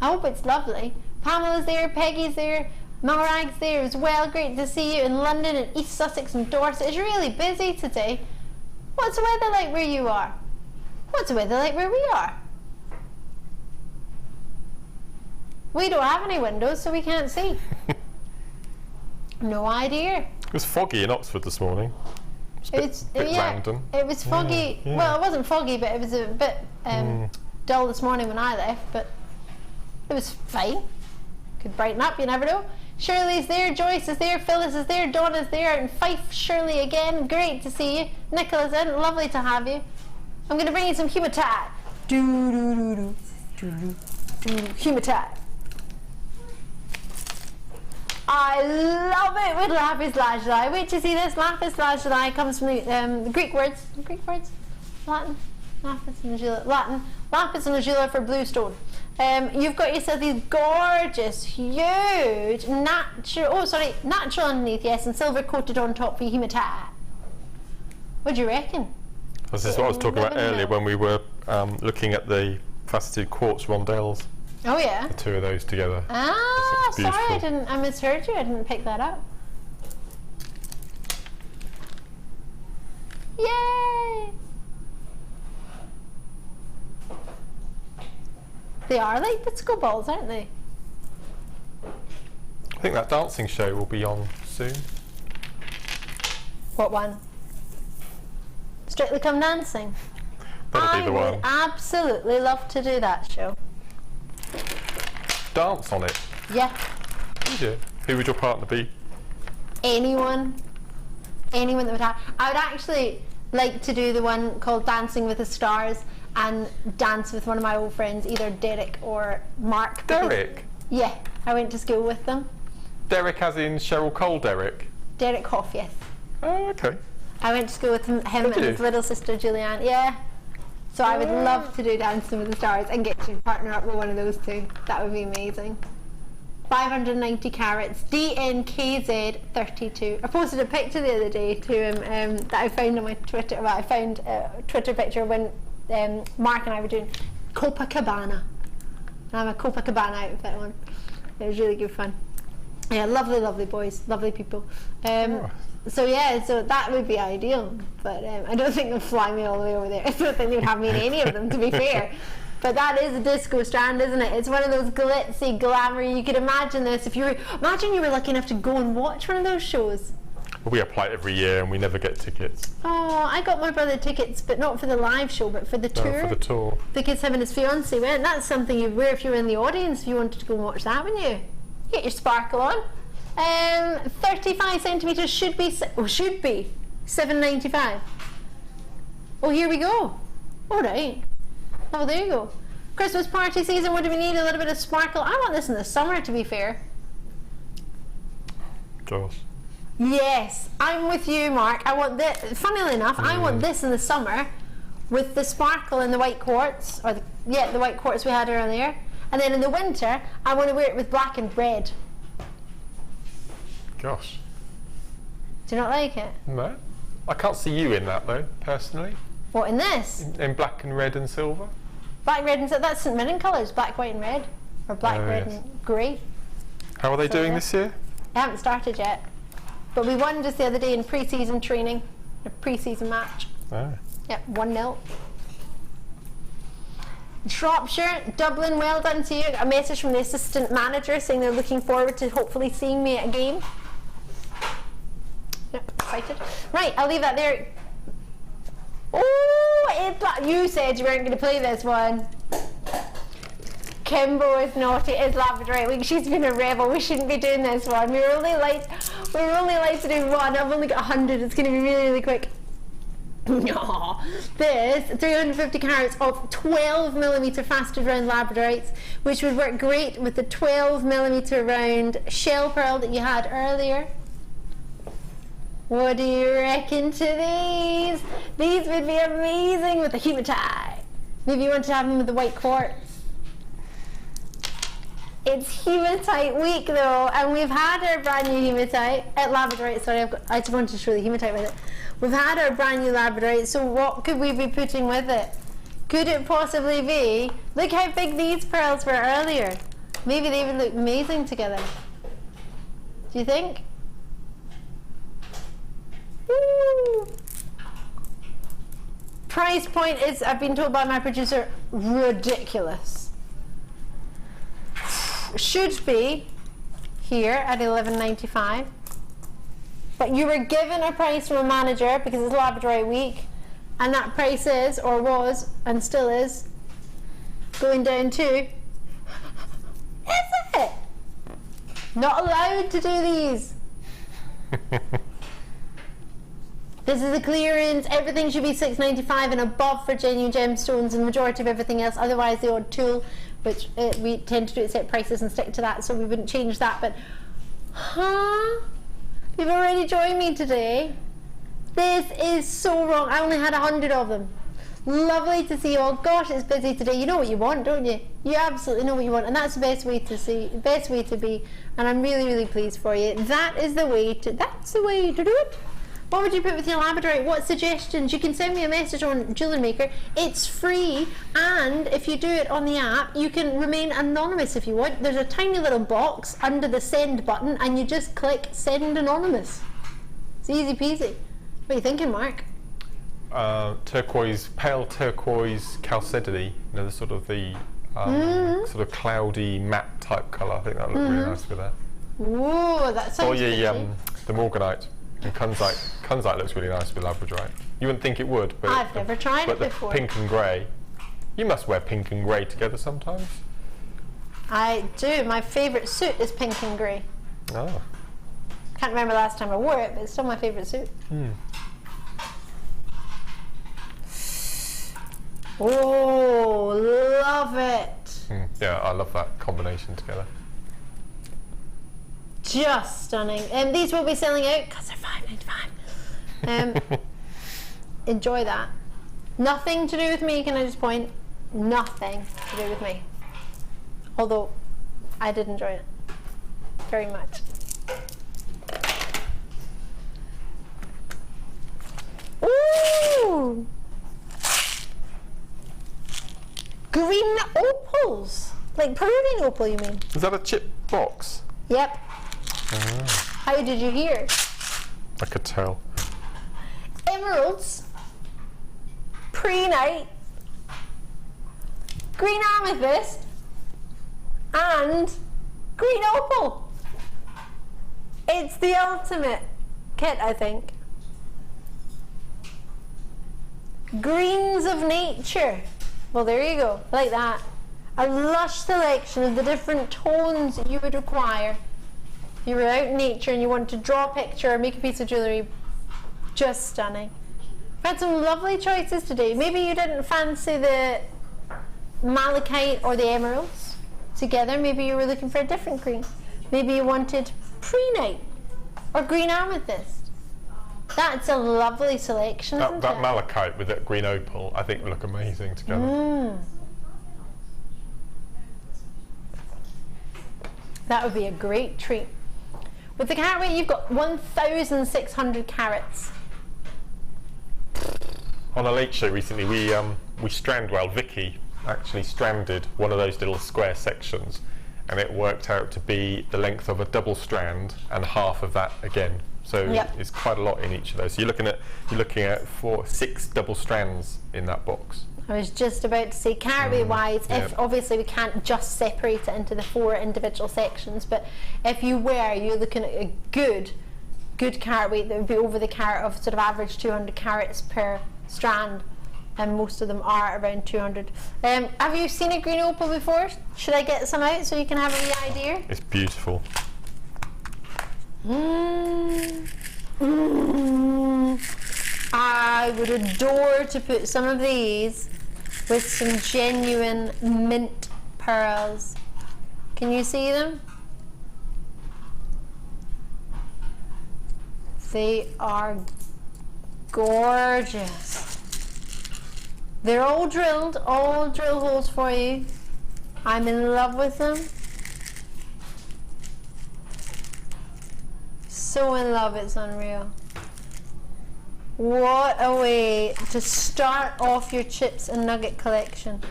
I hope it's lovely. Pamela's there, Peggy's there, Morag's there as well. Great to see you in London and East Sussex and Dorset. It's really busy today. What's the weather like where you are? What's the weather like where we are? We don't have any windows, so we can't see. No idea. It was foggy in Oxford this morning. It was a bit random. It was foggy. Yeah. Well, it wasn't foggy, but it was a bit dull this morning when I left, but it was fine. Could brighten up, you never know. Shirley's there, Joyce is there, Phyllis is there, Donna's there, and Fife, Shirley again. Great to see you. Nicola's in, lovely to have you. I'm going to bring you some hematite. Hematite. I love it with lapis lazuli. Wait to see this. Lapis lazuli comes from the Greek words. Latin. Lapis lazuli for blue stone. You've got yourself these gorgeous, huge, natural underneath, yes, and silver coated on top for your hematite. What do you reckon? This is what I was talking about earlier when we were looking at the faceted quartz rondelles. Oh yeah. The two of those together. Ah, It's sorry, beautiful. I misheard you. I didn't pick that up. Yay! They are like disco balls, aren't they? I think that dancing show will be on soon. What one? Strictly Come Dancing. That'll be the I one. would absolutely love to do that show. Dance on it. Yeah. Would you? Who would your partner be? Anyone that would have. I would actually like to do the one called Dancing with the Stars and dance with one of my old friends, either Derek or Mark. Derek? Yeah, I went to school with them. Derek as in Cheryl Cole Derek? Derek Hoff, yes. Oh, okay. I went to school with him Did and you? his little sister Julianne. Yeah. So I would love to do Dancing with the Stars and get you to partner up with one of those two. That would be amazing. 590 carats, DNKZ32. I posted a picture the other day to him that I found on my Twitter. Well, I found a Twitter picture when Mark and I were doing Copacabana. And I'm a Copacabana outfit on. It was really good fun. Yeah, lovely, lovely boys, lovely people. So yeah, so that would be ideal. But I don't think they'll fly me all the way over there. I don't think they would have me in any of them, to be fair. But that is a disco strand, isn't it? It's one of those glitzy, glamour. You could imagine this if you were. Imagine you were lucky enough to go and watch one of those shows. Well, we apply it every year and we never get tickets. Oh, I got my brother tickets, but not for the live show, but for the tour. No, for the tour. Because him and his fiance went. That's something you'd wear if you were in the audience. If you wanted to go and watch that, wouldn't you? Get your sparkle on. 35 centimetres should be $7.95. Oh, here we go. All right. Oh, there you go. Christmas party season. What do we need? A little bit of sparkle. I want this in the summer, to be fair. Josh. Yes, I'm with you, Mark. I want this. Funnily enough, I want this in the summer with the sparkle and the white quartz, or the white quartz we had earlier. And then in the winter, I want to wear it with black and red. Gosh. Do you not like it? No. I can't see you in that though, personally. What, in this? In black and red and silver. Black, red, and that's St. Mirren colours. Black, white, and red, or black, red, yes. and grey. How are they doing this year? I haven't started yet, but we won just the other day in pre-season training, a pre-season match. Oh. Yep, 1-0. Shropshire, Dublin, well done to you. A message from the assistant manager saying they're looking forward to hopefully seeing me at a game. Yep, excited. Right, I'll leave that there. Oh, you said you weren't going to play this one. Kimbo is naughty. It's Labradorite Week. She's been a rebel. We shouldn't be doing this one. We were only allowed to do one. I've only got 100. It's going to be really, really quick. No, this 350 carats of 12mm faceted round Labradorites, which would work great with the 12mm round shell pearl that you had earlier. What do you reckon to these? These would be amazing with the hematite. Maybe you want to have them with the white quartz. It's hematite week though, and we've had our brand new hematite at Labradorite. Sorry, I just wanted to show the hematite with it. We've had our brand new Labradorite, so what could we be putting with it? Could it possibly be, look how big these pearls were earlier. Maybe they would look amazing together. Do you think? Woo. Price point is, I've been told by my producer, ridiculous. Should be here at $11.95. But you were given a price from a manager because it's Labradorite Week, and that price is, or was, and still is, going down to. Is it? Not allowed to do these. This is a clearance. Everything should be $6.95 and above for genuine gemstones, and the majority of everything else. Otherwise, the odd tool, which we tend to do at set prices and stick to that, so we wouldn't change that. But, you've already joined me today. This is so wrong. I only had 100 of them. Lovely to see you all. Gosh, it's busy today. You know what you want, don't you? You absolutely know what you want, and that's the best way to see, the best way to be. And I'm really, really pleased for you. That's the way to do it. What would you put with your labradorite? What suggestions? You can send me a message on Jewellery Maker. It's free, and if you do it on the app, you can remain anonymous if you want. There's a tiny little box under the send button, and you just click send anonymous. It's easy peasy. What are you thinking, Mark? Turquoise, pale turquoise chalcedony. You know, the sort of sort of cloudy matte type colour. I think that would look really nice with that. Ooh, that sounds good. The morganite and kunzite looks really nice with labradorite. You wouldn't think it would, but I've never tried it before. But the pink and grey, you must wear pink and grey together sometimes. I do. My favourite suit is pink and grey. Oh. Can't remember the last time I wore it, but it's still my favourite suit. Oh, love it. Yeah, I love that combination together. Just stunning. These will be selling out because they're $5.95. Enjoy that. Nothing to do with me, can I just point? Nothing to do with me. Although I did enjoy it very much. Ooh! Green opals! Like Peruvian opal, you mean? Is that a chip box? Yep. How did you hear? I could tell. Emeralds, prehnite, green amethyst, and green opal. It's the ultimate kit, I think. Greens of nature. Well, there you go, like that. A lush selection of the different tones that you would require. If you were out in nature and you want to draw a picture or make a piece of jewellery, just stunning. We've had some lovely choices today. Maybe you didn't fancy the malachite or the emeralds together. Maybe you were looking for a different green. Maybe you wanted prehnite or green amethyst. That's a lovely selection, isn't that it? malachite with that green opal, I think, would look amazing together. That would be a great treat. With the carat weight, you've got 1,600 carats. On a late show recently, we Vicky actually stranded one of those little square sections, and it worked out to be the length of a double strand and half of that again. So it's quite a lot in each of those. So you're looking at 6 double strands in that box. I was just about to say, carat weight wise, if obviously we can't just separate it into the 4 individual sections, but if you're looking at a good carat weight that would be over the carat of sort of average 200 carats per strand, and most of them are around 200. Have you seen a green opal before? Should I get some out so you can have a wee idea? It's beautiful. I would adore to put some of these with some genuine mint pearls. Can you see them? They are gorgeous. They're all drilled, all drill holes for you. I'm in love with them. So in love, it's unreal. What a way to start off your chips and nugget collection.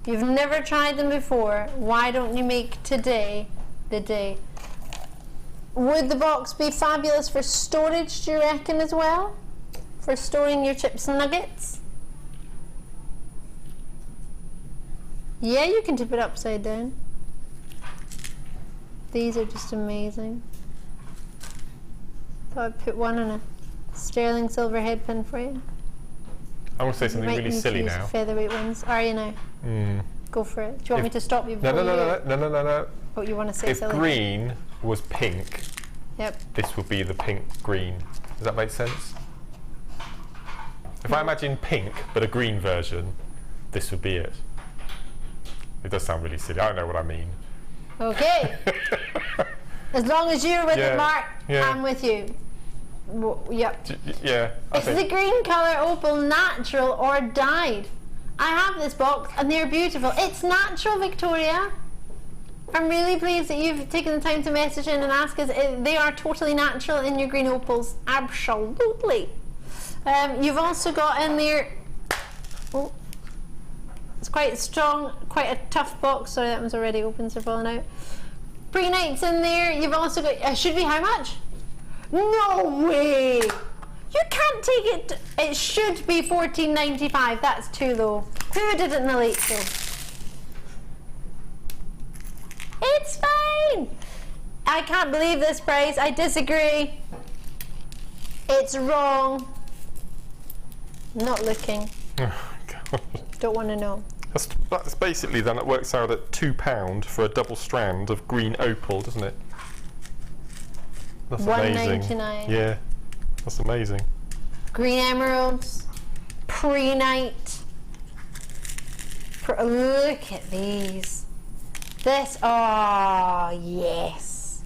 You've never tried them before, why don't you make today the day? Would the box be fabulous for storage, do you reckon, as well? For storing your chips and nuggets? Yeah, you can tip it upside down. These are just amazing. Thought I'd put one on a sterling silver head pin for you. I want to say something really silly now. Featherweight ones. Are you now? Go for it. Do you want me to stop you? No. What you want to say? If silly? green was pink, this would be the pink green. Does that make sense? If I imagine pink but a green version, this would be it. It does sound really silly. I don't know what I mean. Okay. As long as you're with it, Mark, I'm with you. Yep. Is the green colour opal natural or dyed? I have this box and they're beautiful. It's natural, Victoria. I'm really pleased that you've taken the time to message in and ask us. They are totally natural in your green opals. Absolutely. You've also got in there, oh, it's quite strong, quite a tough box. Sorry, that one's already open, so falling out. Pre-nights in there. You've also got, should be how much? No way! You can't take it. It should be $14.95. That's too low. Who did it in the late show? It's fine. I can't believe this price. I disagree. It's wrong. Not looking. Oh, God. Don't want to know. That's basically, then it works out at £2 for a double strand of green opal, doesn't it? That's amazing. $1.99. Yeah, that's amazing. Green emeralds, pre-night. Look at these. This, oh yes.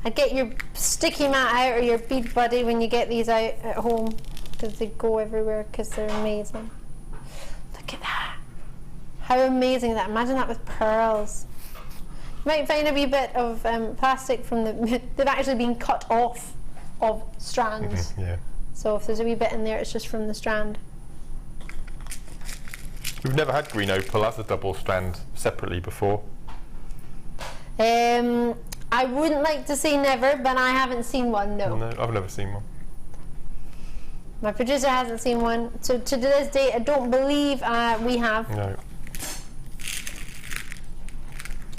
I'd get your sticky mat out or your bead buddy when you get these out at home, because they go everywhere because they're amazing. Look at that. How amazing is that. Imagine that with pearls. You might find a wee bit of plastic from the, they've actually been cut off of strands. Yeah. So if there's a wee bit in there, it's just from the strand. We've never had green opal as a double strand separately before. I wouldn't like to say never, but I haven't seen one, no. No, I've never seen one. My producer hasn't seen one. So to this day, I don't believe we have. No.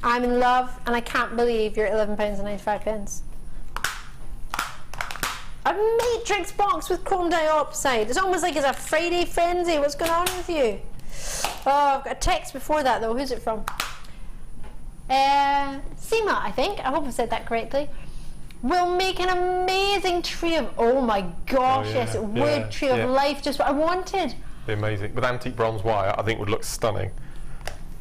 I'm in love, and I can't believe you're £11.95. A matrix box with chrome dioxide. It's almost like it's a Friday frenzy. What's going on with you? Oh, I've got a text before that though. Who's it from? Seema, I think. I hope I said that correctly. We'll make an amazing tree of, oh my gosh, yes, it would. Tree of life, just what I wanted. Be amazing. With antique bronze wire, I think would look stunning.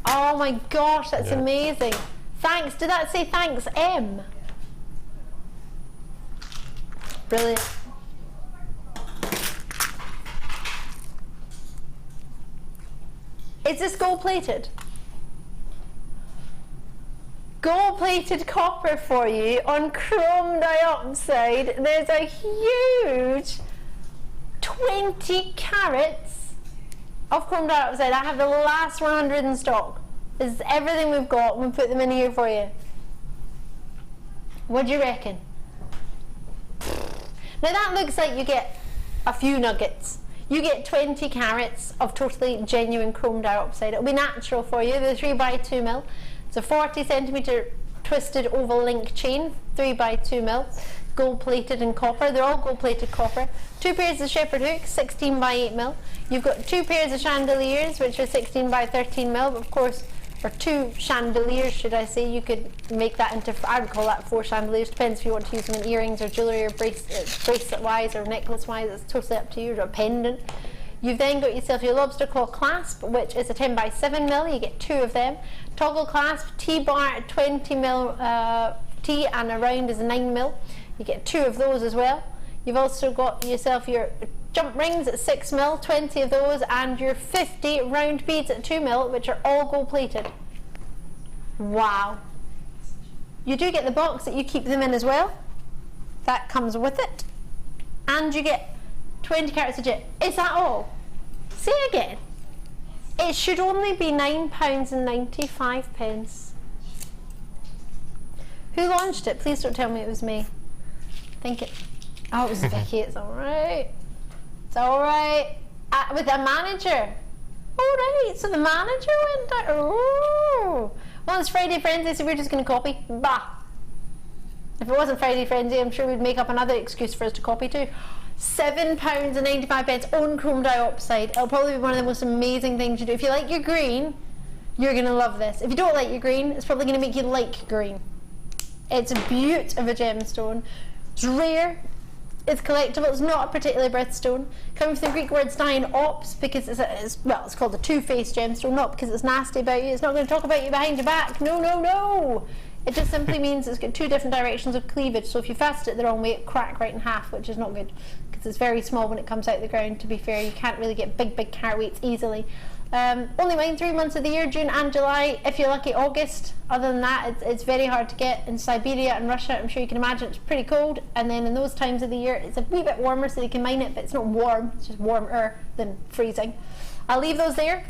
Oh my gosh, that's amazing. Thanks. Did that say thanks, M? Brilliant. Is this gold plated? Gold plated copper for you on chrome dioxide. There's a huge 20 carats of chrome dioxide. I have the last 100 in stock. This is everything we've got. We'll put them in here for you. What do you reckon? Now that looks like you get a few nuggets. You get 20 carats of totally genuine chrome dioxide. It'll be natural for you. The 3x2mm. It's a 40 centimetre twisted oval link chain, 3x2mm, gold plated in copper. They're all gold plated copper. 2 pairs of shepherd hooks, 16x8mm. You've got 2 pairs of chandeliers, which are 16x13mm, but of course, or 2 chandeliers, should I say. You could make that into, I would call that 4 chandeliers. Depends if you want to use them in earrings or jewellery or bracelet-wise or necklace-wise. It's totally up to you, or a pendant. You've then got yourself your lobster claw clasp, which is a 10x7mm. You get 2 of them. Toggle clasp, T-bar at 20mm T, and around is 9mm. You get 2 of those as well. You've also got yourself your jump rings at 6mm, 20 of those, and your 50 round beads at 2mm, which are all gold plated. Wow. You do get the box that you keep them in as well. That comes with it. And you get 20 carats of jet. Is that all? Say again. It should only be £9.95. Who launched it? Please don't tell me it was me. Think it. Oh, it was Vicky. It's all right. It's all right. With a manager. All right. So the manager went down. Oh. Well, it's Friday Frenzy, so we're just going to copy. Bah. If it wasn't Friday Frenzy, I'm sure we'd make up another excuse for us to copy too. £7.95 on chrome dioxide. It'll probably be one of the most amazing things you do. If you like your green, you're going to love this. If you don't like your green, it's probably going to make you like green. It's a beaut of a gemstone. It's rare. It's collectible. It's not a particular birthstone. Coming from the Greek word ops, because it's called a two-faced gemstone, not because it's nasty about you. It's not going to talk about you behind your back. No, no, no. It just simply means it's got 2 different directions of cleavage. So if you fast it the wrong way, it crack right in half, which is not good, because it's very small when it comes out of the ground. To be fair, you can't really get big carat weights easily. Only mine 3 months of the year, June and July. If you're lucky, August. Other than that, it's very hard to get in Siberia and Russia. I'm sure you can imagine it's pretty cold. And then in those times of the year, it's a wee bit warmer, so you can mine it, but it's not warm. It's just warmer than freezing. I'll leave those there.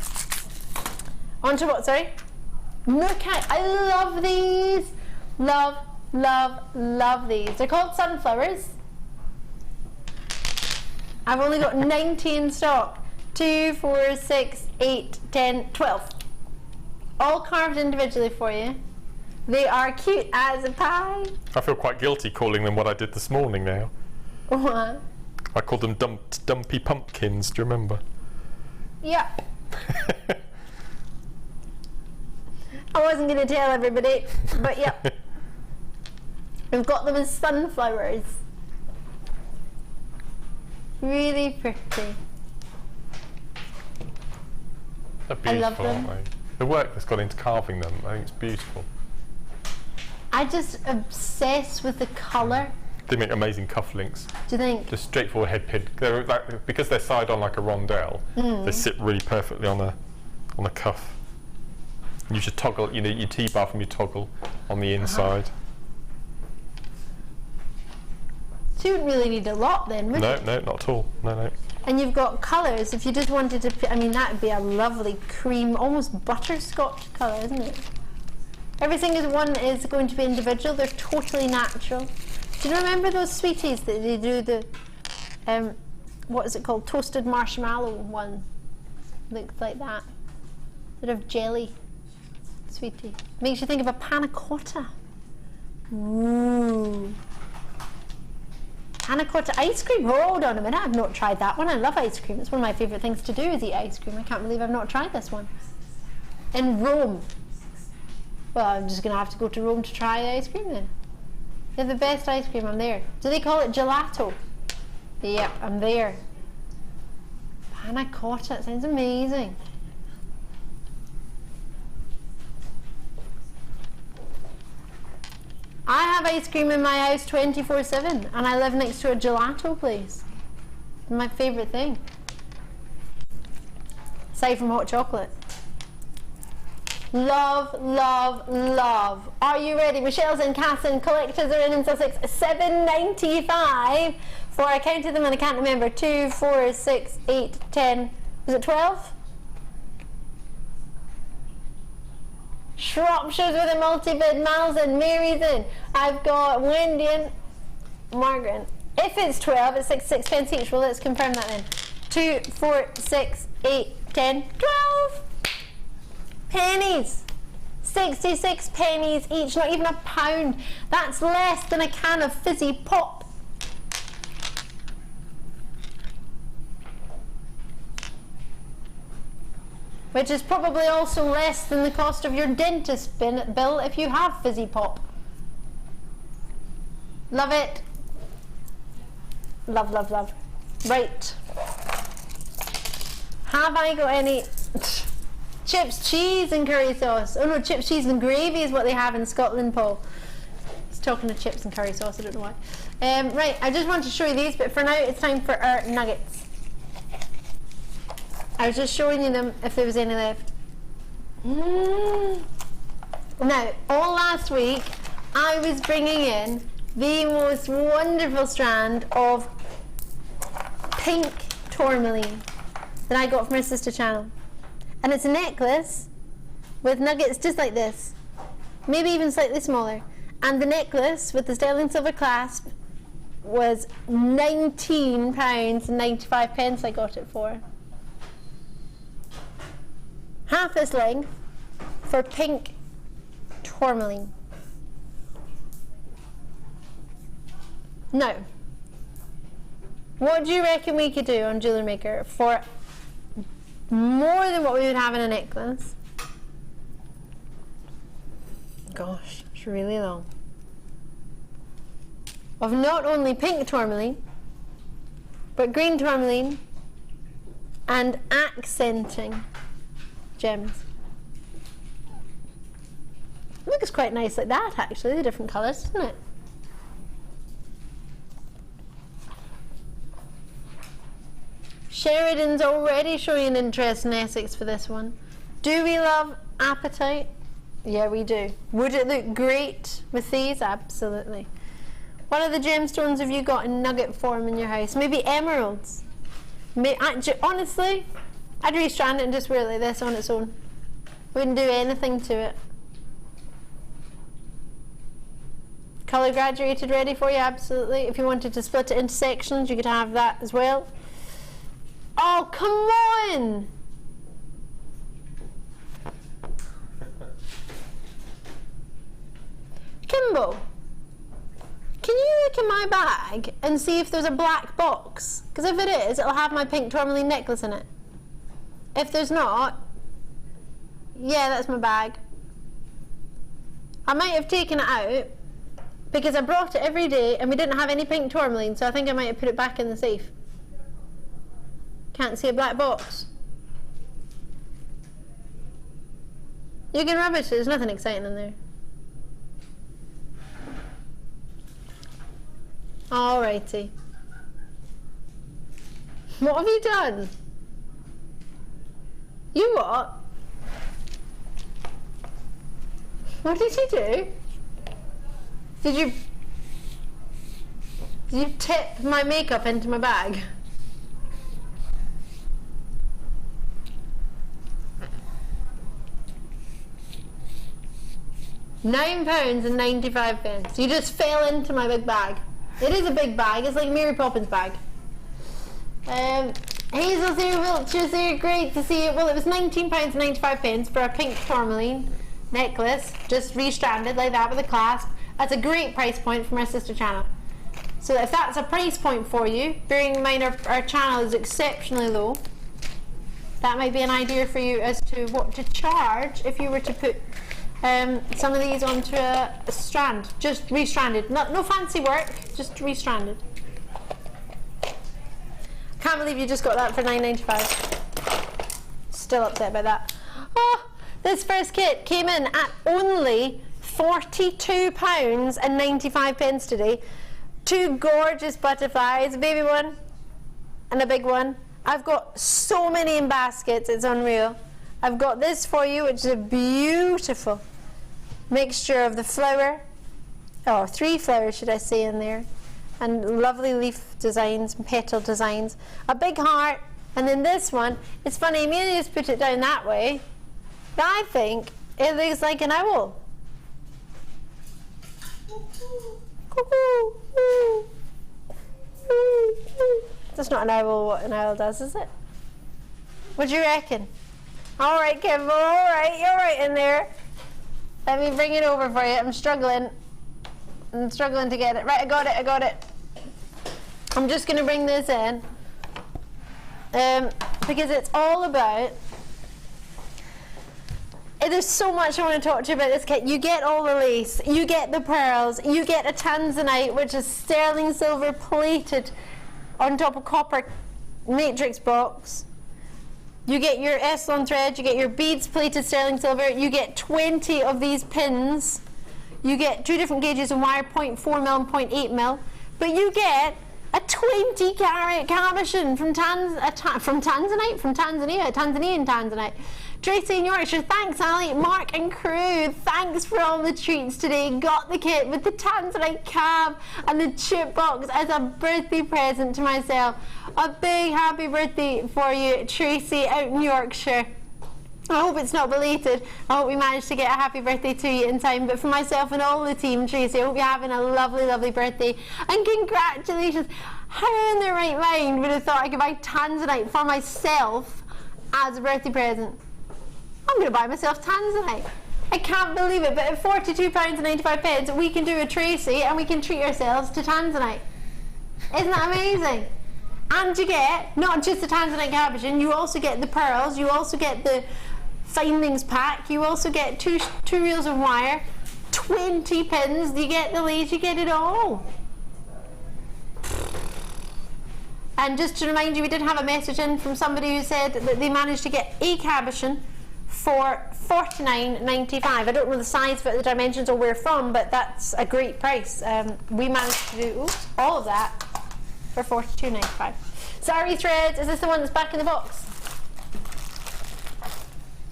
On to what, sorry? Macrame. I love these. Love, love, love these. They're called sunflowers. I've only got 90 in stock. 2, 4, 6, 8, 10, 12. All carved individually for you. They are cute as a pie. I feel quite guilty calling them what I did this morning now. What? I called them dumpy pumpkins, do you remember? Yep. I wasn't going to tell everybody, but yep. We've got them as sunflowers. Really pretty. They're beautiful, I love them. aren't they? The work that's gone into carving them, I think it's beautiful. I just obsess with the colour. They make amazing cufflinks. Do you think? Just straightforward head pin. They're like, because they're side on like a rondelle, they sit really perfectly on a cuff. You should toggle, you know, your T-bar from your toggle on the inside. So you wouldn't really need a lot then, would you? No, not at all. No. And you've got colours. If you just wanted to, I mean, that would be a lovely cream, almost butterscotch colour, isn't it? Everything is going to be individual. They're totally natural. Do you remember those sweeties that they do the, what is it called, toasted marshmallow one? Looks like that. Bit of jelly sweetie. Makes you think of a panna cotta. Ooh. Panna cotta ice cream. Hold on a minute, I've not tried that one. I love ice cream. It's one of my favourite things to do is eat ice cream. I can't believe I've not tried this one. In Rome. Well, I'm just going to have to go to Rome to try ice cream then. They have the best ice cream, I'm there. Do they call it gelato? Yep, I'm there. Panna cotta, it sounds amazing. I have ice cream in my house 24/7 and I live next to a gelato place. It's my favourite thing. Aside from hot chocolate. Love, love, love. Are you ready? Michelle's in Casson, collectors are in Sussex. $7.95 for, I counted them and I can't remember. 2, 4, 6, 8, 10. Was it 12? Shropshire's with a multi-bid. Miles in, Mary's in. I've got Wendy and Margaret. If it's 12, it's 6 pence each. Well, let's confirm that then. 2, 4, 6, 8, 10, 12 pennies. 66 pennies each, not even a pound. That's less than a can of fizzy pop. Which is probably also less than the cost of your dentist bill if you have fizzy pop. Love it. Love, love, love. Right. Have I got any chips, cheese and curry sauce? Oh no, chips, cheese and gravy is what they have in Scotland, Paul. He's talking to chips and curry sauce, I don't know why. Right, I just want to show you these, but for now it's time for our nuggets. I was just showing you them if there was any left. Now, all last week I was bringing in the most wonderful strand of pink tourmaline that I got from my sister channel. And it's a necklace with nuggets just like this, maybe even slightly smaller. And the necklace with the sterling silver clasp was £19.95 I got it for. Half this length for pink tourmaline. Now, what do you reckon we could do on Jewellery Maker for more than what we would have in a necklace? Gosh, it's really long. Of not only pink tourmaline, but green tourmaline and accenting gems. It looks quite nice like that actually, the different colours, doesn't it? Sheridan's already showing an interest in Essex for this one. Do we love apatite? Yeah, we do. Would it look great with these? Absolutely. What other gemstones have you got in nugget form in your house? Maybe emeralds? Honestly, I'd restrand it and just wear it like this on its own. Wouldn't do anything to it. Colour graduated ready for you? Absolutely. If you wanted to split it into sections, you could have that as well. Oh, come on! Kimbo, can you look in my bag and see if there's a black box? Because if it is, it'll have my pink tourmaline necklace in it. If there's not, yeah, that's my bag. I might have taken it out because I brought it every day and we didn't have any pink tourmaline, so I think I might have put it back in the safe. Can't see a black box. You can rubbish it, there's nothing exciting in there. Alrighty. What have you done? You what? What did you do? Did you tip my makeup into my bag? £9.95. You just fell into my big bag. It is a big bag. It's like Mary Poppins' bag. Hazel's here, Wiltshire's here. Great to see you. Well, it was £19.95 for a pink tourmaline necklace, just restranded like that with a clasp. That's a great price point from our sister channel. So if that's a price point for you, bearing in mind our channel is exceptionally low, that might be an idea for you as to what to charge if you were to put some of these onto a strand, just restranded. No fancy work, just restranded. Can't believe you just got that for £9.95. Still upset about that. Oh, this first kit came in at only £42.95 today. Two gorgeous butterflies, a baby one and a big one. I've got so many in baskets, it's unreal. I've got this for you, which is a beautiful mixture of the flower, or 3 flowers should I say in there, and lovely leaf designs and petal designs, a big heart, and then this one. It's funny, Amelia's put it down that way, but I think it looks like an owl. That's not an owl, what an owl does, is it? What do you reckon? Alright, Kimball, alright, you're right in there. Let me bring it over for you. I'm struggling to get it. Right, I got it. I'm just going to bring this in because it's all about, there's so much I want to talk to you about this kit. You get all the lace, you get the pearls, you get a tanzanite, which is sterling silver plated on top of copper matrix box. You get your Essilon thread, you get your beads plated sterling silver, you get 20 of these pins, you get 2 different gauges of wire, 0.4mm and 0.8mm, but you get a 20 carat cabochon from Tanzanian Tanzanite. Tracy in Yorkshire, thanks Ali, Mark and crew, thanks for all the treats today. Got the kit with the Tanzanite cab and the chip box as a birthday present to myself. A big happy birthday for you, Tracy out in Yorkshire. I hope it's not belated. I hope we managed to get a happy birthday to you in time. But for myself and all the team, Tracy, I hope you're having a lovely, lovely birthday. And congratulations. How in their right mind would have thought I could buy Tanzanite for myself as a birthday present? I'm going to buy myself Tanzanite. I can't believe it, but at £42.95 we can do a Tracy and we can treat ourselves to Tanzanite. Isn't that amazing? And you get not just the Tanzanite cabochon, you also get the pearls, you also get the findings pack, you also get two reels of wire, 20 pins, you get the lace, you get it all. And just to remind you, we did have a message in from somebody who said that they managed to get a cabochon for £49.95. I don't know the size of it, the dimensions, or where from, but that's a great price. We managed to do all of that for $42.95. Zari threads, is this the one that's back in the box?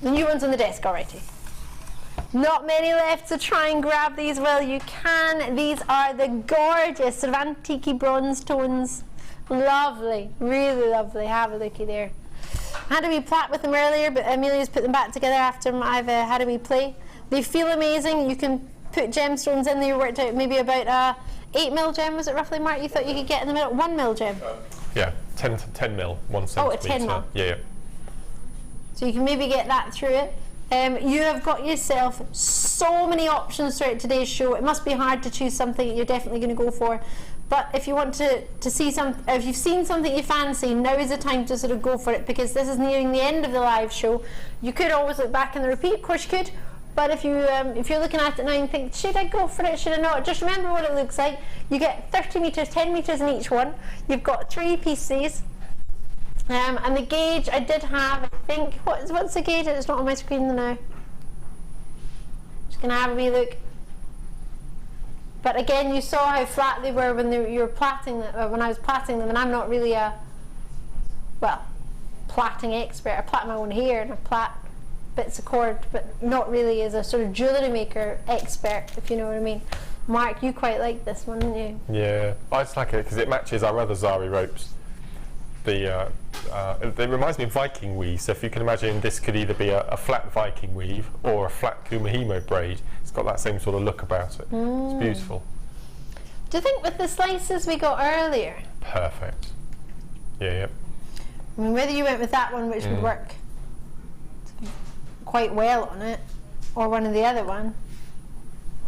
The new one's on the desk already. Not many left, so try and grab these while you can. These are the gorgeous sort of antique bronze tones. Lovely, really lovely. Have a looky there. I had a wee plait with them earlier, but Amelia's put them back together after I've had a wee play. They feel amazing. You can put gemstones in there. You worked out maybe about a 8mm gem, was it roughly, Mark? You thought you could get in the middle? 1mm gem? Yeah, 10 mil, 1 centimetre. Oh, a 10 mil. Yeah. So you can maybe get that through it. You have got yourself so many options throughout today's show. It must be hard to choose something that you're definitely going to go for. But if you want to see if you've seen something you fancy, now is the time to sort of go for it, because this is nearing the end of the live show. You could always look back and repeat, of course you could. But if you're looking at it now and think, should I go for it, should I not? Just remember what it looks like. You get 30 metres, 10 metres in each one. You've got 3 pieces. And the gauge I did have, I think, what's the gauge? It's not on my screen now. Just going to have a wee look. But again, you saw how flat they were when you were plaiting them, when I was plaiting them, and I'm not really a, well, plaiting expert. I plait my own hair and I plait bits of cord, but not really as a sort of jewellery maker expert, if you know what I mean. Mark, you quite like this one, didn't you? Yeah, I just like it because it matches our other Zari ropes. It reminds me of Viking weave, so if you can imagine, this could either be a flat Viking weave or a flat Kumihimo braid. It's got that same sort of look about it. It's beautiful. Do you think with the slices we got earlier? Perfect. Yeah. I mean, whether you went with that one, which would work quite well on it, or one of the other one,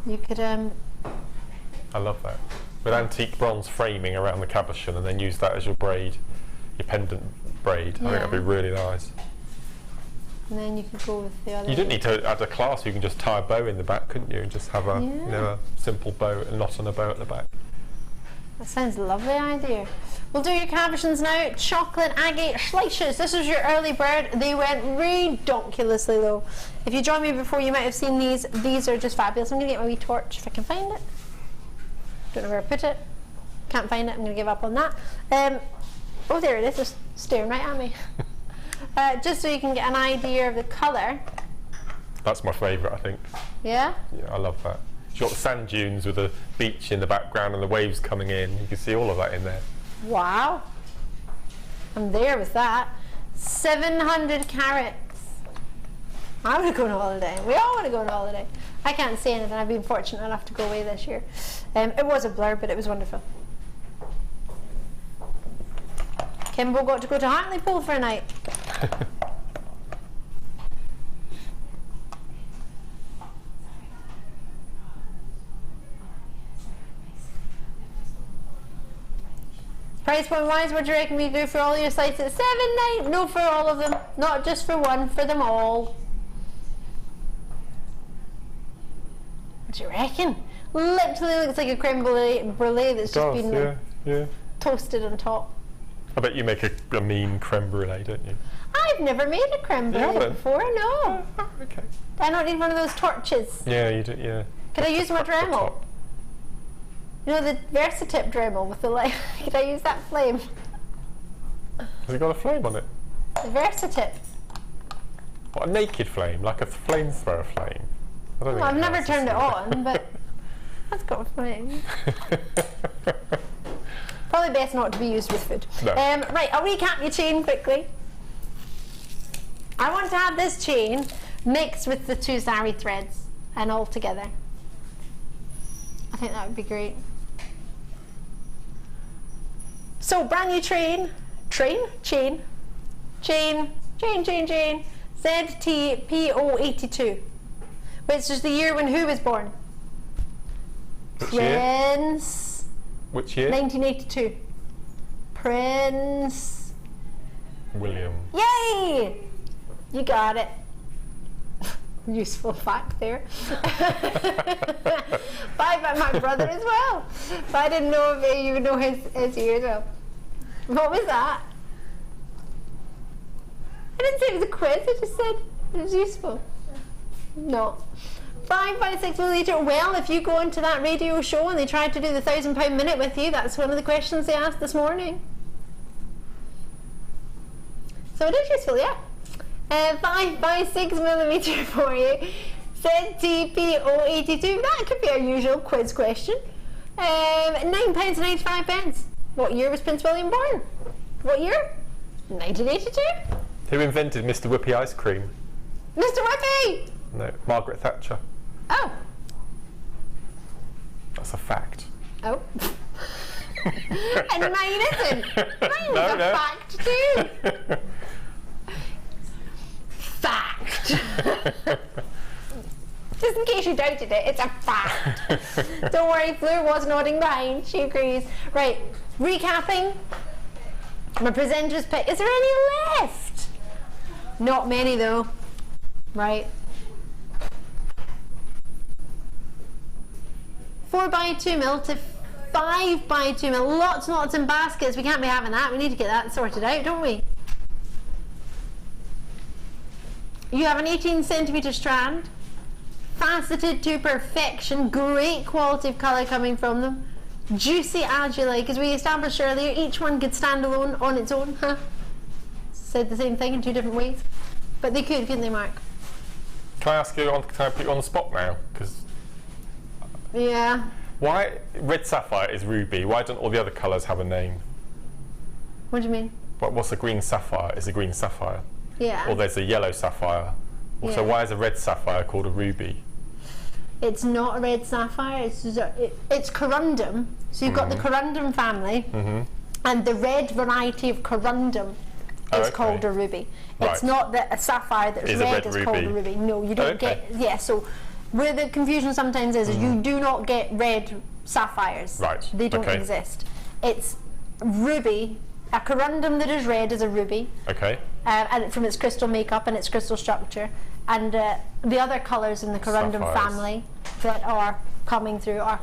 you could I love that. With antique bronze framing around the cabochon, and then use that as your braid, your pendant braid. I think that'd be really nice. And then you could go with the other. You didn't need to add a clasp. You can just tie a bow in the back, couldn't you? And just have a a simple bow, a knot on a bow at the back. That sounds a lovely idea. We'll do your cabochons now. Chocolate agate slices. This was your early bird. They went redonkulously low. If you joined me before, you might have seen these. These are just fabulous. I'm going to get my wee torch if I can find it. Don't know where I put it. Can't find it. I'm going to give up on that. Oh, there it is. Just staring right at me. Just so you can get an idea of the colour. That's my favourite, I think. Yeah? Yeah, I love that. You've got the sand dunes with the beach in the background and the waves coming in. You can see all of that in there. Wow. I'm there with that. 700 carats. I want to go on holiday. We all want to go on holiday. I can't say anything. I've been fortunate enough to go away this year. It was a blur, but it was wonderful. Kimbo got to go to Hartlepool for a night. Price point wise, what do you reckon we do for all your sites at $7.9? No, for all of them. Not just for one, for them all. What do you reckon? Literally looks like a creme brulee that's just been toasted on top. I bet you make a mean creme brulee, don't you? I've never made a creme brulee before, no. Oh, okay. I don't need one of those torches. Yeah, you do, yeah. Could I use my Dremel? You know, the Versatip Dremel with the light. Could I use that flame? Has it got a flame on it? The Versatip. What, a naked flame? Like a flamethrower flame? I don't think I've never turned it on, but that's got a flame. Probably best not to be used with food. No. Right, I'll recap your chain quickly. I want to have this chain mixed with the 2 Zari threads and all together. I think that would be great. So brand new chain, ZTPO82, which is the year when who was born? Prince. Which year? 1982. Prince William. Yay! You got it. Useful fact there. Bye by my brother as well. But I didn't know if you would know his year as well. What was that? I didn't say it was a quiz, I just said it was useful. No. 5x6 milliliter. Well, if you go into that radio show and they tried to do the £1,000 minute with you, that's one of the questions they asked this morning. So it is useful, yeah. 5x6 millimeter for you. Said TPO82. That could be our usual quiz question. £9.95. What year was Prince William born? What year? 1982. Who invented Mr. Whippy ice cream? Mr. Whippy! No, Margaret Thatcher. Oh. That's a fact. Oh. And mine isn't. Mine's No, a no. fact too. Fact. Just in case you doubted it, it's a fact. Don't worry, Fleur was nodding behind. She agrees. Right, recapping. My presenter's pick. Is there any left? Not many though. Right. 4x2mm to 5x2mm. Lots and lots in baskets. We can't be having that. We need to get that sorted out, don't we? You have an 18cm strand, faceted to perfection, great quality of colour coming from them, juicy as you like. As we established earlier, each one could stand alone on its own. Huh? Said the same thing in two different ways, but they could, couldn't they, Mark? Can I ask you, can I put you on the spot now? Because yeah. why red sapphire is ruby? Why don't all the other colours have a name? What do you mean? What's a green sapphire? Is a green sapphire. Yeah. Or there's a yellow sapphire. Yeah. So why is a red sapphire called a ruby? It's not a red sapphire. It's corundum. So you've got the corundum family, and the red variety of corundum is called a ruby. It's not that a sapphire that's red is called a ruby. No, you don't get. Yeah. So where the confusion sometimes is you do not get red sapphires. Right. They don't exist. It's ruby. A corundum that is red is a ruby. Okay. And from its crystal makeup and its crystal structure, and the other colours in the corundum family that are coming through are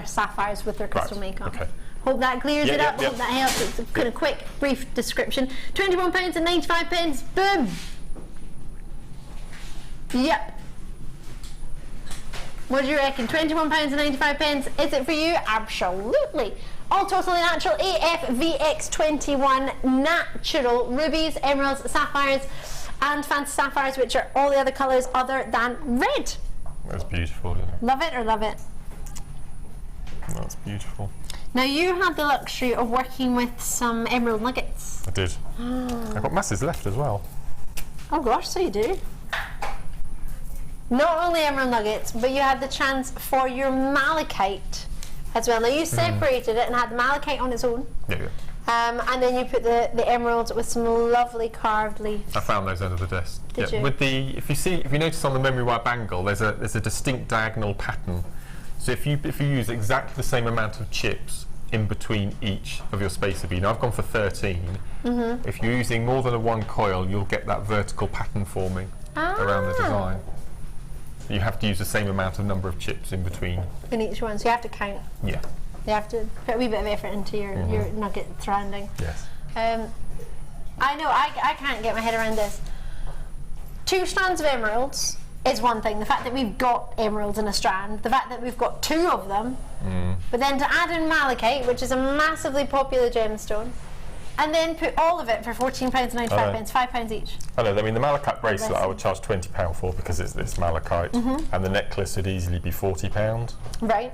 sapphires with their crystal makeup. Okay. Hope that clears it up. Hope that helps. It's a kind of quick, brief description. £21.95. Boom. Yep. What do you reckon? £21.95. Is it for you? Absolutely. All totally natural AF VX21 natural rubies, emeralds, sapphires, and fancy sapphires, which are all the other colours other than red. That's beautiful, isn't it? Love it or love it? That's beautiful. Now you had the luxury of working with some emerald nuggets. I did. I've got masses left as well. Oh gosh, so you do. Not only emerald nuggets, but you had the chance for your malachite as well. Now you separated it and had the malachite on its own. Yeah. And then you put the emeralds with some lovely carved leaves. I found those under the desk. Did you? With the, if you notice on the memory wire bangle, there's a distinct diagonal pattern. So if you use exactly the same amount of chips in between each of your spacer bead, now I've gone for 13. If you're using more than one coil, you'll get that vertical pattern forming around the design. You have to use the same amount of number of chips in between. In each one, so you have to count. Yeah. You have to put a wee bit of effort into your nugget surrounding. Yes. I know, I can't get my head around this. 2 strands of emeralds is one thing. The fact that we've got emeralds in a strand, the fact that we've got 2 of them, but then to add in malachite, which is a massively popular gemstone, and then put all of it for £14.95, £5 each. I know, I mean the malachite bracelet I would charge £20 for because it's malachite, and the necklace would easily be £40. Right.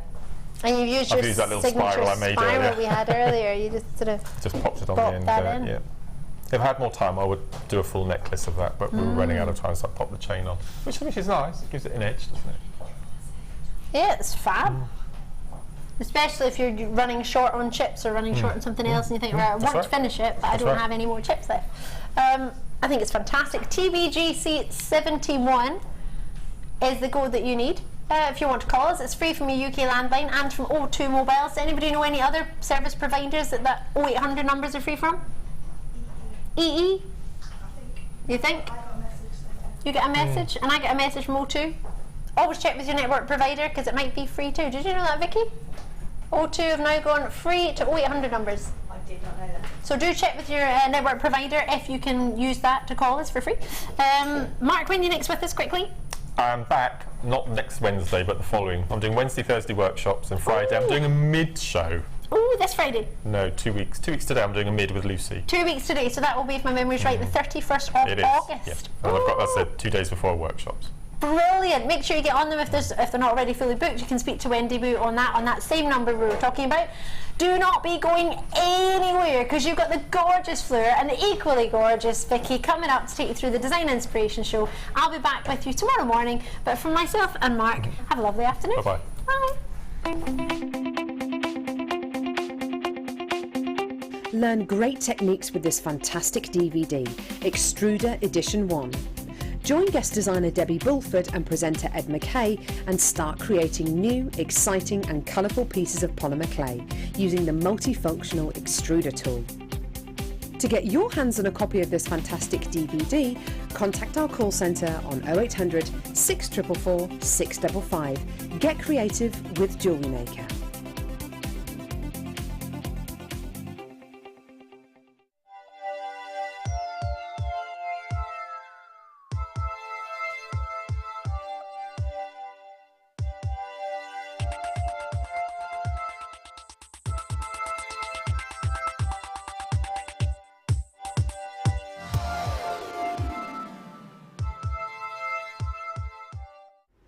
And you've used your that little signature spiral I made earlier. we had earlier. You just sort of popped it on the end. Yeah. If I had more time, I would do a full necklace of that, but we were running out of time, so I popped the chain on, which is nice. It gives it an edge, doesn't it? Yeah, it's fab. Especially if you're running short on chips or running short on something else, and you think, right, I want to finish it, but I don't have any more chips left. I think it's fantastic. TBGC 71 is the code that you need. If you want to call us, it's free from your UK landline and from O2 mobiles. Does anybody know any other service providers that 0800 numbers are free from? EE? You think? You get a message, and I get a message from O2. Always check with your network provider because it might be free too. Did you know that, Vicky? O2 have now gone free to 0800 numbers. I did not know that. So do check with your network provider if you can use that to call us for free. Mark, when are you next with us quickly? I'm back not next Wednesday, but the following. I'm doing Wednesday, Thursday workshops, and Friday I'm doing a mid show. Oh, this Friday. No, 2 weeks. 2 weeks today I'm doing a mid with Lucy. 2 weeks today, so that will be, if my memory's right, the 31st of August. Yes. And I've got, that's it, 2 days before workshops. Brilliant. Make sure you get on them if they're not already fully booked. You can speak to Wendy Boo on that same number we were talking about. Do not be going anywhere, because you've got the gorgeous Fleur and the equally gorgeous Vicky coming up to take you through the Design Inspiration Show. I'll be back with you tomorrow morning, but from myself and Mark, have a lovely afternoon. Bye-bye. Bye. Learn great techniques with this fantastic DVD, Extruder Edition 1. Join guest designer Debbie Bulford and presenter Ed McKay and start creating new, exciting and colourful pieces of polymer clay using the multifunctional extruder tool. To get your hands on a copy of this fantastic DVD, contact our call centre on 0800 644 655. Get creative with Jewellery Maker.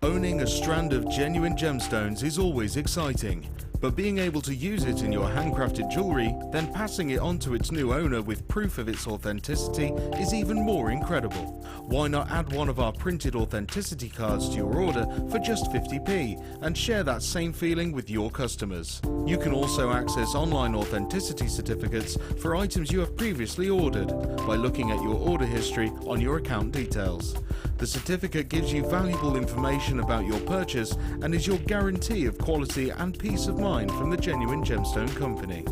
Owning a strand of genuine gemstones is always exciting, but being able to use it in your handcrafted jewellery, then passing it on to its new owner with proof of its authenticity is even more incredible. Why not add one of our printed authenticity cards to your order for just 50p and share that same feeling with your customers? You can also access online authenticity certificates for items you have previously ordered by looking at your order history on your account details. The certificate gives you valuable information about your purchase and is your guarantee of quality and peace of mind from the Genuine Gemstone Company.